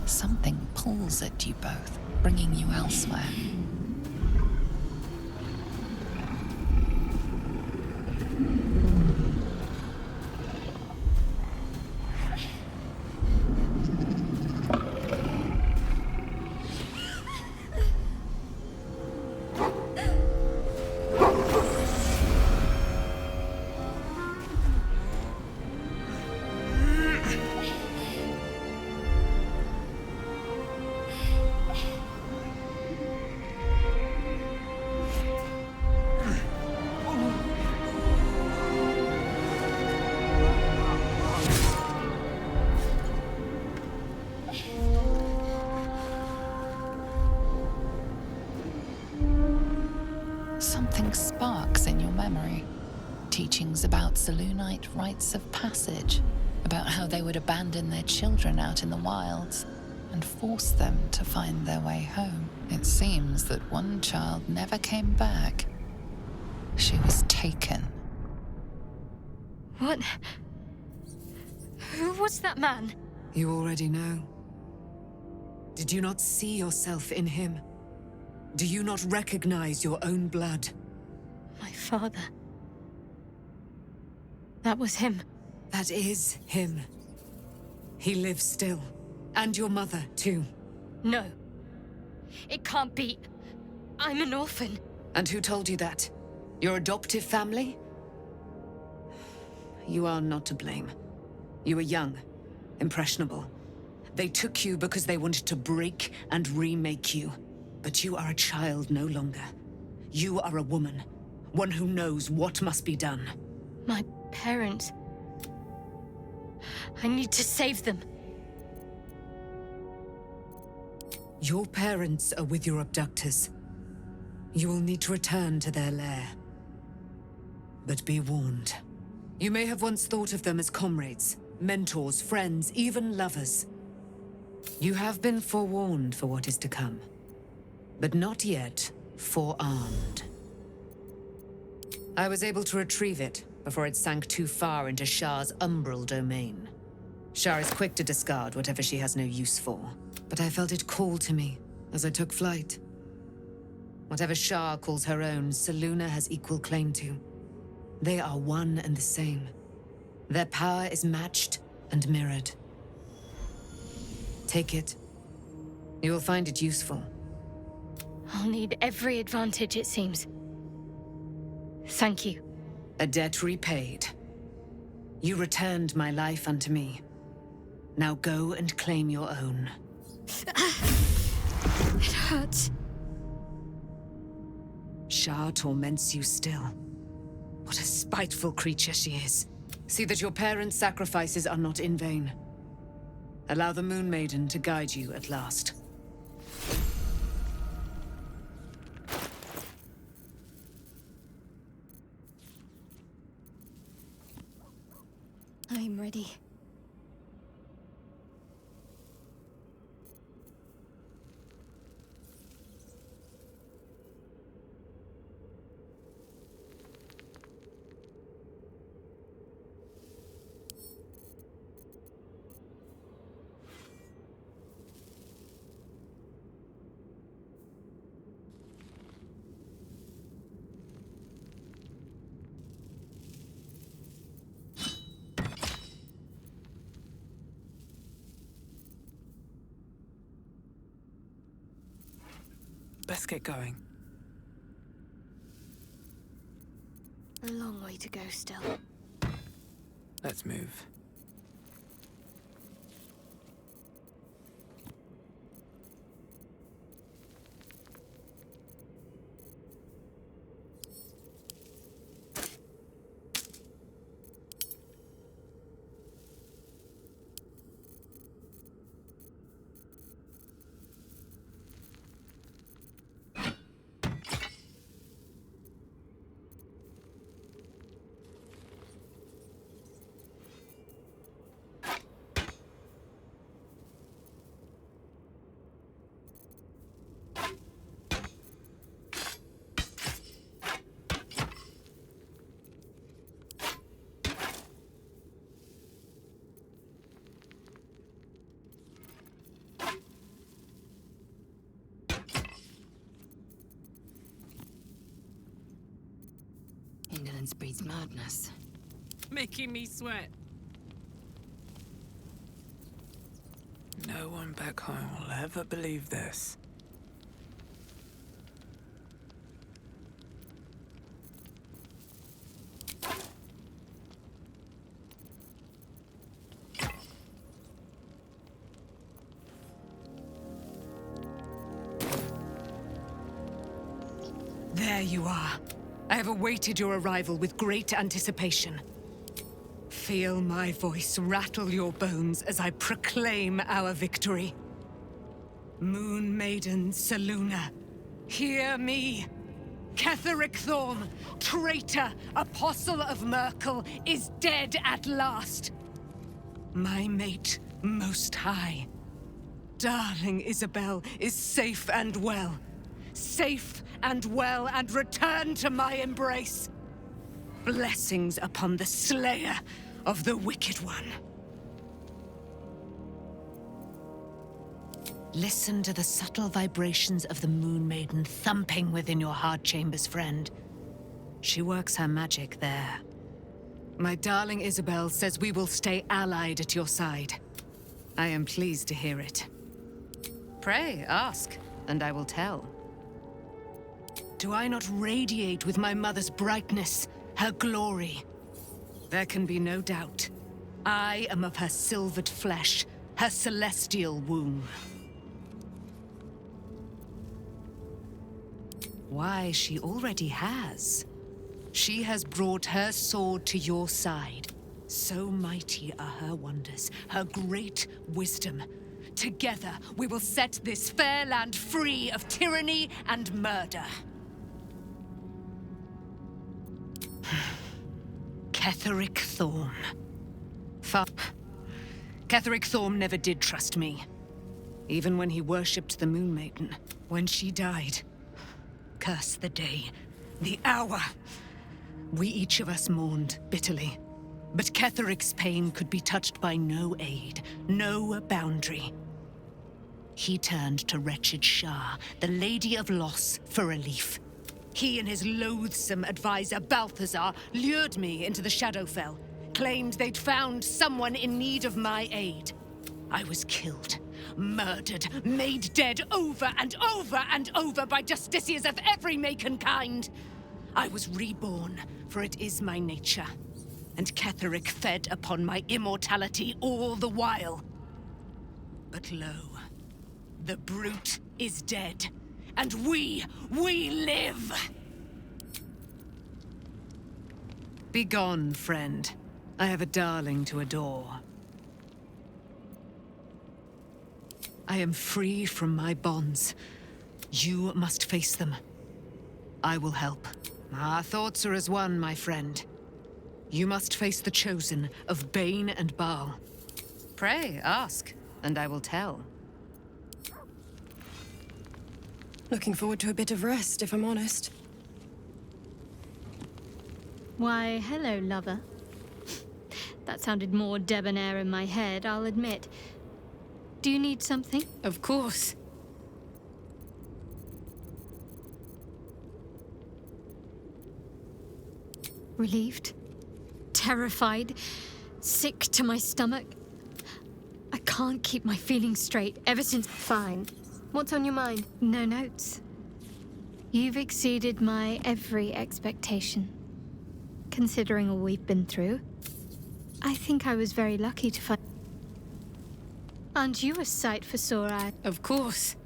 S1: Something pulls at you both, bringing you elsewhere. flickering sparks in your memory. Teachings about Selûnite rites of passage, about how they would abandon their children out in the wilds and force them to find their way home. It seems that one child never came back. She was taken.
S24: What? Who was that man?
S25: You already know. Did you not see yourself in him? Do you not recognize your own blood?
S24: My father. That was him.
S25: That is him. He lives still. And your mother, too.
S24: No. It can't be. I'm an orphan.
S25: And who told you that? Your adoptive family? You are not to blame. You were young, impressionable. They took you because they wanted to break and remake you. But you are a child no longer. You are a woman, one who knows what must be done.
S24: My parents. I need to save them.
S25: Your parents are with your abductors. You will need to return to their lair. But be warned. You may have once thought of them as comrades, mentors, friends, even lovers. You have been forewarned for what is to come, but not yet forearmed. I was able to retrieve it before it sank too far into Shah's umbral domain. Shah is quick to discard whatever she has no use for, but I felt it call to me as I took flight. Whatever Shah calls her own, Selûne has equal claim to. They are one and the same. Their power is matched and mirrored. Take it. You will find it useful.
S24: I'll need every advantage, it seems. Thank you.
S25: A debt repaid. You returned my life unto me. Now go and claim your own.
S24: It hurts.
S25: Shah torments you still. What a spiteful creature she is. See that your parents' sacrifices are not in vain. Allow the Moon Maiden to guide you at last.
S24: I'm ready.
S6: Let's get going.
S24: A long way to go still.
S6: Let's move.
S15: Indolence breeds madness.
S6: Making me sweat. No one back home will ever believe this.
S8: There you are. I have awaited your arrival with great anticipation. Feel my voice rattle your bones as I proclaim our victory. Moon Maiden Selûne, hear me. Ketheric Thorm, traitor, apostle of Merkel, is dead at last. My mate, Most High, darling Isabel, is safe and well. Safe and well, and returned to my embrace. Blessings upon the slayer of the Wicked One. Listen to the subtle vibrations of the Moon Maiden thumping within your heart chambers, friend. She works her magic there. My darling Isabel says we will stay allied at your side. I am pleased to hear it. Pray, ask, and I will tell. Do I not radiate with my mother's brightness, her glory? There can be no doubt. I am of her silvered flesh, her celestial womb. Why, she already has. She has brought her sword to your side. So mighty are her wonders, her great wisdom. Together, we will set this fair land free of tyranny and murder. Ketheric Thorm. Ketheric Thorm never did trust me. Even when he worshipped the Moon Maiden. When she died. Curse the day, the hour. We each of us mourned bitterly. But Ketheric's pain could be touched by no aid, no boundary. He turned to wretched Shah, the Lady of Loss, for relief. He and his loathsome advisor, Balthazar, lured me into the Shadowfell, claimed they'd found someone in need of my aid. I was killed, murdered, made dead over and over and over by justiciars of every make and kind. I was reborn, for it is my nature. And Ketheric fed upon my immortality all the while. But lo, the brute is dead, and we live! Begone, friend. I have a darling to adore. I am free from my bonds. You must face them. I will help. Our thoughts are as one, my friend. You must face the chosen of Bane and Baal. Pray, ask, and I will tell.
S17: Looking forward to a bit of rest, if I'm honest.
S24: Why, hello, lover. That sounded more debonair in my head, I'll admit. Do you need something?
S8: Of course.
S24: Relieved? Terrified? Sick to my stomach? I can't keep my feelings straight ever since... Fine. What's on your mind? No notes. You've exceeded my every expectation. Considering all we've been through, I think I was very lucky to find... Aren't you a sight for sore eyes?
S8: Of course.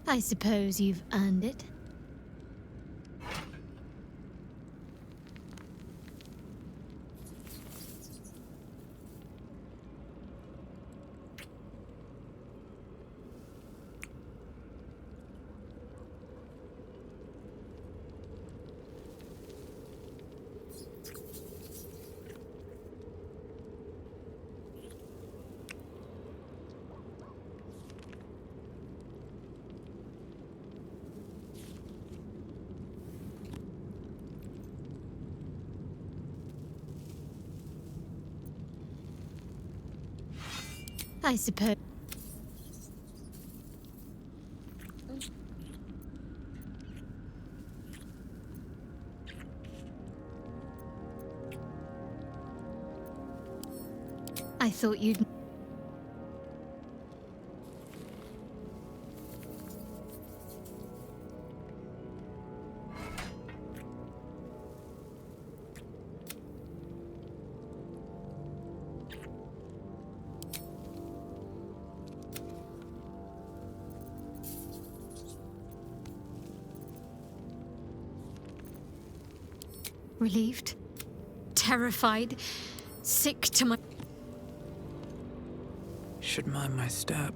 S24: I suppose you've earned it. I suppose. I thought you'd... Relieved, terrified, sick to my...
S6: Should mind my step.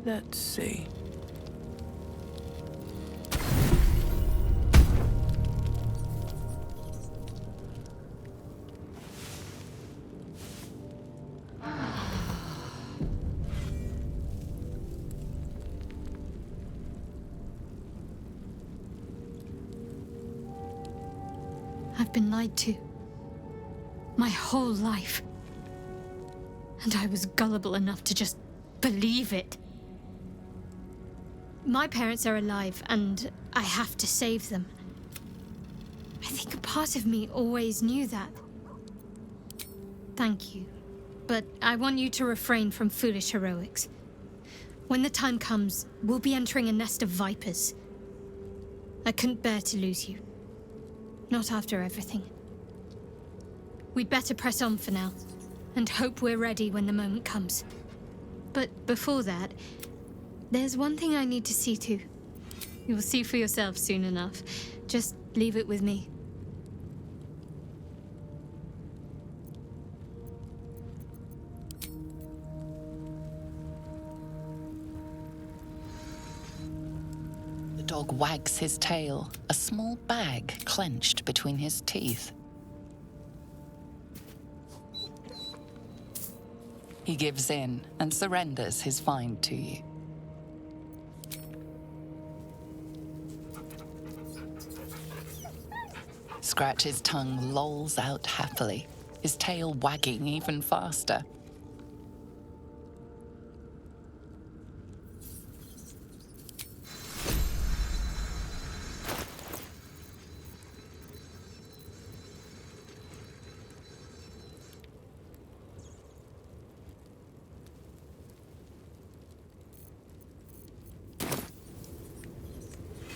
S6: Let's see.
S24: I've been lied to. My whole life. And I was gullible enough to just believe it. My parents are alive, and I have to save them. I think a part of me always knew that. Thank you. But I want you to refrain from foolish heroics. When the time comes, we'll be entering a nest of vipers. I couldn't bear to lose you. Not after everything. We'd better press on for now, and hope we're ready when the moment comes. But before that, there's one thing I need to see to. You'll see for yourself soon enough. Just leave it with me.
S1: The dog wags his tail, a small bag clenched between his teeth. He gives in and surrenders his find to you. Scratch's tongue lolls out happily, his tail wagging even faster.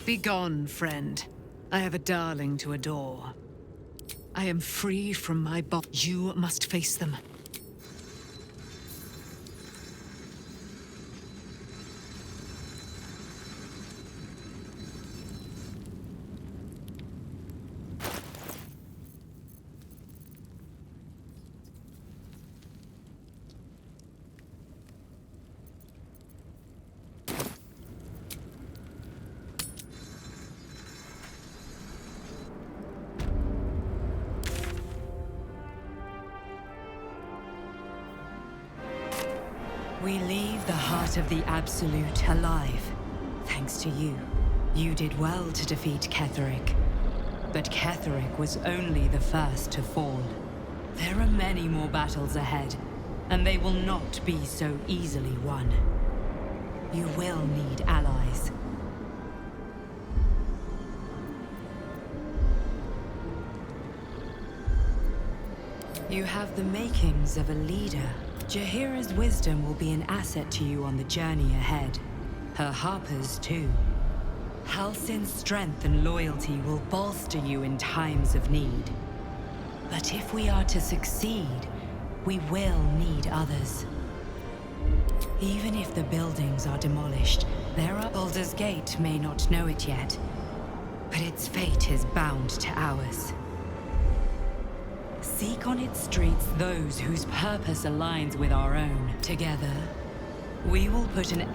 S25: Begone, friend. I have a darling to adore. I am free from my You must face them.
S9: We leave the heart of the Absolute alive, thanks to you. You did well to defeat Ketheric. But Ketheric was only the first to fall. There are many more battles ahead, and they will not be so easily won. You will need allies. You have the makings of a leader. Jaheira's wisdom will be an asset to you on the journey ahead. Her Harper's too. Halsin's strength and loyalty will bolster you in times of need. But if we are to succeed, we will need others. Even if the buildings are demolished, Baldur's Gate may not know it yet, but its fate is bound to ours. Seek on its streets those whose purpose aligns with our own. Together, we will put an...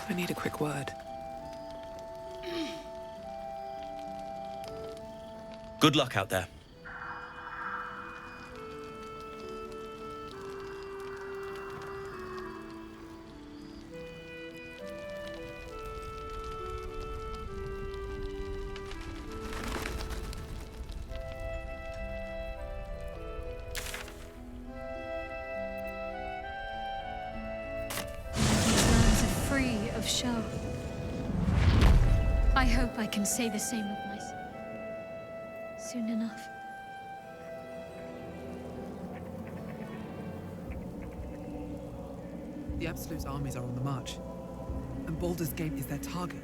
S6: I need a quick word.
S14: Good luck out there.
S24: Show. I hope I can say the same of myself soon enough.
S3: The Absolute's armies are on the march, and Baldur's Gate is their target.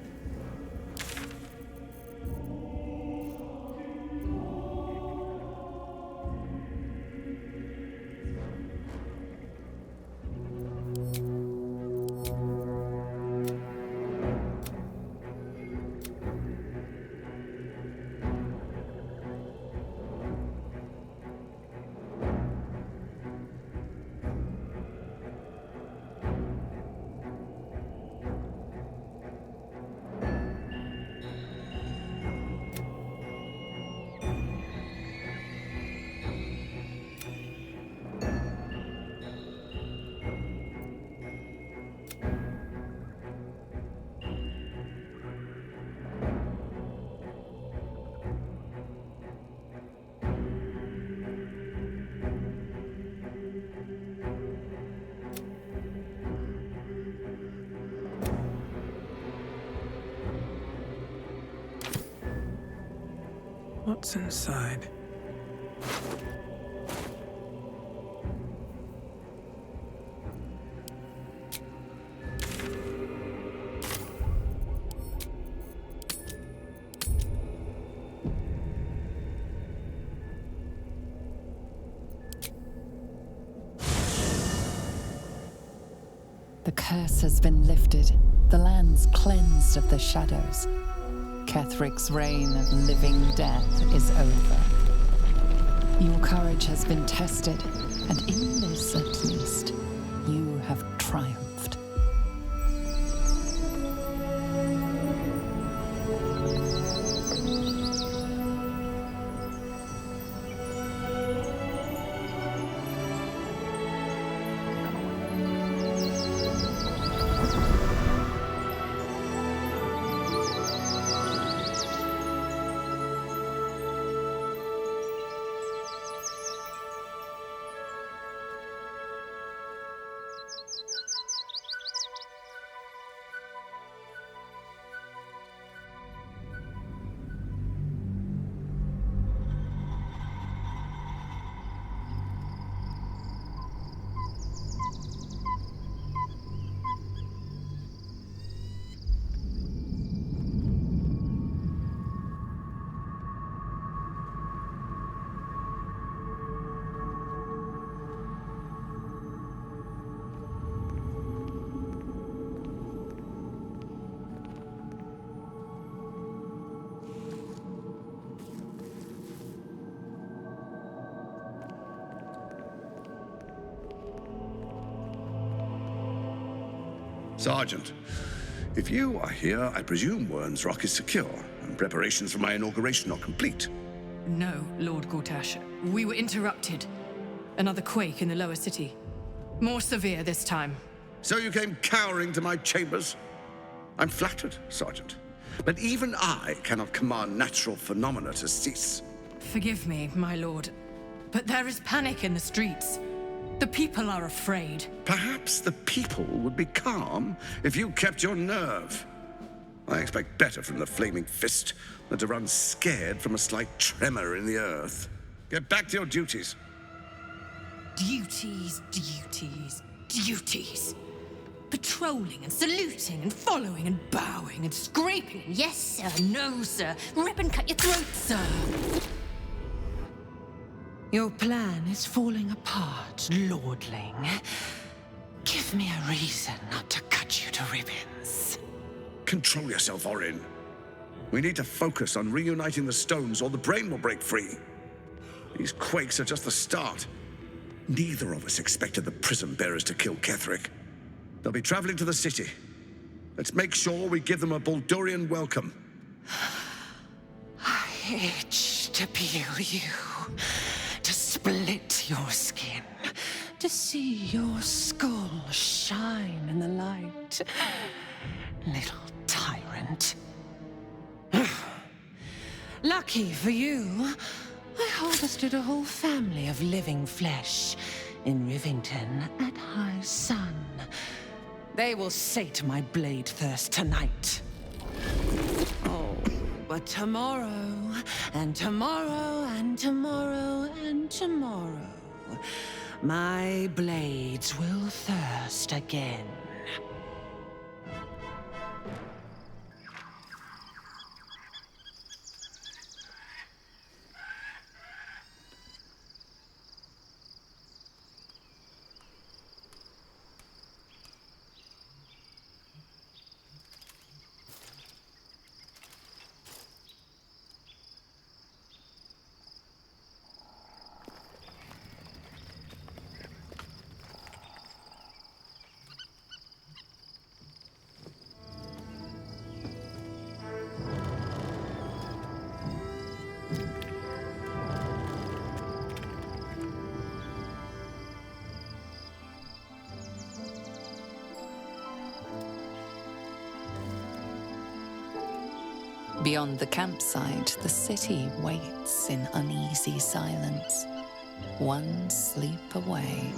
S6: What's inside?
S1: The curse has been lifted, the land's cleansed of the shadows. Kethric's reign of living death is over. Your courage has been tested, and in this at least, you have triumphed.
S2: Sergeant, if you are here, I presume Wern's Rock is secure, and preparations for my inauguration are complete.
S11: No, Lord Gortash. We were interrupted. Another quake in the lower city. More severe this time.
S2: So you came cowering to my chambers? I'm flattered, Sergeant. But even I cannot command natural phenomena to cease.
S11: Forgive me, my lord, but there is panic in the streets. The people are afraid.
S2: Perhaps the people would be calm if you kept your nerve. I expect better from the Flaming Fist than to run scared from a slight tremor in the earth. Get back to your duties.
S11: Duties, duties, duties. Patrolling and saluting and following and bowing and scraping. Yes, sir. No, sir. Rip and cut your throat, sir. Your plan is falling apart, lordling. Give me a reason not to cut you to ribbons.
S2: Control yourself, Orin. We need to focus on reuniting the stones or the brain will break free. These quakes are just the start. Neither of us expected the prison bearers to kill Ketheric. They'll be traveling to the city. Let's make sure we give them a Baldurian welcome.
S11: I itch to peel you, to split your skin, to see your skull shine in the light. Little tyrant. Lucky for you, I harvested a whole family of living flesh in Rivington at high sun. They will sate my blade thirst tonight. Oh, but tomorrow, and tomorrow, and tomorrow, and tomorrow, my blades will thirst again.
S1: Beyond the campsite, the city waits in uneasy silence, one sleep away.